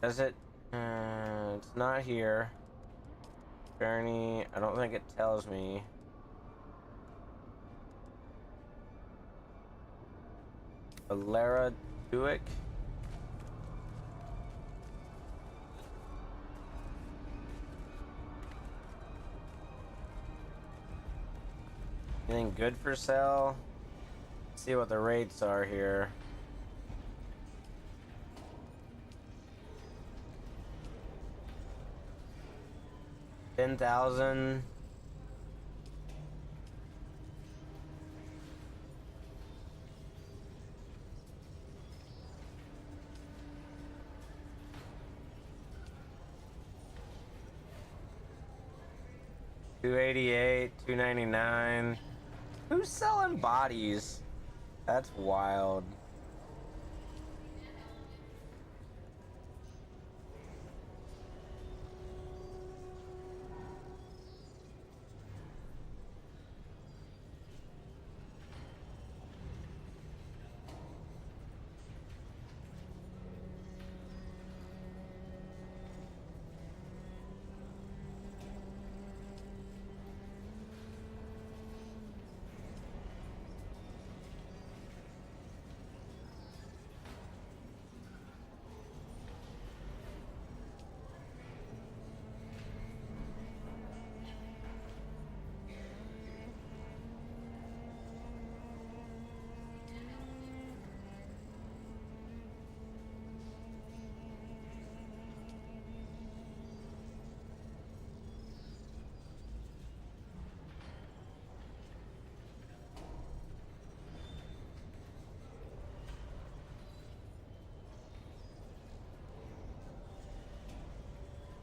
Does it? It's not here. Journey, I don't think it tells me. Valera Duick? Anything good for sale? Let's see what the rates are here. $10,000. $288, $299. Who's selling bodies? That's wild.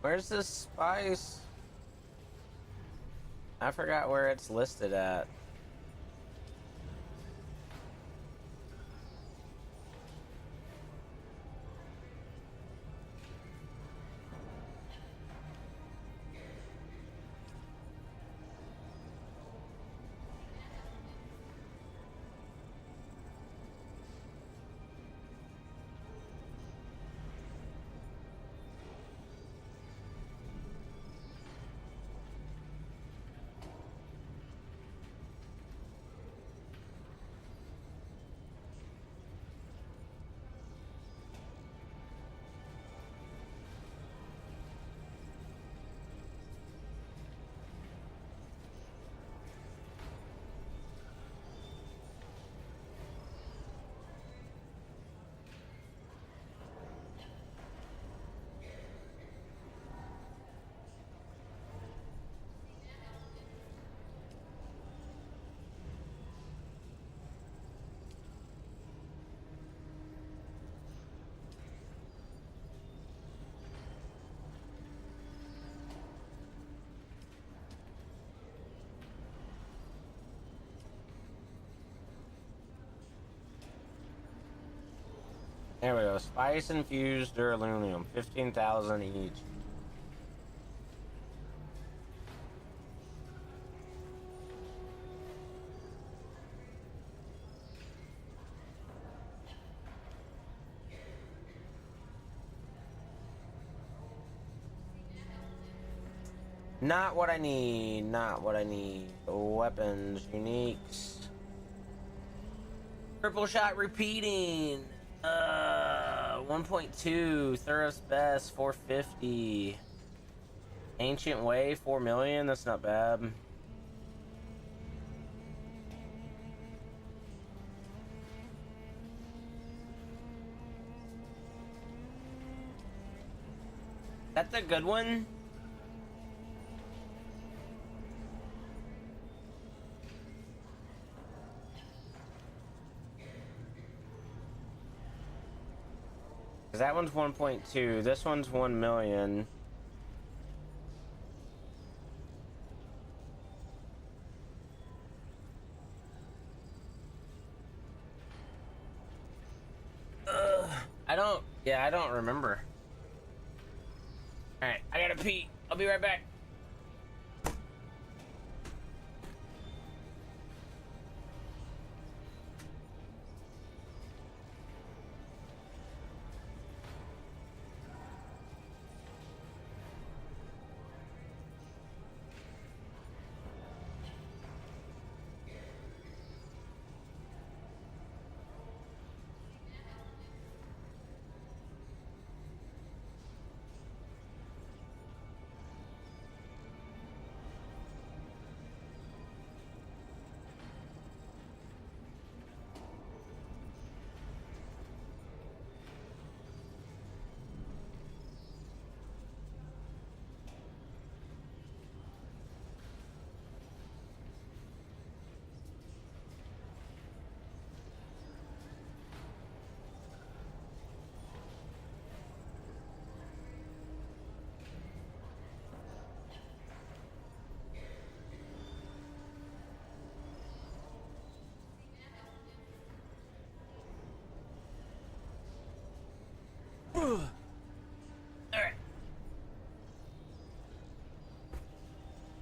Where's this spice? I forgot where it's listed at. There we go. Spice infused duralumin, 15,000 each. Not what I need. Not what I need. Weapons, uniques. Triple shot repeating. 1.2. Thuros best 450. Ancient way 4 million. That's not bad. That's a good one. That one's 1.2. This one's 1 million. I don't remember. Alright, I gotta pee. I'll be right back.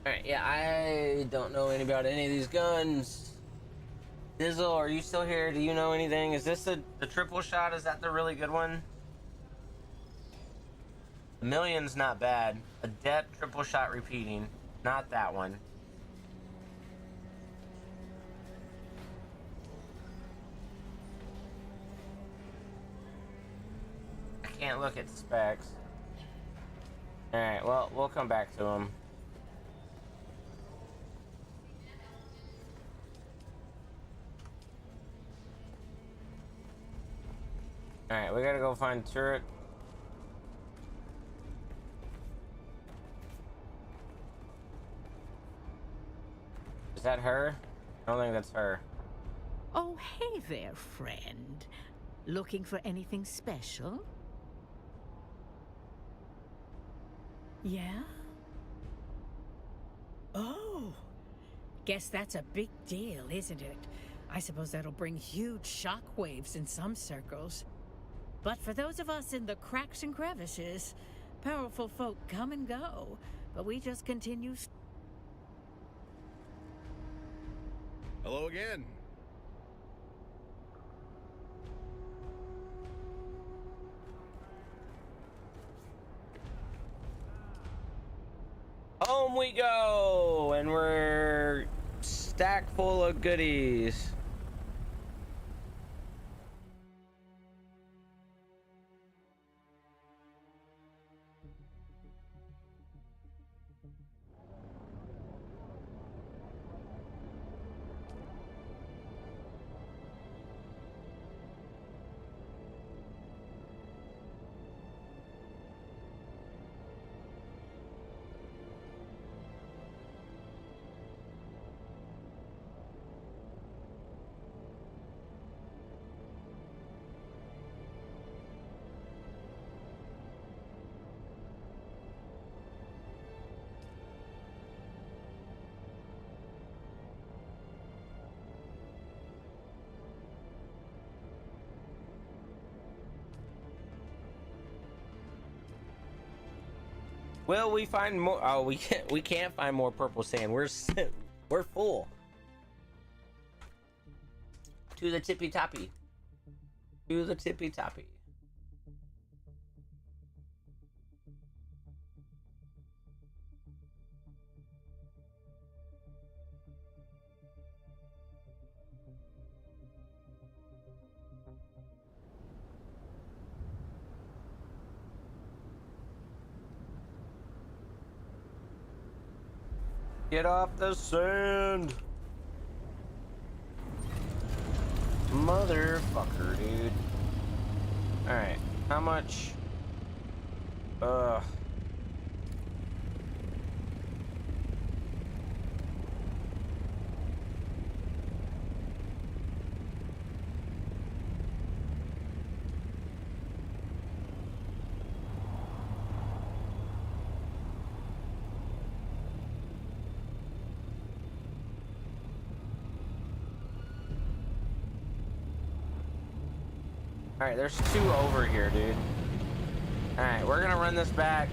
Alright, yeah, I don't know anything about any of these guns. Dizzle, are you still here? Do you know anything? Is this the triple shot? Is that the really good one? A million's not bad. Adept triple shot repeating. Not that one. I can't look at specs. Alright, well, we'll come back to them. Alright, we gotta go find turret. Is that her? I don't think that's her. Oh, hey there, friend. Looking for anything special? Yeah? Oh, guess that's a big deal, isn't it? I suppose that'll bring huge shockwaves in some circles. But for those of us in the cracks and crevices, powerful folk come and go, but we just continue. Hello again. Home we go, and we're stacked full of goodies. Will we find more? Oh, we can't find more purple sand. We're full. To the tippy toppy. To the tippy toppy. Get off the sand. Motherfucker, dude. Alright, how much? Alright, there's 2 over here, dude. Alright, we're gonna run this back.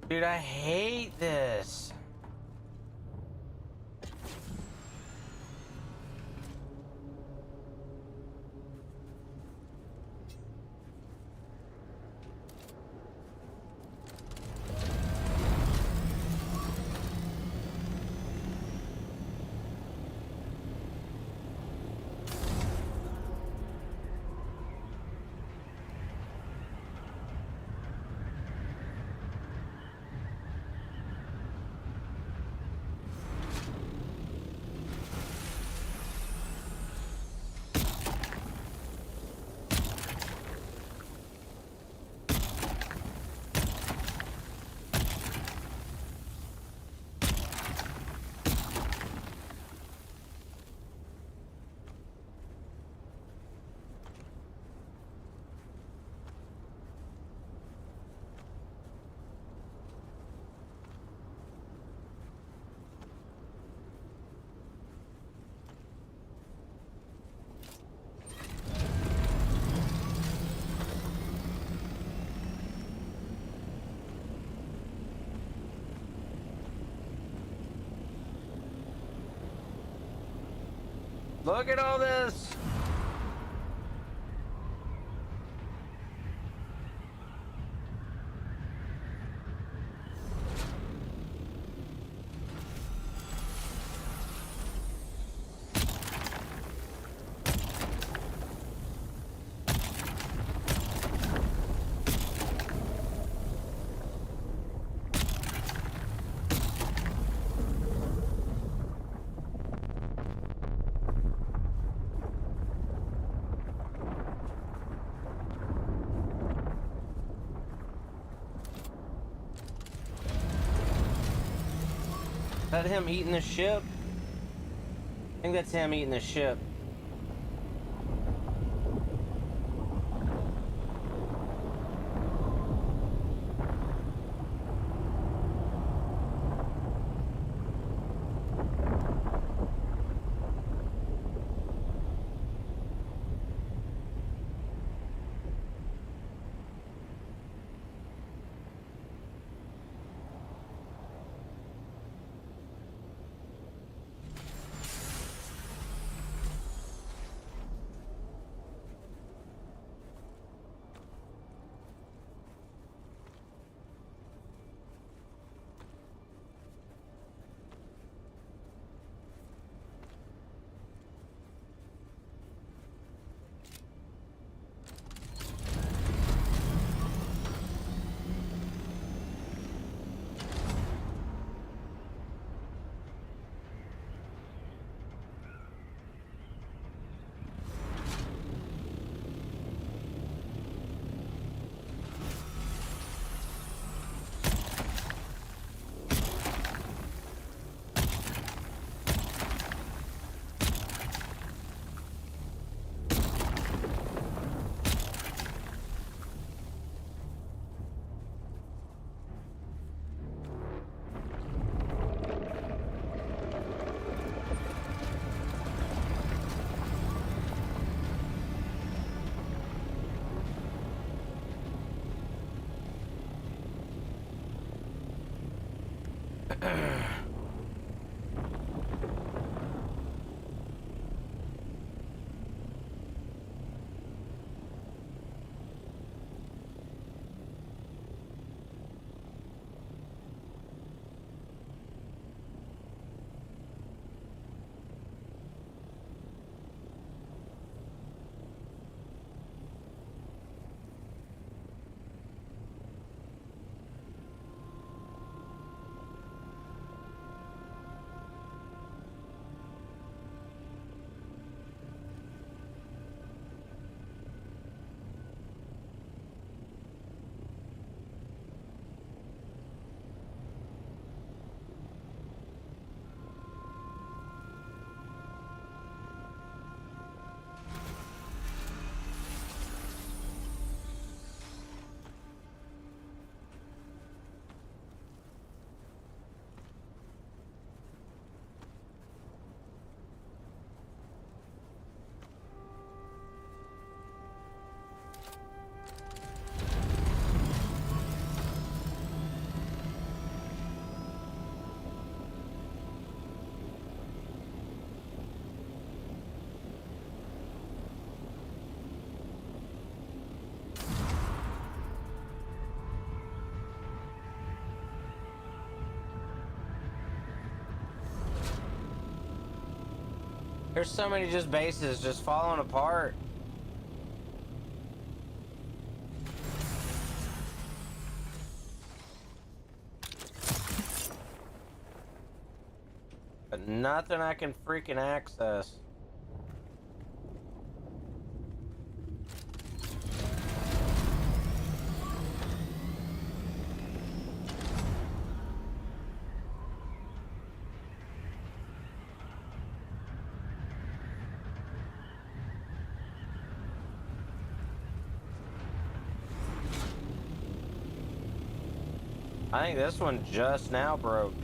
Dude, I hate this. Look at all this. Is that him eating the ship? I think that's him eating the ship. There's so many just bases just falling apart. But nothing I can freaking access. I think this one just now broke.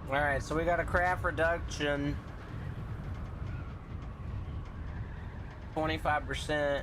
Alright, so we got a craft reduction. 25%.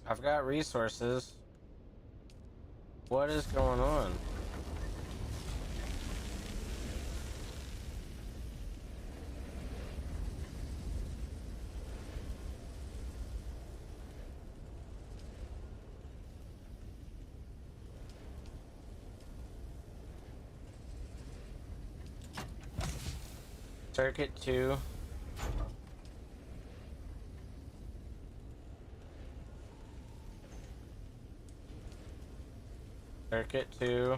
I've got resources. What is going on? Circuit 2. Circuit 2.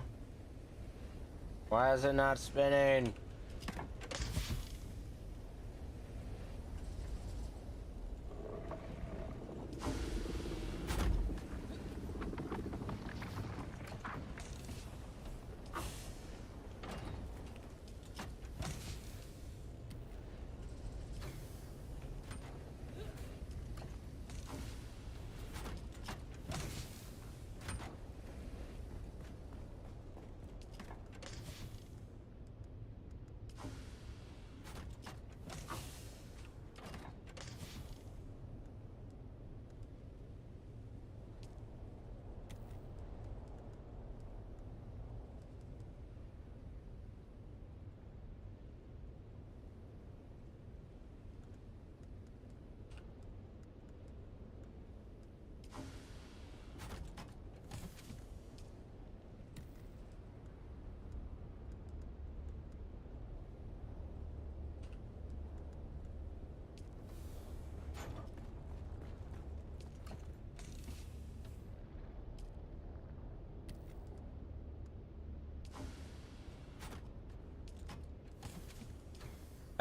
Why is it not spinning?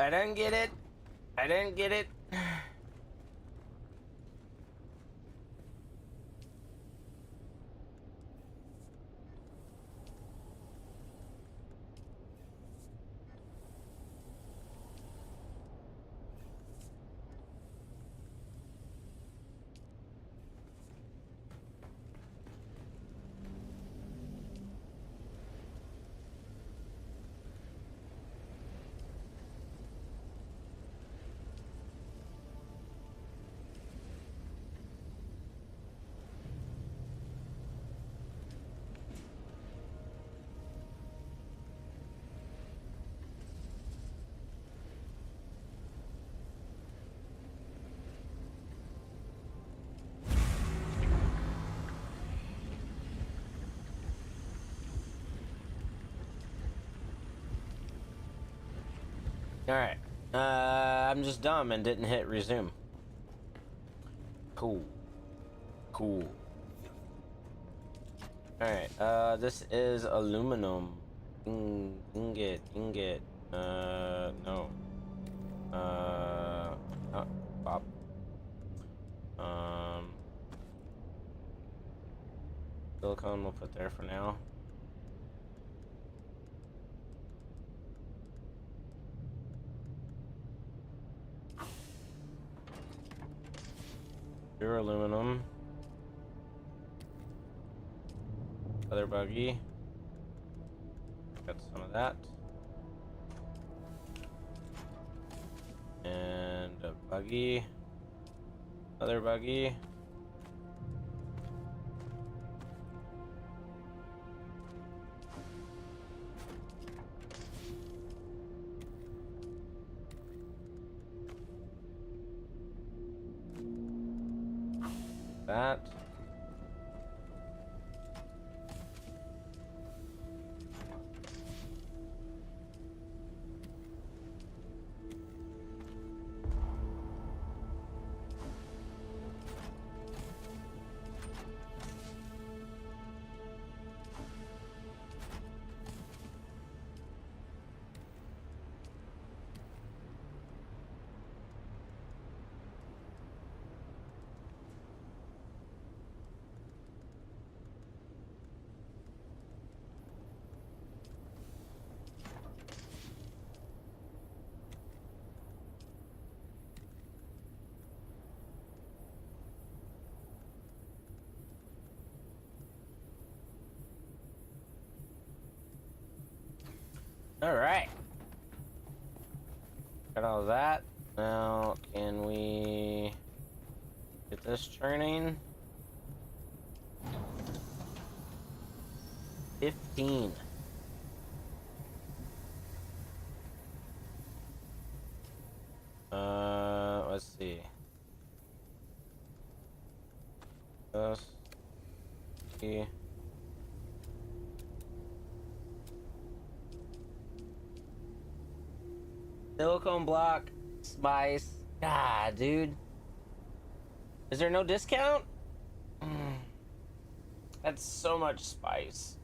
I didn't get it. I didn't get it. Alright. I'm just dumb and didn't hit resume. Cool. Cool. Alright, this is aluminum. Ingot. No. Oh, pop. Silicone we'll put there for now. Pure aluminum. Other buggy. Got some of that. And a buggy. Other buggy. That. All right. Got all that. Now, can we get this turning? 15. Let's see. Let's see. Silicone block, spice. God, dude. Is there no discount? That's so much spice.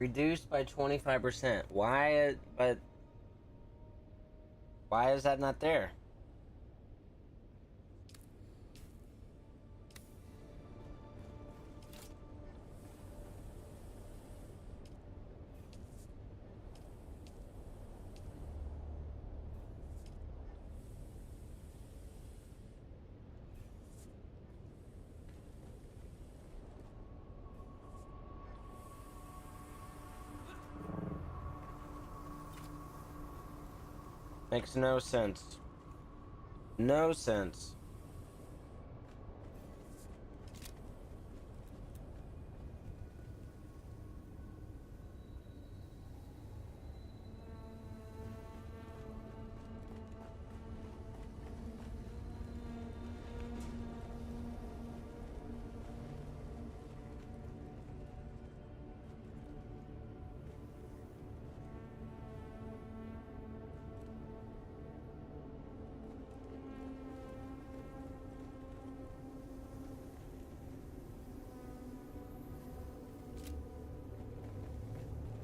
Reduced by 25%. Why? But why is that not there? Makes no sense. No sense.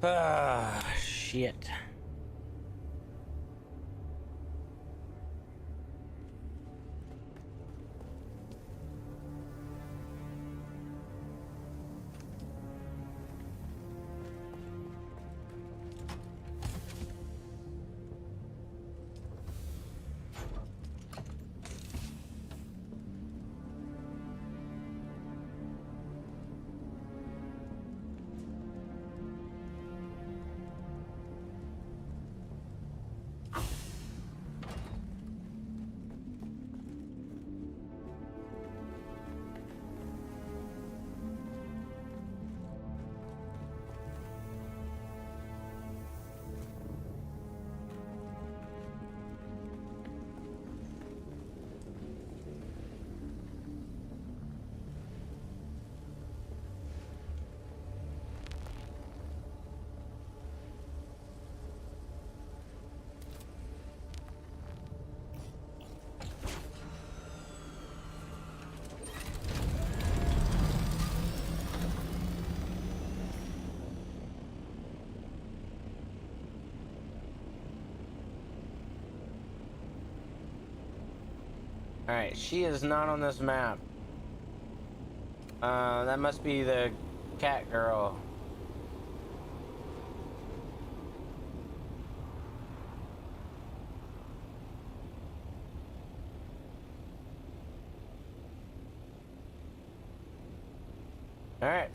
Ah, shit. Alright, she is not on this map. That must be the cat girl. Alright.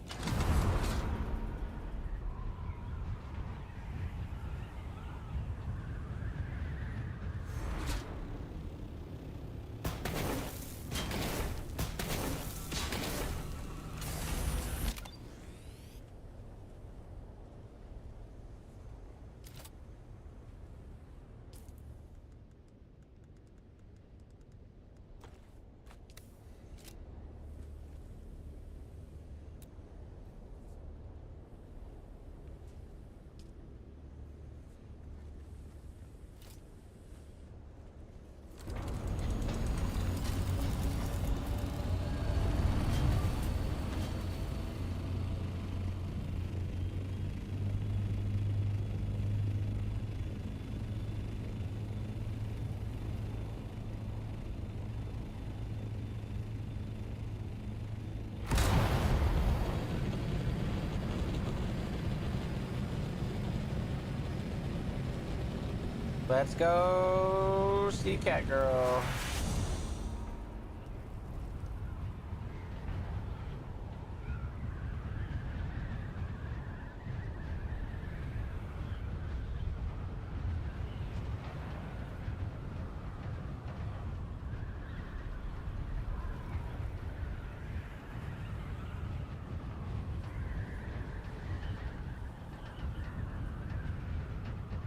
Let's go see Cat Girl.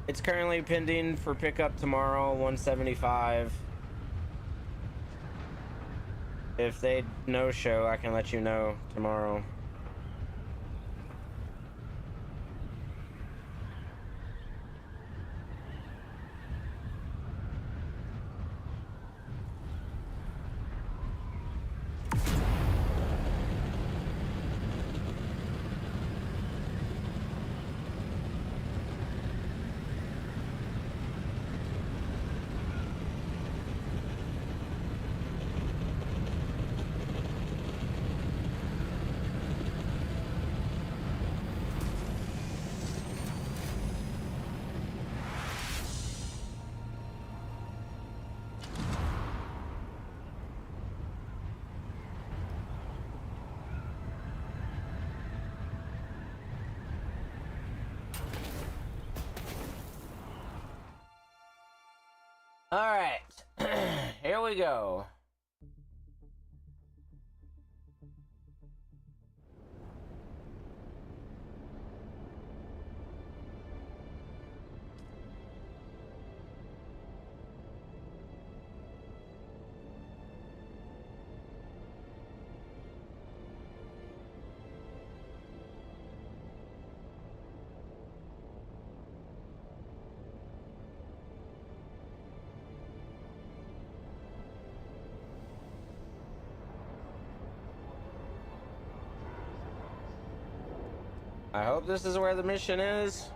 It's currently pending for pickup tomorrow, 175. If they no show, I can let you know tomorrow. All right, here we go. I hope this is where the mission is.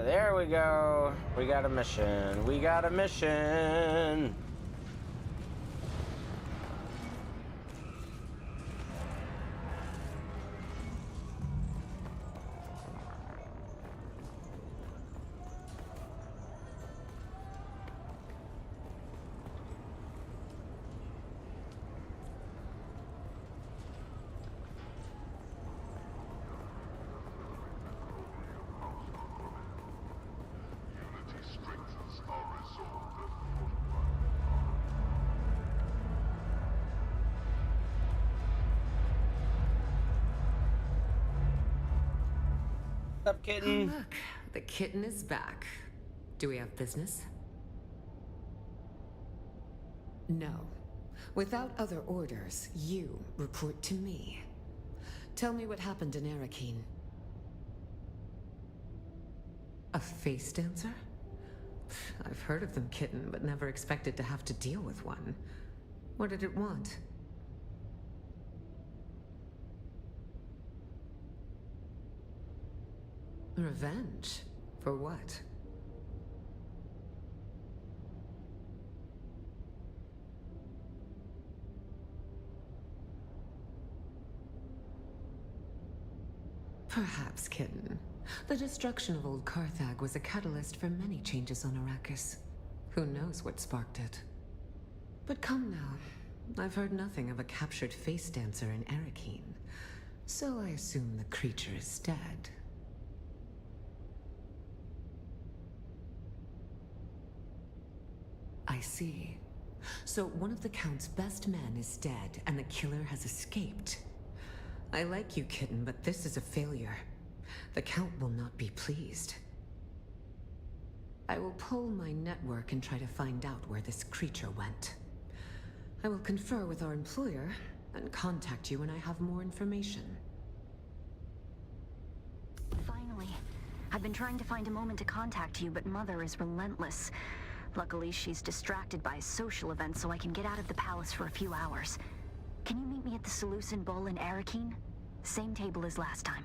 There we go. We got a mission. We got a mission. Up, kitten. Oh, look, the kitten is back. Do we have business? No. Without other orders, you report to me. Tell me what happened in Arakeen. A face dancer? I've heard of them, kitten, but never expected to have to deal with one. What did it want? Revenge? For what? Perhaps, kitten. The destruction of old Carthag was a catalyst for many changes on Arrakis. Who knows what sparked it? But come now. I've heard nothing of a captured face dancer in Arakeen, so I assume the creature is dead. I see. So one of the Count's best men is dead, and the killer has escaped. I like you, kitten, but this is a failure. The Count will not be pleased. I will pull my network and try to find out where this creature went. I will confer with our employer and contact you when I have more information. Finally. I've been trying to find a moment to contact you, but Mother is relentless. Luckily, she's distracted by a social event, so I can get out of the palace for a few hours. Can you meet me at the Seleucid Bowl in Arakeen? Same table as last time.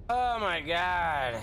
Oh my god.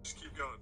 Just keep going.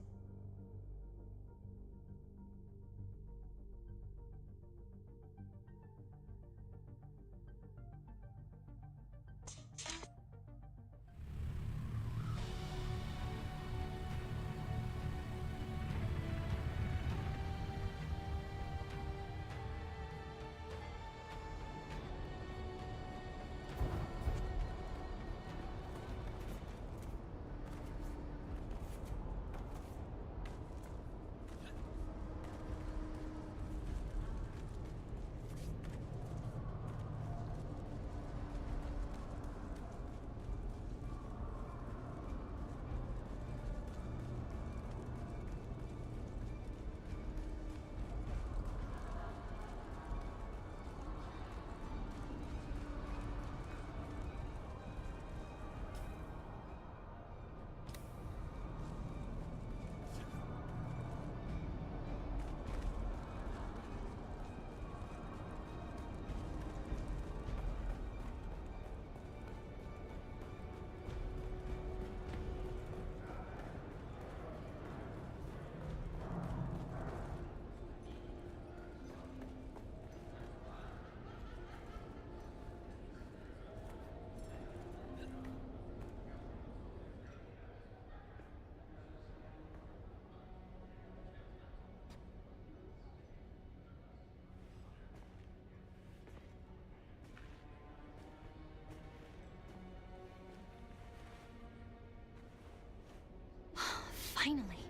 Finally.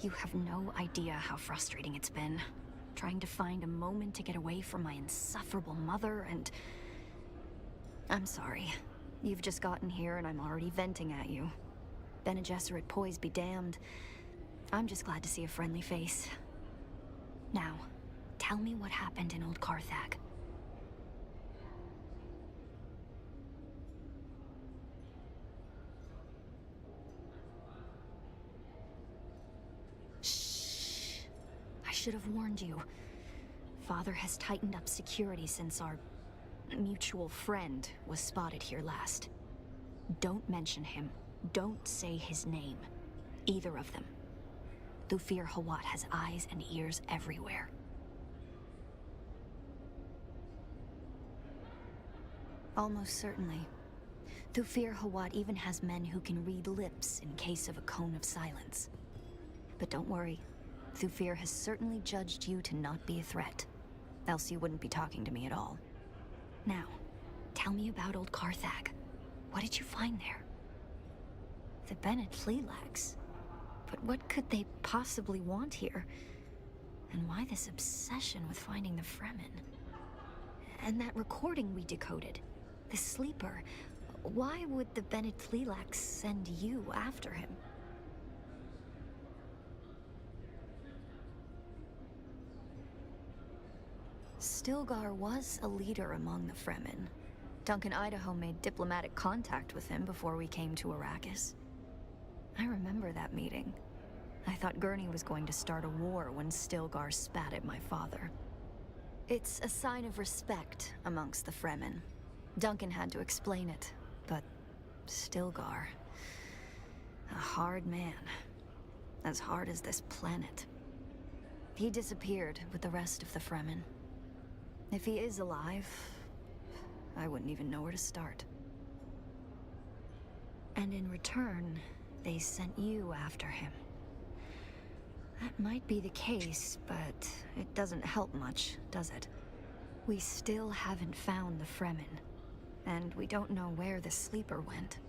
You have no idea how frustrating it's been. Trying to find a moment to get away from my insufferable mother and... I'm sorry. You've just gotten here and I'm already venting at you. Bene Gesserit poise be damned. I'm just glad to see a friendly face. Now, tell me what happened in Old Carthag. Shh. I should have warned you. Father has tightened up security since our mutual friend was spotted here last. Don't mention him. Don't say his name. Either of them. Thufir Hawat has eyes and ears everywhere. Almost certainly. Thufir Hawat even has men who can read lips in case of a cone of silence. But don't worry. Thufir has certainly judged you to not be a threat. Else you wouldn't be talking to me at all. Now, tell me about Old Carthag. What did you find there? The Bene Tleilax. But what could they possibly want here? And why this obsession with finding the Fremen? And that recording we decoded. The sleeper. Why would the Bene Tleilax send you after him? Stilgar was a leader among the Fremen. Duncan Idaho made diplomatic contact with him before we came to Arrakis. I remember that meeting. I thought Gurney was going to start a war when Stilgar spat at my father. It's a sign of respect amongst the Fremen. Duncan had to explain it, but Stilgar... a hard man. As hard as this planet. He disappeared with the rest of the Fremen. If he is alive, I wouldn't even know where to start. And in return, they sent you after him. That might be the case, but it doesn't help much, does it? We still haven't found the Fremen, and we don't know where the sleeper went.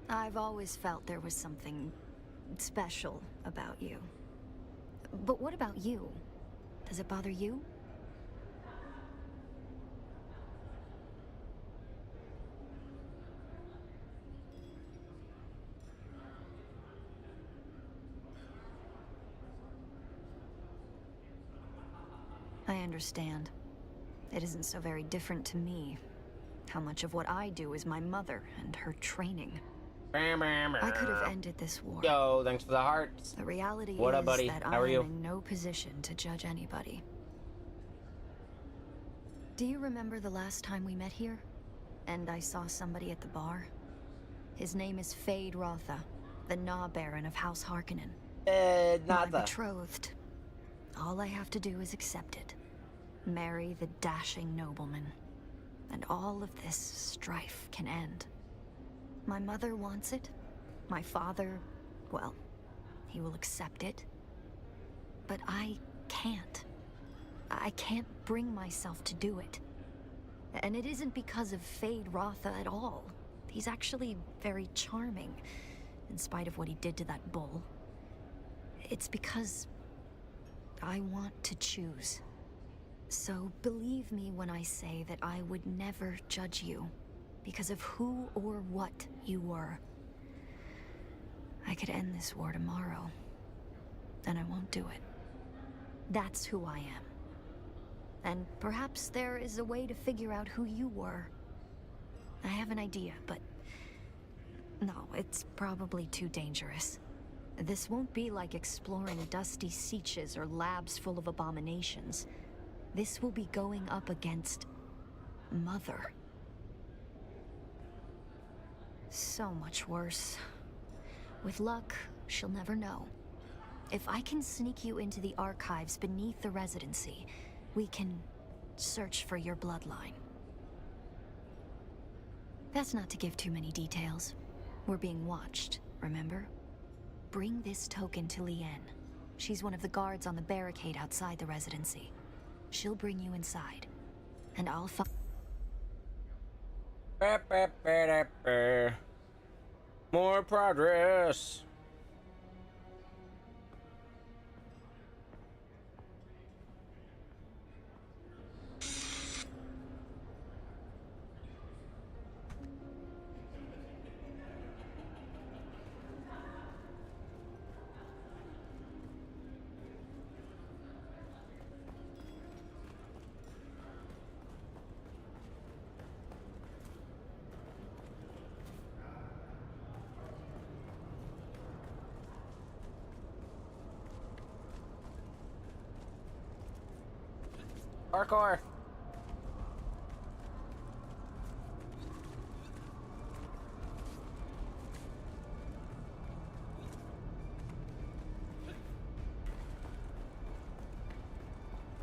I've always felt there was something special about you. But what about you? Does it bother you? I understand. It isn't so very different to me. How much of what I do is my mother and her training. I could have ended this war. Yo, thanks for the hearts. The reality What up, is buddy? that How are I you? am in no position to judge anybody. Do you remember the last time we met here? And I saw somebody at the bar? His name is Fade Rotha, the Gnaw Baron of House Harkonnen. Not my betrothed. All I have to do is accept it. Marry the dashing nobleman. And all of this strife can end. My mother wants it. My father, well, he will accept it. But I can't. I can't bring myself to do it. And it isn't because of Fade Rotha at all. He's actually very charming, in spite of what he did to that bull. It's because I want to choose. So believe me when I say that I would never judge you because of who or what you were. I could end this war tomorrow, and I won't do it. That's who I am. And perhaps there is a way to figure out who you were. I have an idea, but no, it's probably too dangerous. This won't be like exploring dusty sieges or labs full of abominations. This will be going up against Mother. So much worse. With luck, she'll never know. If I can sneak you into the archives beneath the residency, we can search for your bloodline. That's not to give too many details. We're being watched, remember? Bring this token to Liane. She's one of the guards on the barricade outside the residency. She'll bring you inside, and I'll More progress. Parkour.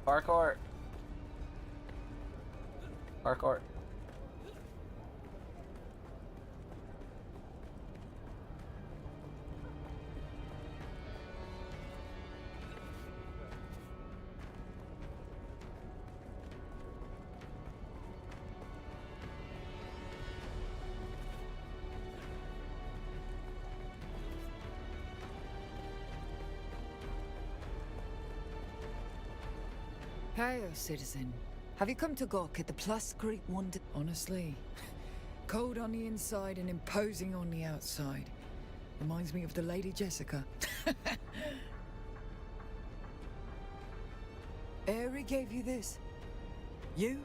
Parkour. Parkour. Hey, citizen. Have you come to gawk at the Plus Great Wonder? Honestly, cold on the inside and imposing on the outside. Reminds me of the Lady Jessica. Aerie gave you this? You?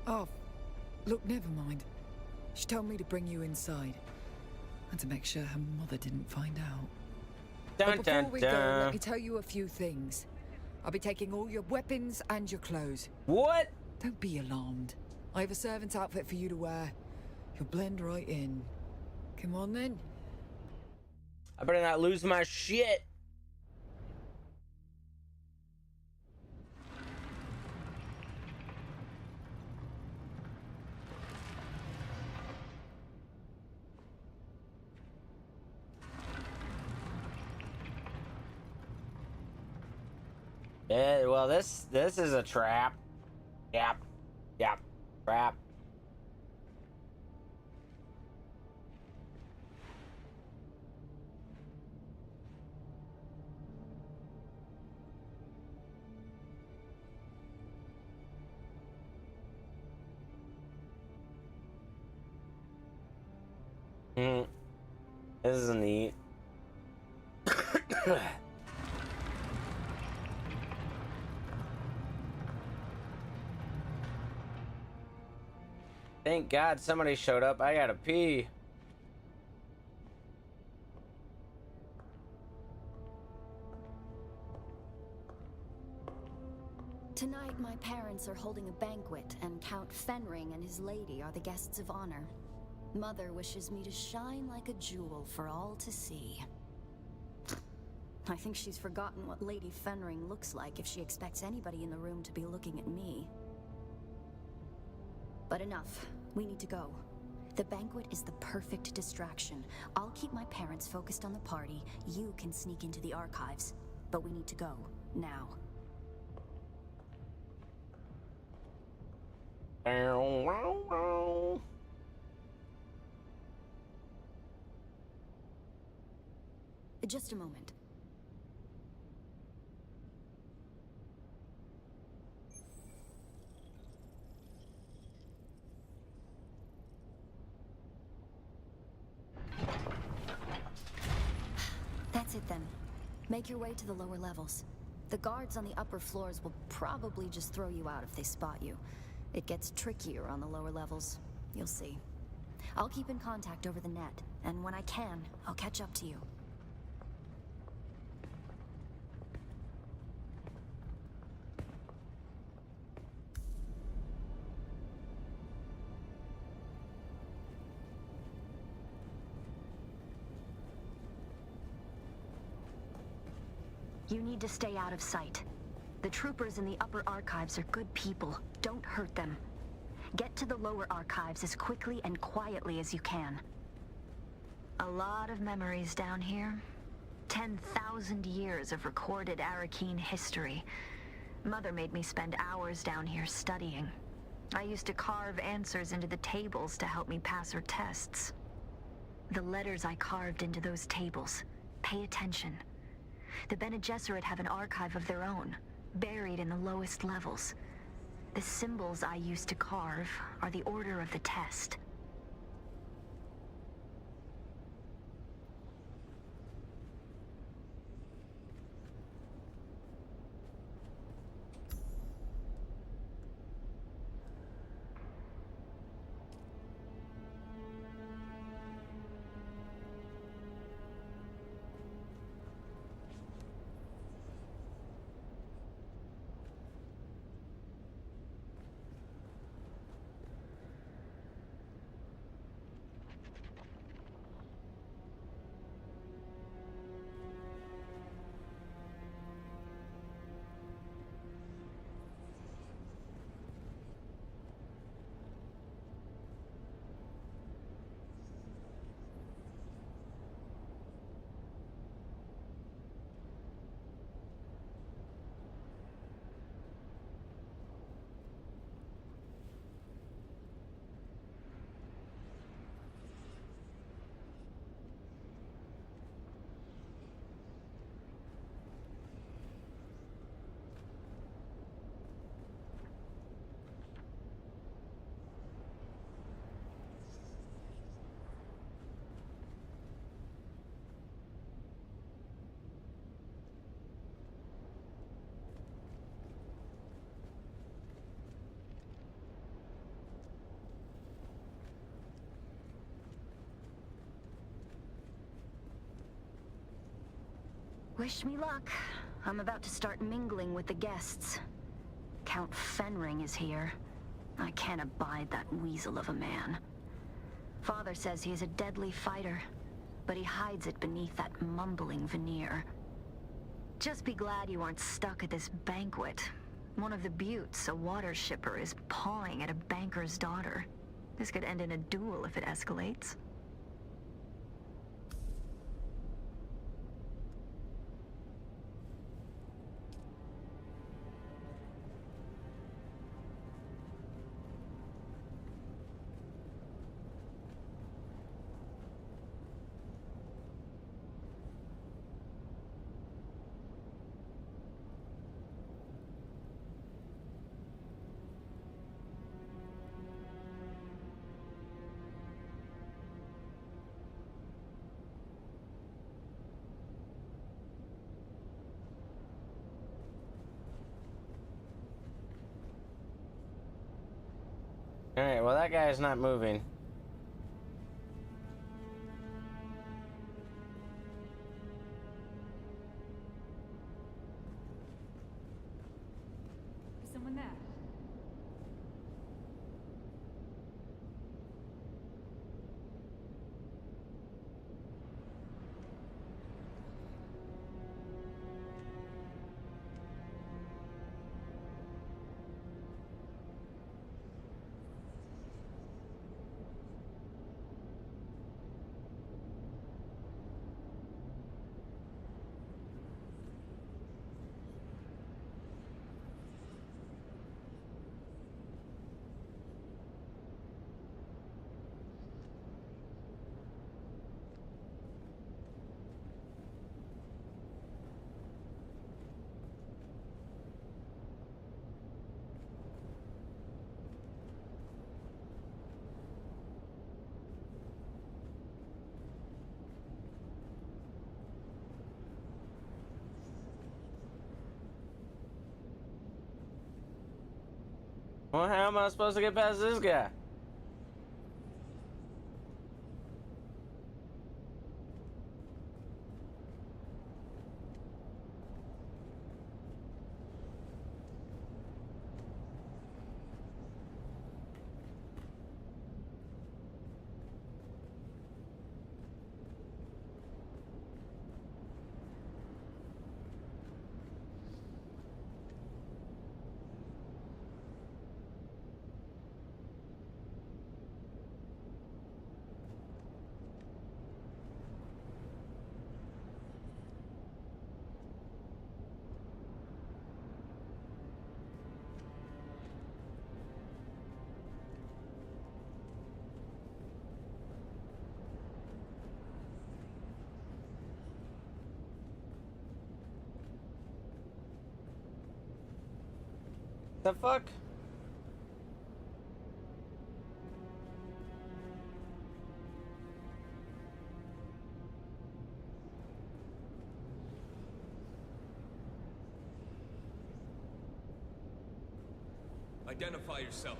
Oh, look, never mind. She told me to bring you inside. And to make sure her mother didn't find out. Dun, But before we go, dun. let me tell you a few things. I'll be taking all your weapons and your clothes. What? Don't be alarmed. I have a servant's outfit for you to wear. You'll blend right in. Come on then. I better not lose my shit. Yeah, well, this is a trap. Yep. Yep. Trap. This is neat. Thank God somebody showed up. I gotta pee. Tonight, my parents are holding a banquet, and Count Fenring and his lady are the guests of honor. Mother wishes me to shine like a jewel for all to see. I think she's forgotten what Lady Fenring looks like if she expects anybody in the room to be looking at me. But enough. We need to go. The banquet is the perfect distraction. I'll keep my parents focused on the party. You can sneak into the archives. But we need to go. Now. Just a moment. That's it then. Make your way to the lower levels. The guards on the upper floors will probably just throw you out if they spot you. It gets trickier on the lower levels. You'll see. I'll keep in contact over the net, and when I can, I'll catch up to you. You need to stay out of sight. The troopers in the upper archives are good people. Don't hurt them. Get to the lower archives as quickly and quietly as you can. A lot of memories down here. 10,000 years of recorded Arakeen history. Mother made me spend hours down here studying. I used to carve answers into the tables to help me pass her tests. The letters I carved into those tables. Pay attention. The Bene Gesserit have an archive of their own, buried in the lowest levels. The symbols I used to carve are the order of the test. Wish me luck. I'm about to start mingling with the guests. Count Fenring is here. I can't abide that weasel of a man. Father says he's a deadly fighter, but he hides it beneath that mumbling veneer. Just be glad you aren't stuck at this banquet. One of the buttes, a water shipper, is pawing at a banker's daughter. This could end in a duel if it escalates. Alright, well that guy's not moving. Is someone there? Well, how am I supposed to get past this guy? The fuck? Identify yourself.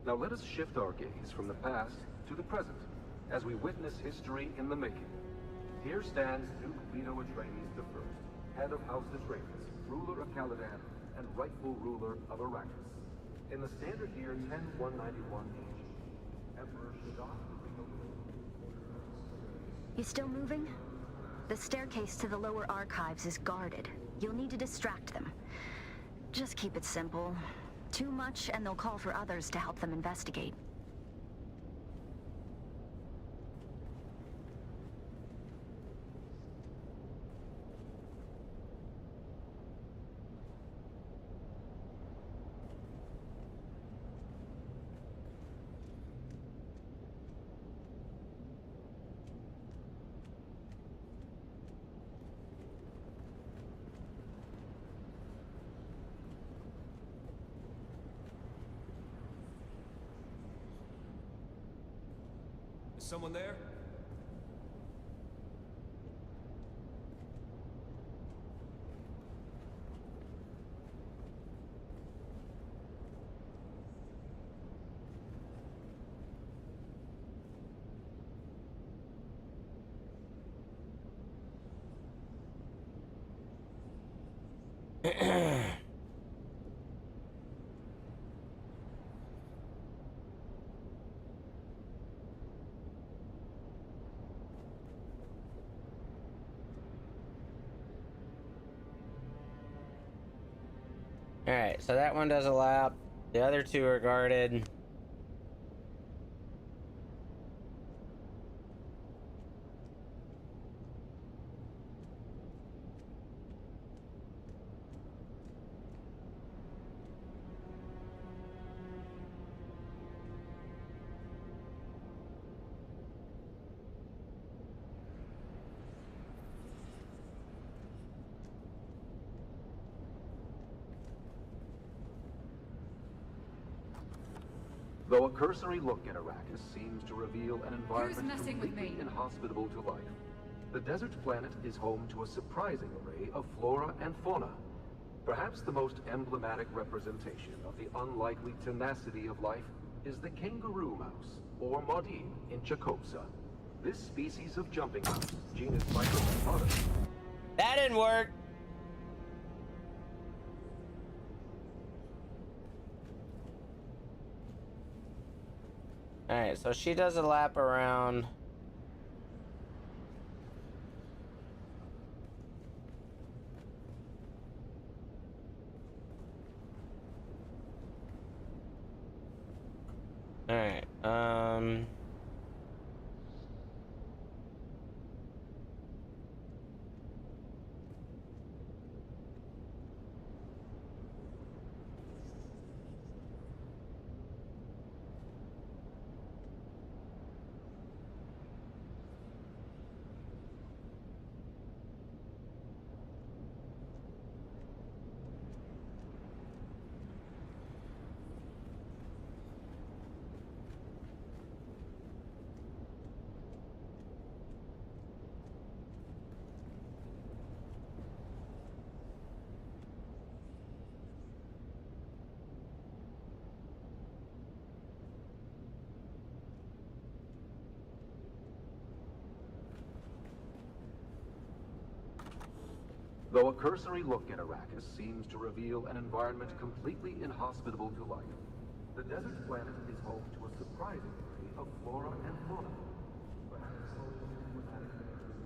Now let us shift our gaze from the past to the present, as we witness history in the making. Here stands Duke Leto Atreides I, head of House Atreides, ruler of Caladan, and rightful ruler of Arrakis. In the standard year 10191 AG, Emperor Shaddam. You still moving? The staircase to the lower archives is guarded. You'll need to distract them. Just keep it simple. Too much, and they'll call for others to help them investigate. Is someone there? Alright, so that one does a lap. The other two are guarded. Though a cursory look at Arrakis seems to reveal an environment messing with completely me? inhospitable to life, the desert planet is home to a surprising array of flora and fauna. Perhaps the most emblematic representation of the unlikely tenacity of life is the kangaroo mouse, or Maudine, in Chakotsa. This species of jumping mouse, genus Microcephalus. That didn't work! Alright, so she does a lap around. Alright, Though a cursory look at Arrakis seems to reveal an environment completely inhospitable to life, the desert planet is home to a surprising array of flora and fauna. Perhaps the most emblematic representation,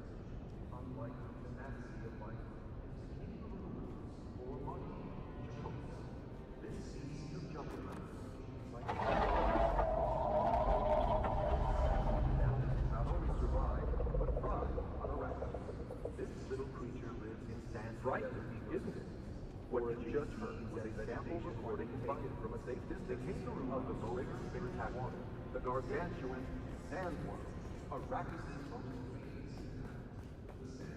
unlike the tenacity of life, is kangaroo mouse, or Maudine, in Chakotsa. This species of jumping mouse, not only survive, but thrive on Arrakis. This little creature lives in from a safe distance. They came through of the most spectacular, the gargantuan, and one of Arrakis's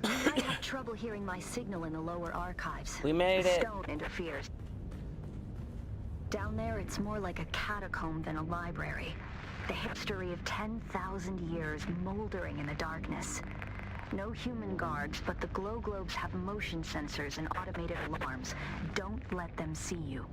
I have trouble hearing my signal in the lower archives. We made the it. Stone interferes. Down there, it's more like a catacomb than a library. The history of 10,000 years moldering in the darkness. No human guards, but the glow globes have motion sensors and automated alarms. Don't let them see you.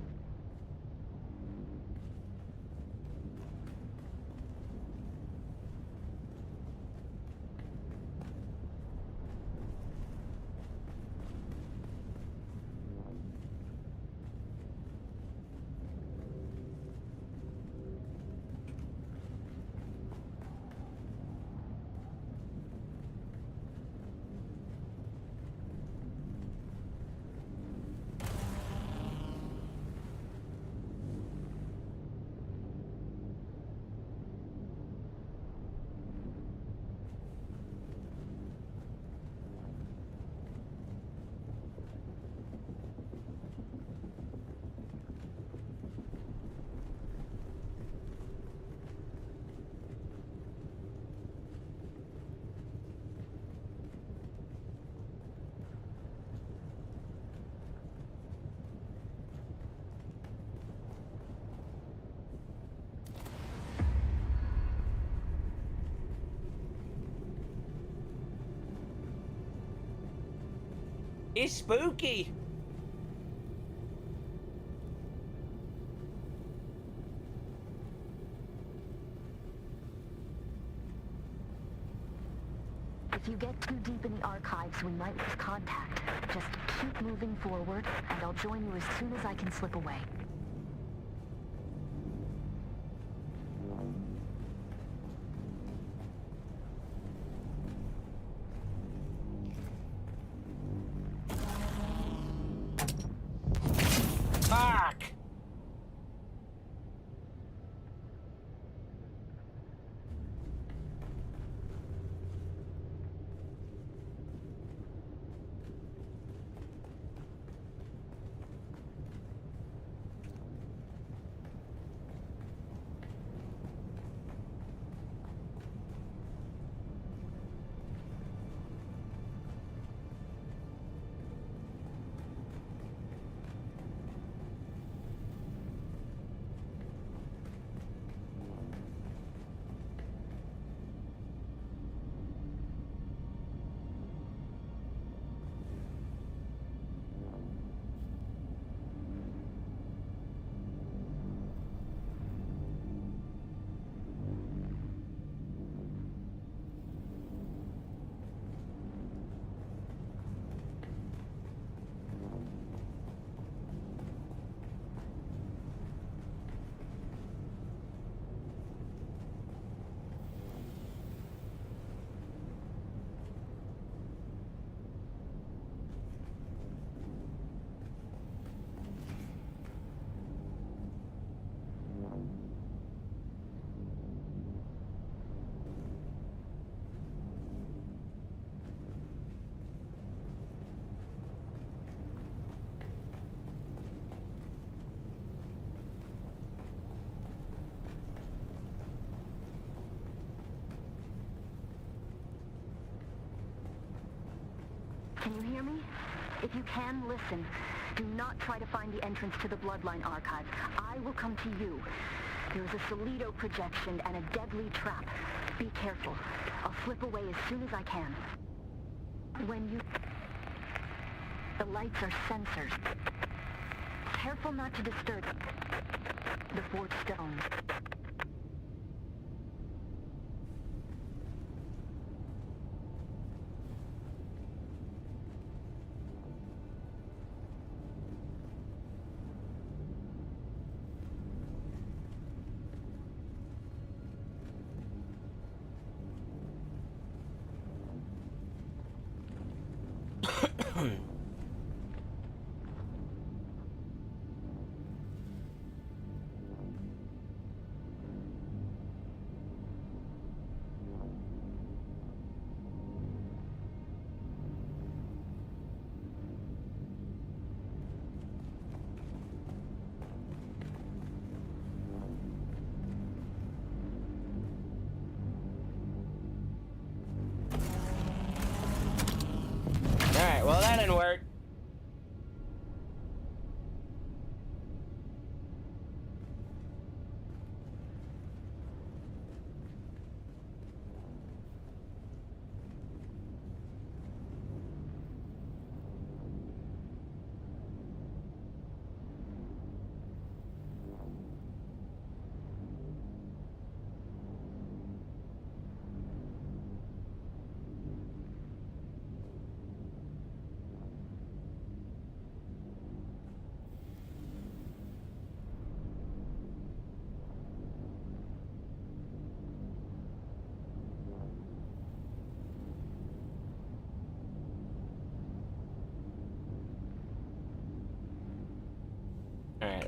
It's spooky. If you get too deep in the archives, we might lose contact. Just keep moving forward, and I'll join you as soon as I can slip away. Fuck! Can you hear me? If you can, listen. Do not try to find the entrance to the Bloodline Archive. I will come to you. There is a Solido projection and a deadly trap. Be careful. I'll slip away as soon as I can. When you... The lights are sensors. Careful not to disturb the Forged Stone.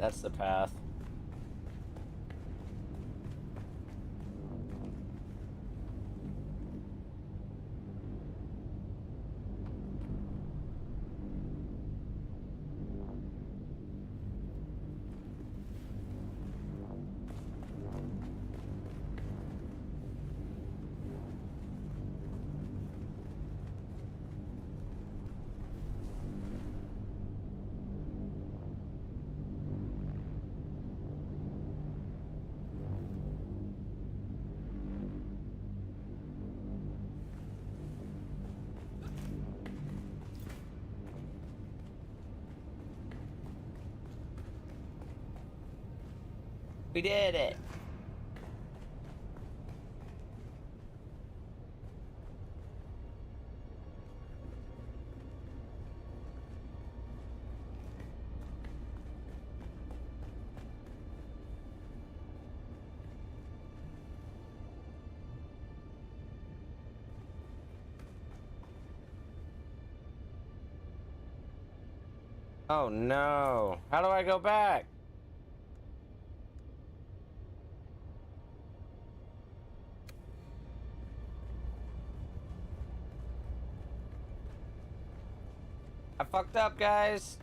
that's the path. We did it. Oh no. How do I go back? I fucked up, guys.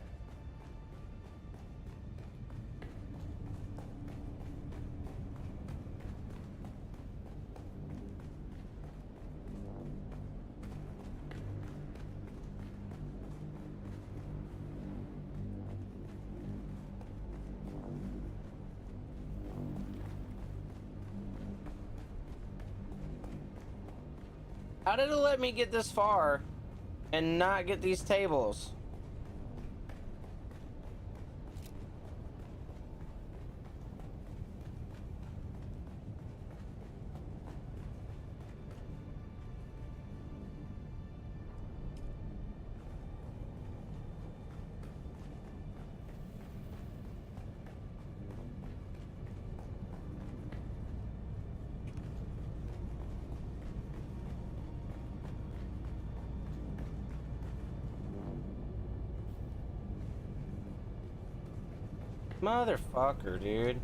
How did it let me get this far and not get these tables? Motherfucker, dude.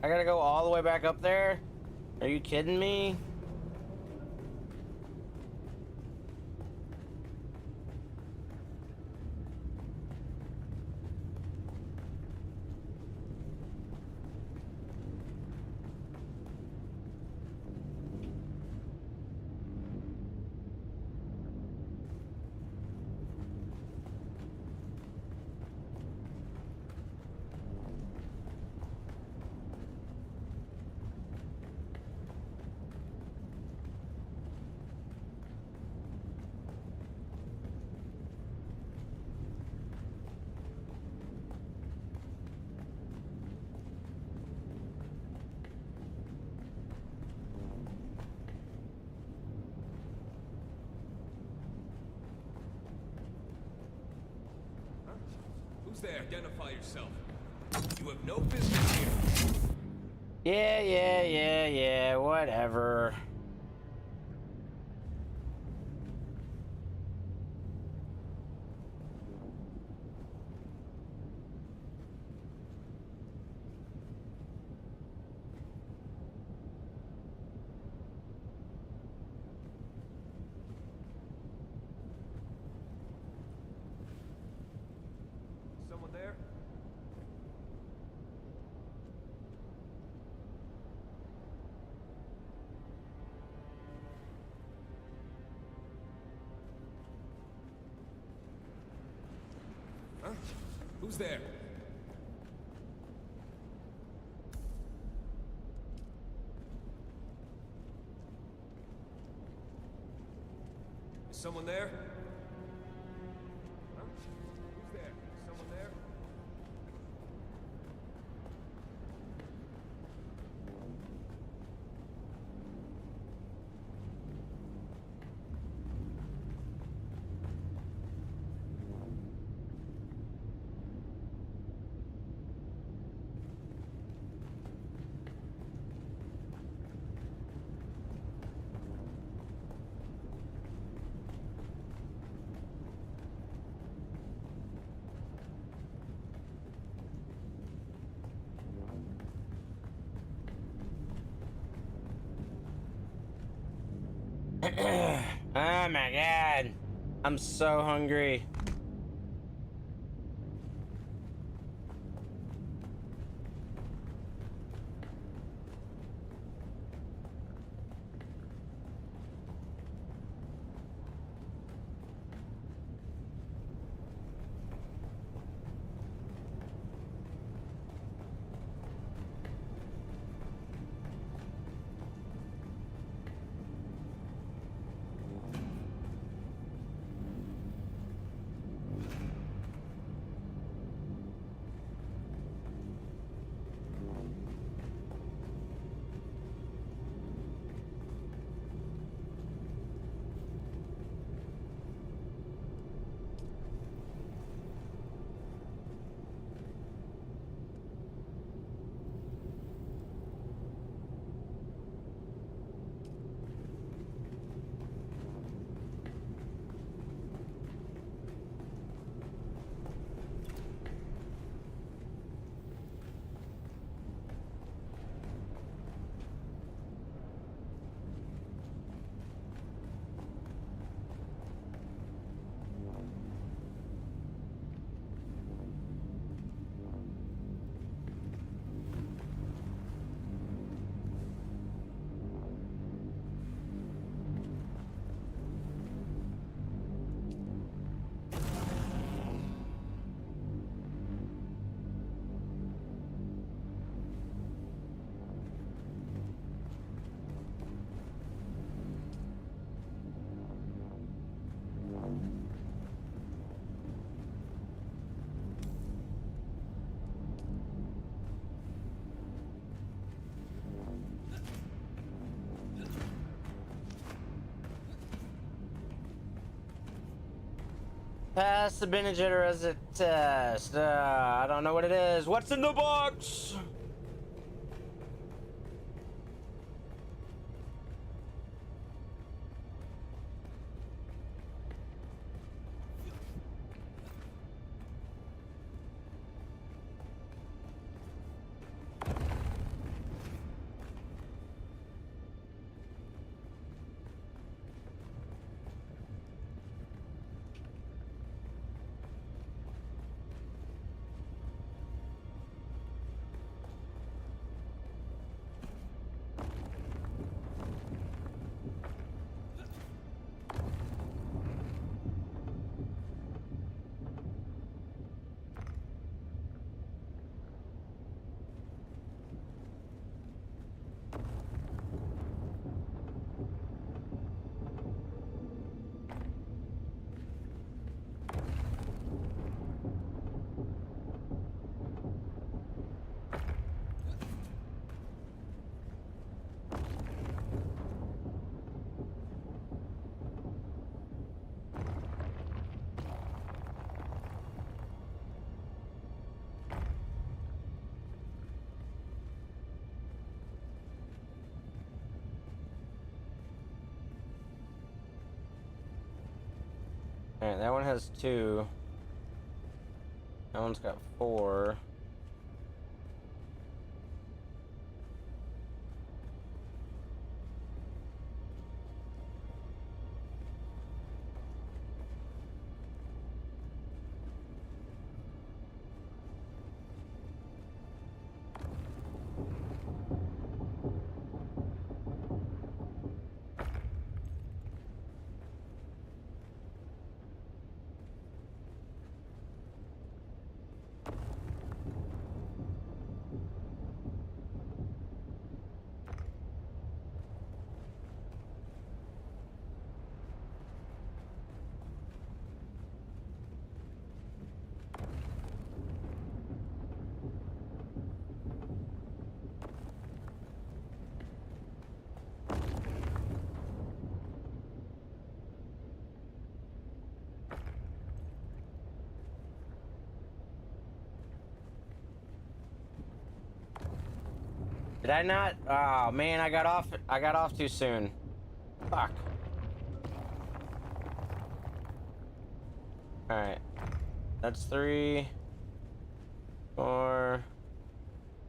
I gotta go all the way back up there? Are you kidding me? Who's there? Identify yourself. You have no business here. Yeah, whatever. Someone there? Huh? Who's there? Is someone there? Huh? Who's there? Is someone there? Oh my god. I'm so hungry. Pass the Bene Gesserit test. I don't know what it is. What's in the box? Alright, that one has 2. That one's got 4. Did I not? Oh man, I got off too soon. Fuck. Alright. That's 3. 4.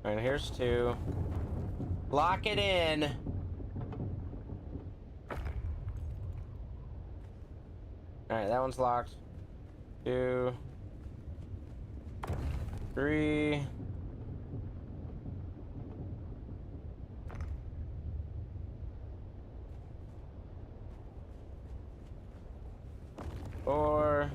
Alright, here's 2. Lock it in. Alright, that one's locked. 2. 3. 4.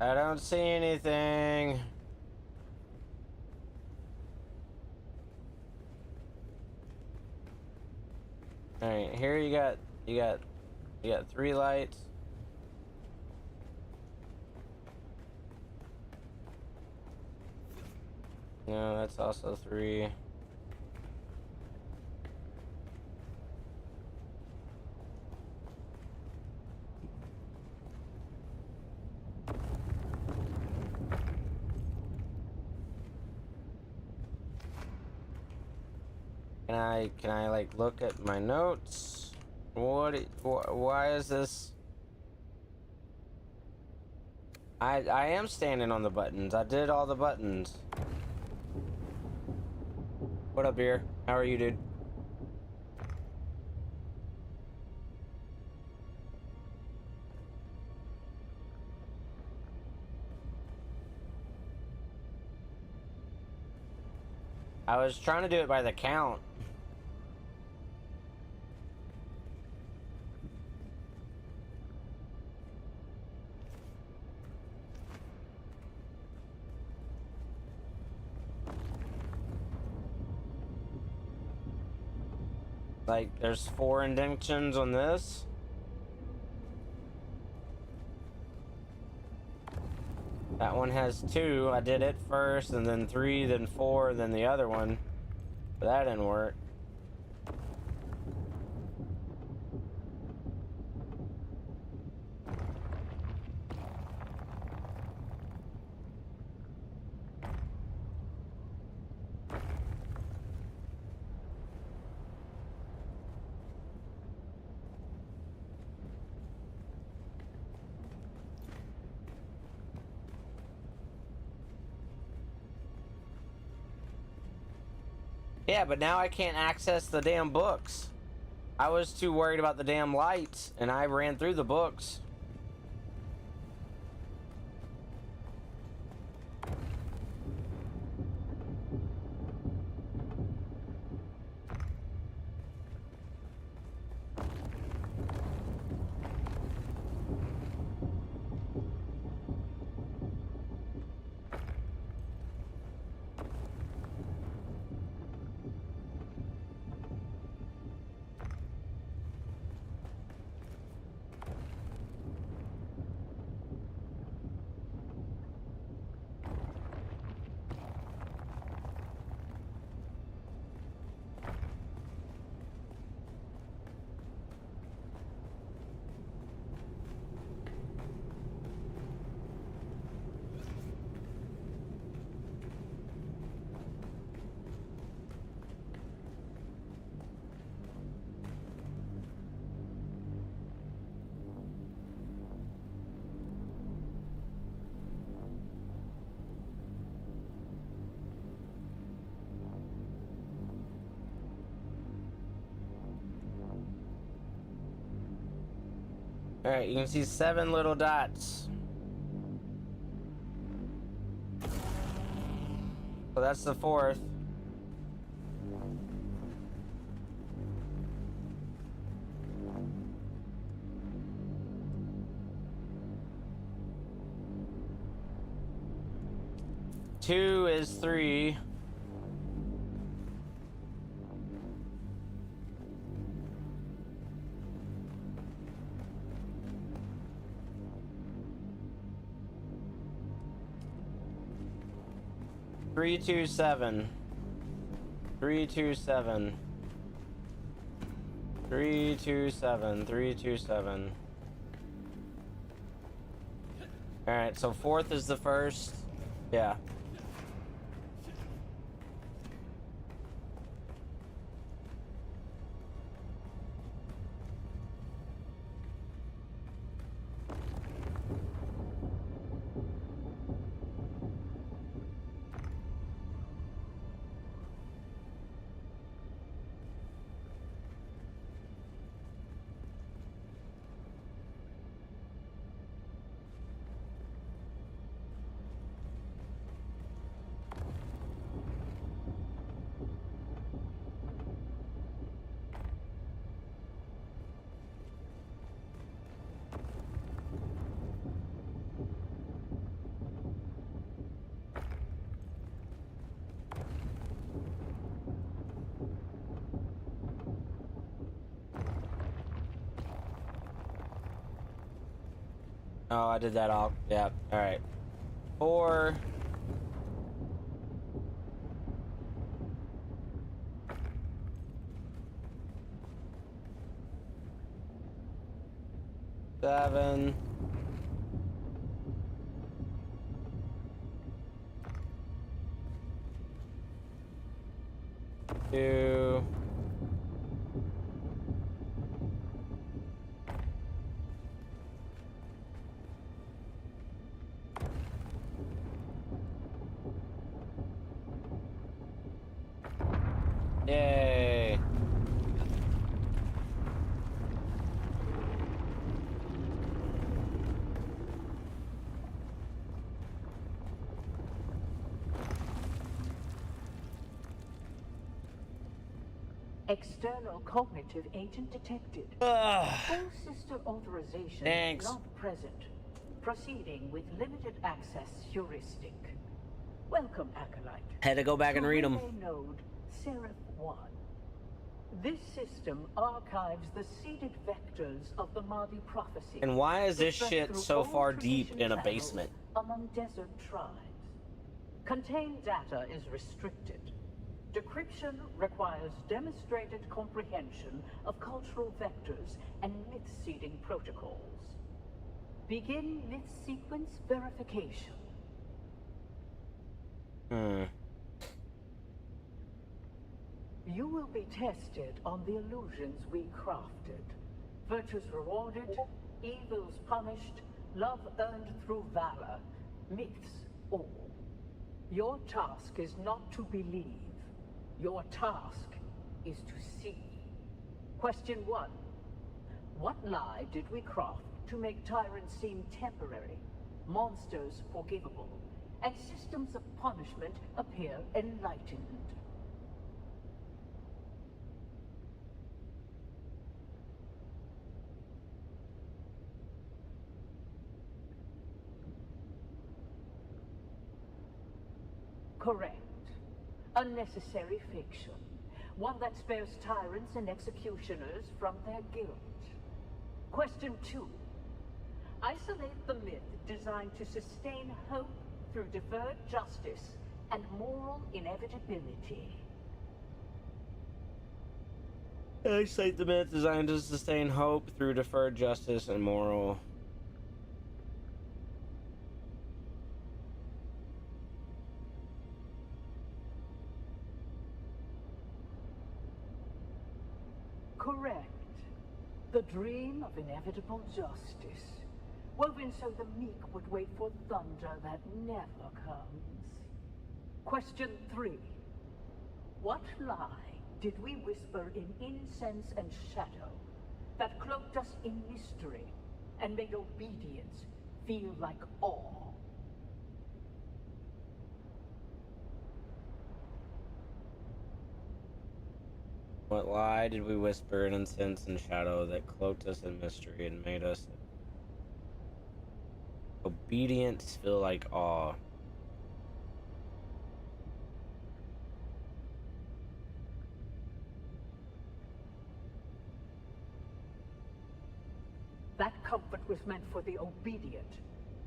I don't see anything. All right, here you got 3 lights. No, that's also 3. Can I like look at my notes? Why is this? I am standing on the buttons. I did all the buttons. What up, beer? How are you, dude? I was trying to do it by the count. Like, there's 4 indentions on this. That one has 2. I did it first, and then 3, then 4, then the other one. But that didn't work. Yeah, but now I can't access the damn books. I was too worried about the damn lights, and I ran through the books. Alright, you can see 7 little dots. So that's the 4th. Two is 3. Three, 2, 7. 3, 2, 7. 3, 2, 7. 3, 2, 7. Alright, so 4th is the 1st. Yeah. Oh, I did that all. Yeah. All right. 4. Seven. 2. 'Yay. External cognitive agent detected. Ugh. Full system authorization Thanks. not present. Proceeding with limited access heuristic. Welcome, Acolyte. Had to go back and read them. Relay node Seraph 1. This system archives the seeded vectors of the Mahdi prophecy. And why is this dispersed shit through so all far deep tradition in a channels basement? among desert tribes. Contained data is restricted. Decryption requires demonstrated comprehension of cultural vectors and myth seeding protocols. Begin myth sequence verification. You will be tested on the illusions we crafted. Virtues rewarded, evils punished, love earned through valor, myths all. Your task is not to believe. Your task is to see. Question 1. What lie did we craft to make tyrants seem temporary, monsters forgivable, and systems of punishment appear enlightened? Correct. A necessary fiction. One that spares tyrants and executioners from their guilt. Question 2. Isolate the myth designed to sustain hope through deferred justice and moral inevitability. Isolate the myth designed to sustain hope through deferred justice and moral. Correct. The dream of inevitable justice, woven so the meek would wait for thunder that never comes. Question 3. What lie did we whisper in incense and shadow that cloaked us in mystery and made obedience feel like awe? What lie did we whisper in incense and shadow that cloaked us in mystery and made us obedience feel like awe? That comfort was meant for the obedient,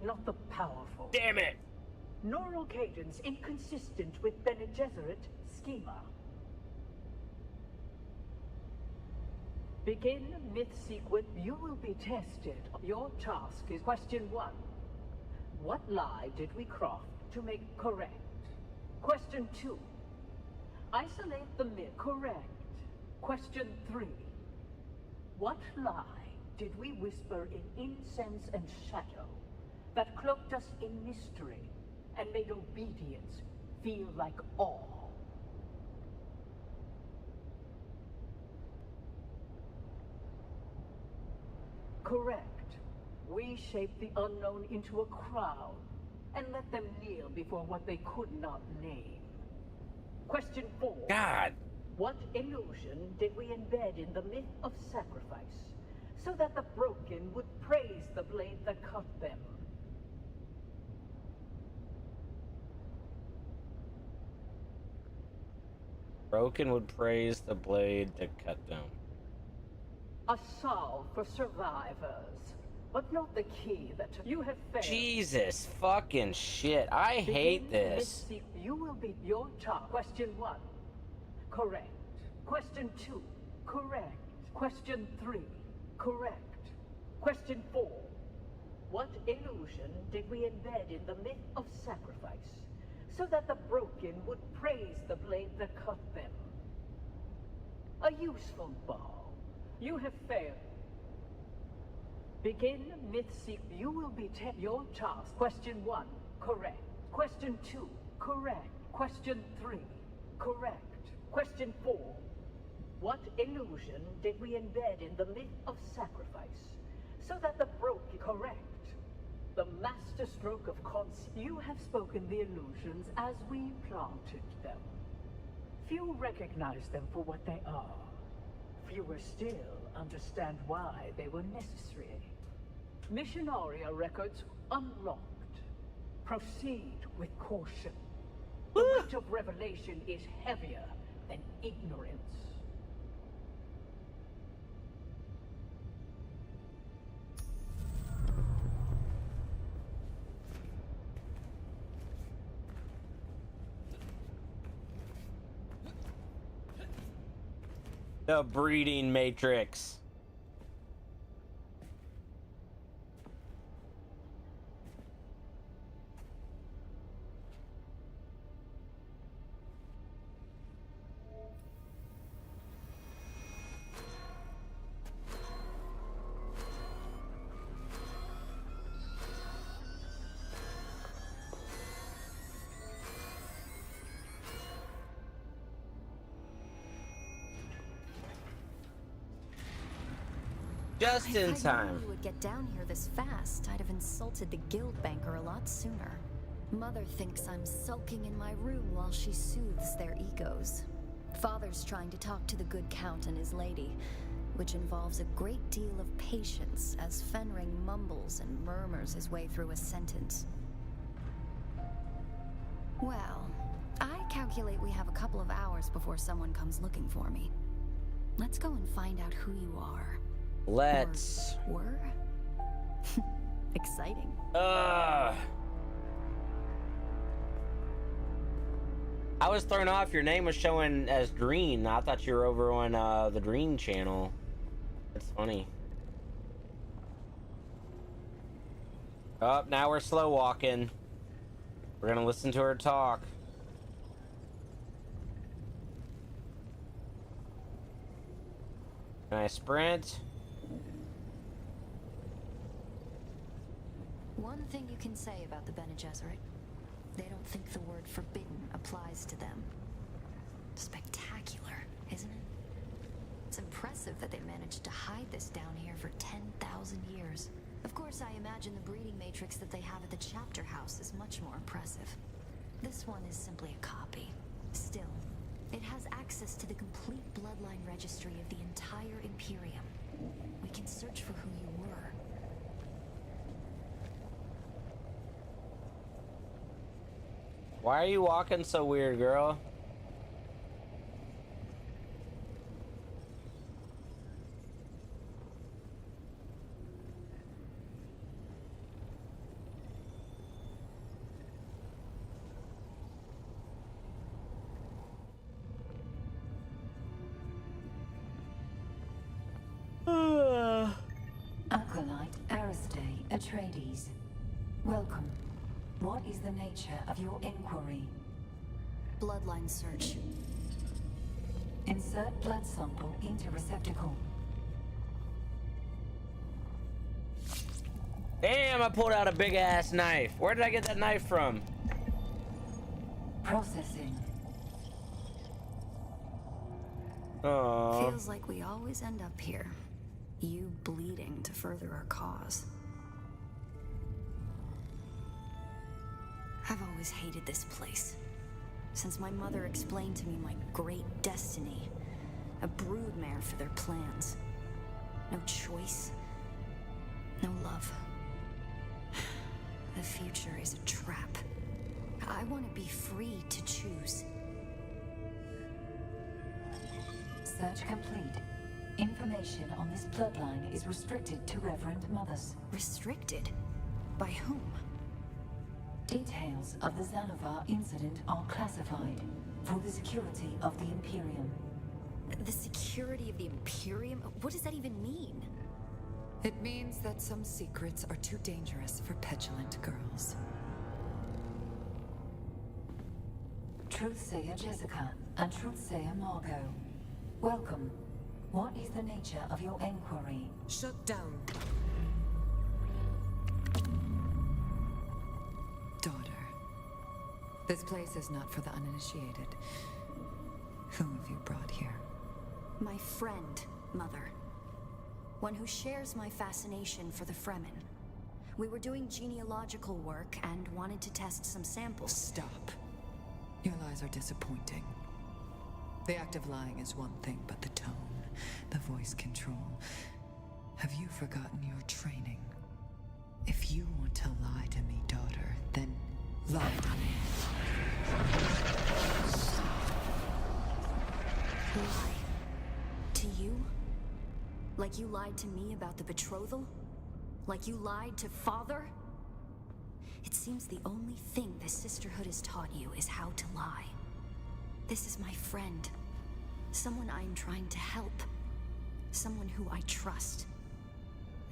not the powerful. Damn it! Neural cadence inconsistent with Bene Gesserit schema. Begin myth sequence. You will be tested. Your task is question 1. What lie did we craft to make correct? Question 2. Isolate the myth. Correct. Question 3. What lie did we whisper in incense and shadow that cloaked us in mystery and made obedience feel like awe? Correct. We shaped the unknown into a crowd and let them kneel before what they could not name. Question 4. God! What illusion did we embed in the myth of sacrifice so that the broken would praise the blade that cut them? Broken would praise the blade that cut them. A salve for survivors, but not the key that you have failed. Jesus fucking shit. I hate this. You will be your task. Question 1. Correct. Question 2. Correct. Question 3. Correct. Question 4. What illusion did we embed in the myth of sacrifice so that the broken would praise the blade that cut them? A useful bow. You have failed. Begin myth seek. You will be your task. Question 1. Correct. Question 2. Correct. Question 3. Correct. Question 4. What illusion did we embed in the myth of sacrifice so that the broken... Correct. The master stroke of You have spoken the illusions as we planted them. Few recognize them for what they are. Fewer still understand why they were necessary. Missionaria records unlocked. Proceed with caution. The weight of revelation is heavier than ignorance. The breeding matrix. Just in If I knew time. you would get down here this fast, I'd have insulted the guild banker a lot sooner. Mother thinks I'm sulking in my room while she soothes their egos. Father's trying to talk to the good count and his lady, which involves a great deal of patience as Fenring mumbles and murmurs his way through a sentence. Well, I calculate we have a couple of hours before someone comes looking for me. Let's go and find out who you are. Let's. Or were? Exciting. I was thrown off. Your name was showing as Green. I thought you were over on the Green channel. That's funny. Oh, now we're slow walking. We're gonna listen to her talk. Can I sprint? One thing you can say about the Bene Gesserit, they don't think the word forbidden applies to them. Spectacular, isn't it? It's impressive that they managed to hide this down here for 10,000 years. Of course, I imagine the breeding matrix that they have at the chapter house is much more impressive. This one is simply a copy. Still, it has access to the complete bloodline registry of the entire Imperium. We can search for who you were. Why are you walking so weird, girl? Acolyte Aristae Atreides. Welcome. What is the nature of your inquiry? Bloodline search. Insert blood sample into receptacle. Damn, I pulled out a big ass knife. Where did I get that knife from? Processing. Oh. Feels like we always end up here. You bleeding to further our cause. I've always hated this place. Since my mother explained to me my great destiny. A broodmare for their plans. No choice. No love. The future is a trap. I want to be free to choose. Search complete. Information on this bloodline is restricted to Reverend Mothers. Restricted? By whom? Details of the Xanavar incident are classified for the security of the Imperium. The security of the Imperium? What does that even mean? It means that some secrets are too dangerous for petulant girls. Truthsayer Jessica and Truthsayer Margot. Welcome. What is the nature of your inquiry? Shut down. Daughter, this place is not for the uninitiated. Who have you brought here? My friend, Mother. One who shares my fascination for the Fremen. We were doing genealogical work and wanted to test some samples. Stop. Your lies are disappointing. The act of lying is one thing, but the tone, the voice control. Have you forgotten your training? If you want to lie to me, daughter, then lie to me. Lie? To you? Like you lied to me about the betrothal? Like you lied to Father? It seems the only thing the Sisterhood has taught you is how to lie. This is my friend. Someone I'm trying to help. Someone who I trust.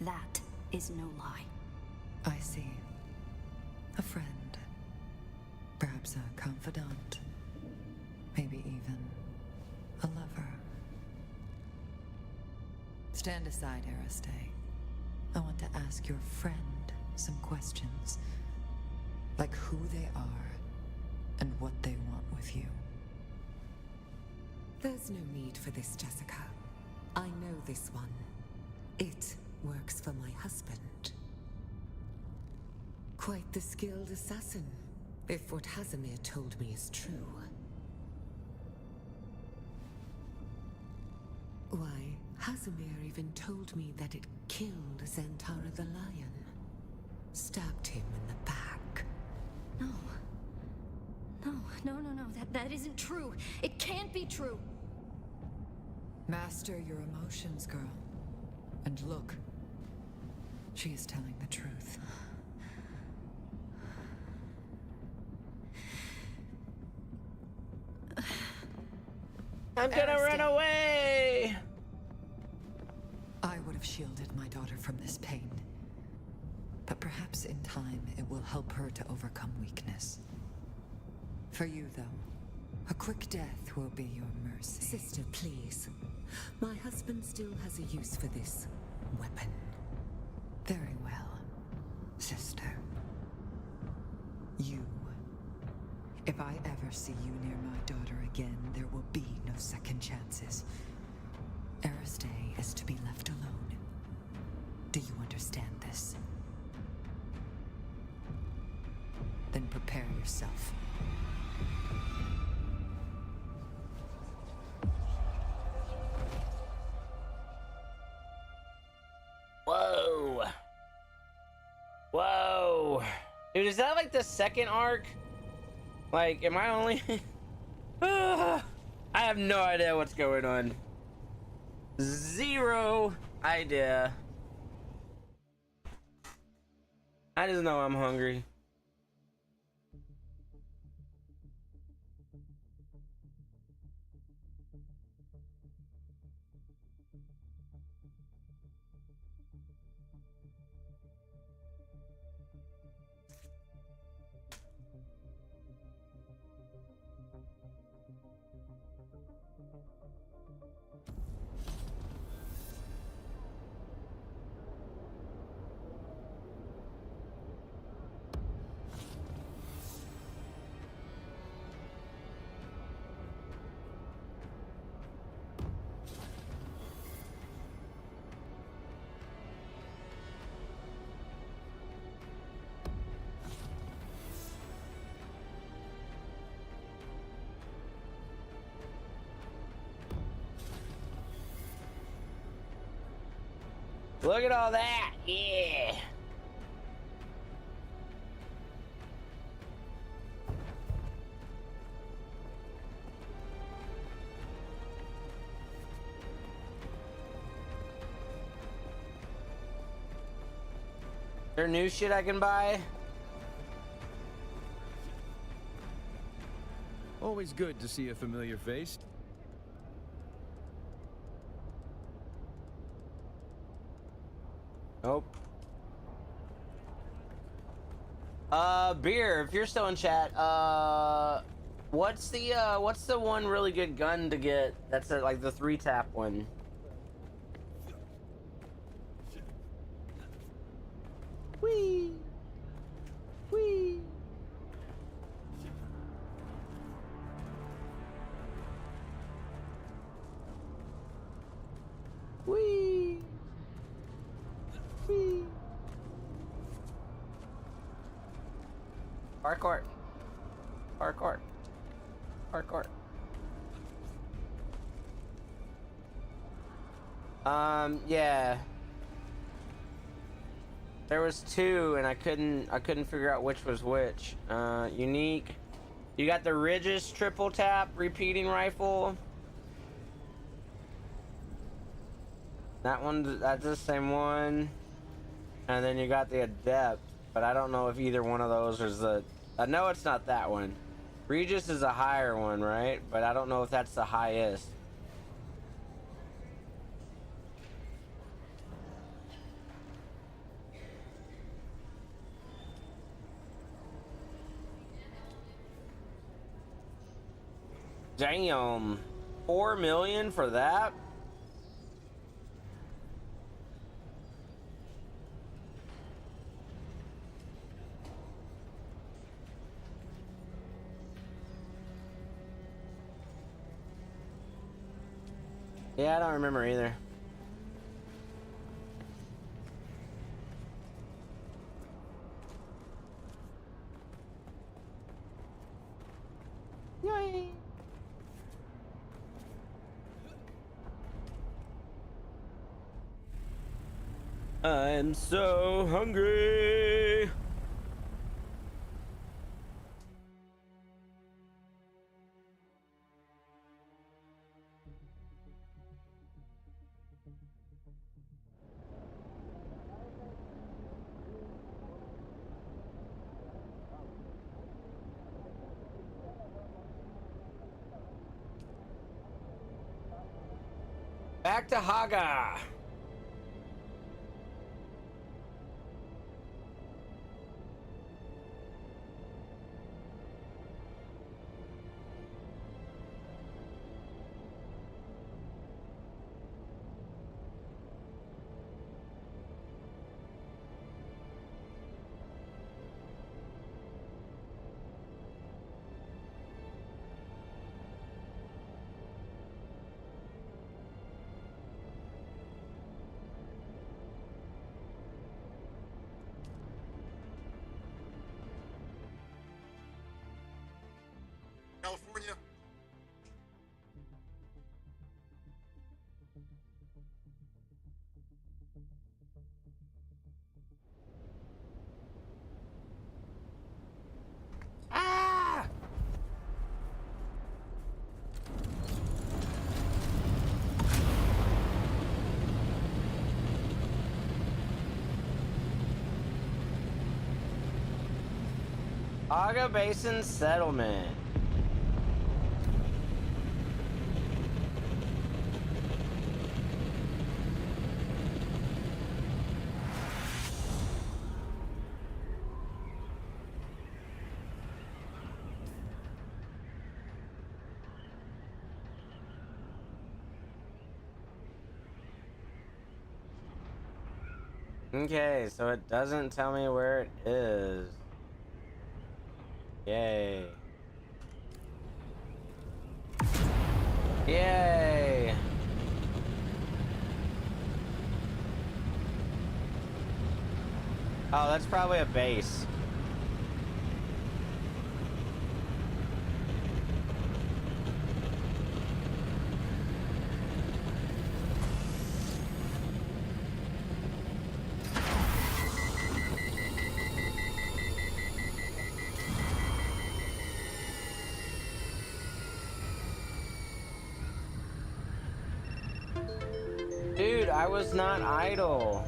That is no lie. I see. A friend. Perhaps a confidant. Maybe even a lover. Stand aside, Aristae. I want to ask your friend some questions. Like who they are and what they want with you. There's no need for this, Jessica. I know this one. It works for my husband. Quite the skilled assassin, if what Hazimir told me is true. Why, Hazimir even told me that it killed Zantara the lion. Stabbed him in the back. No. No. That isn't true. It can't be true. Master your emotions, girl. And look, she is telling the truth. I'm gonna run away! I would have shielded my daughter from this pain. But perhaps in time it will help her to overcome weakness. For you, though, a quick death will be your mercy. Sister, please. My husband still has a use for this weapon. Very well, sister. You. If I ever see you near my daughter again, there will be no second chances. Aristay is to be left alone. Do you understand this? Then prepare yourself. Whoa. Whoa. Dude, is that like the second arc? Like, am I only... I have no idea what's going on. Zero idea. I just know I'm hungry. Look at all that, yeah. There new shit I can buy? Always good to see a familiar face. Nope. Beer, if you're still in chat, what's the one really good gun to get that's like the 3-tap one? Whee! Whee! Whee! Whee! Parkour. Parkour. Parkour. Yeah. There was two and I couldn't figure out which was which. Unique. You got the Ridges triple tap repeating rifle. That one, that's the same one. And then you got the Adept, but I don't know if either one of those is the... I know it's not that one. Regis is a higher one, right? But I don't know if that's the highest. Damn. 4 million for that? Yeah, I don't remember either. I'm so hungry. Back to Haga. California. Ah! Aga Basin Settlement. Okay, so it doesn't tell me where it is. Yay. Yay! Oh, that's probably a base. Dude, I was not idle.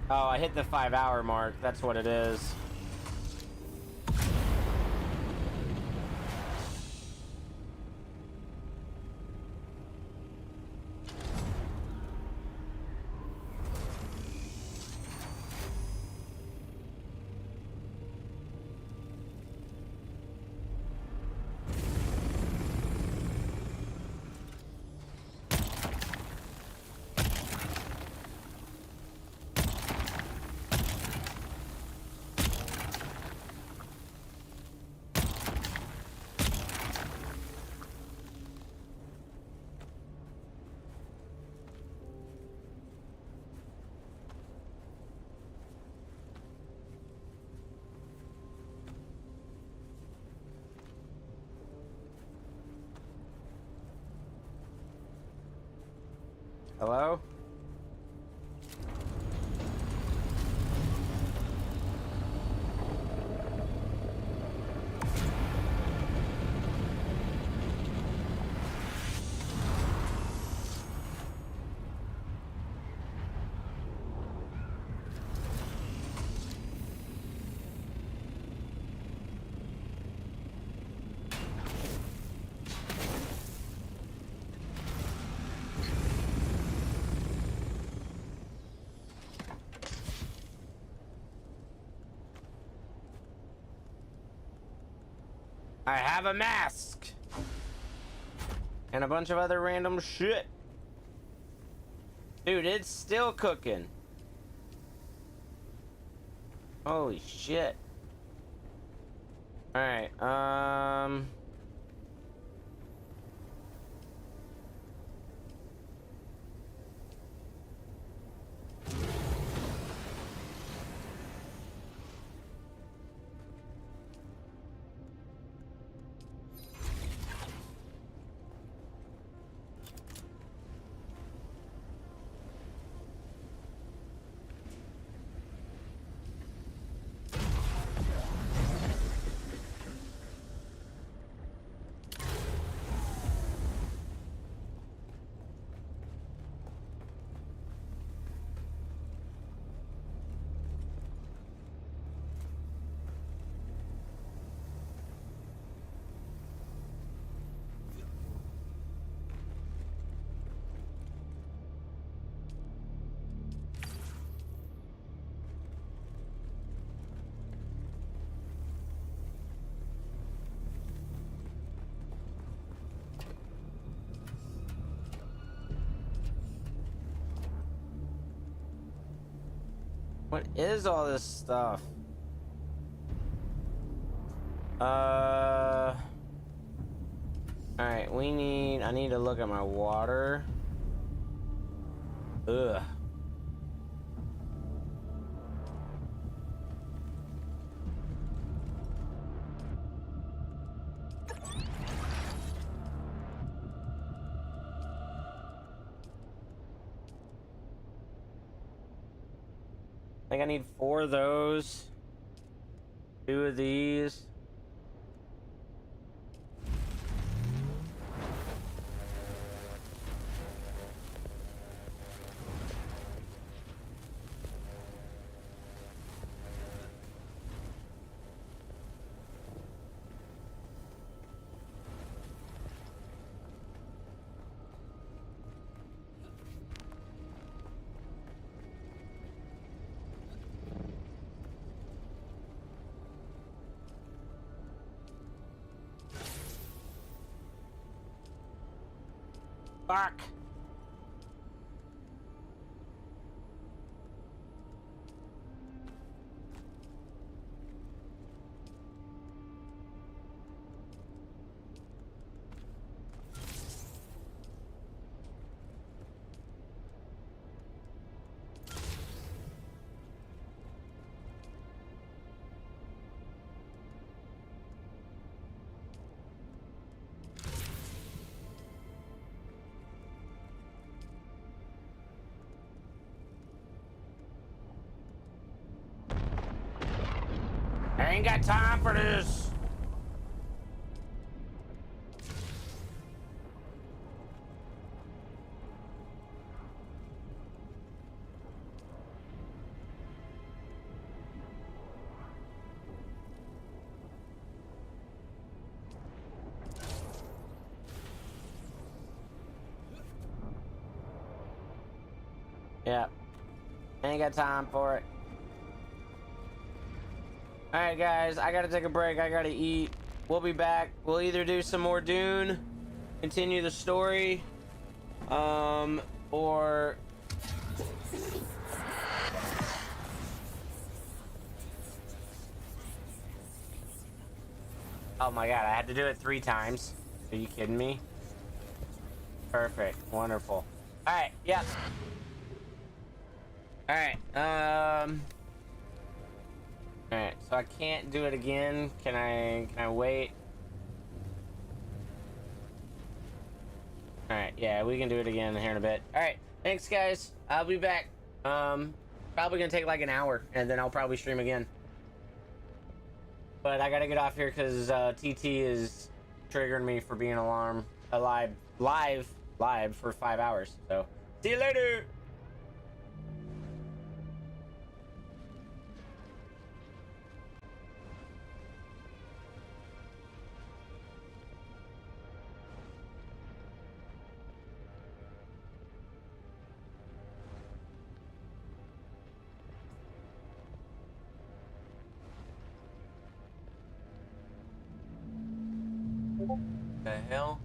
Oh, I hit the 5-hour mark. That's what it is. Hello? I have a mask and a bunch of other random shit. Dude, it's still cooking. Holy shit. All right, What is all this stuff? Alright, I need to look at my water. Ugh. I think I need 4 of those. 2 of these. Fuck. I ain't got time for this. Yeah. Ain't got time for it. Alright guys, I gotta take a break, I gotta eat. We'll be back. We'll either do some more Dune, continue the story, or... Oh my god, I had to do it 3 times. Are you kidding me? Perfect, wonderful. Alright, yep. Alright, Alright, so I can't do it again. Can I wait? Alright, yeah, we can do it again here in a bit. Alright, thanks guys. I'll be back. Probably gonna take like an hour and then I'll probably stream again. But I gotta get off here because TT is triggering me for being live for 5 hours. So see you later. The hell?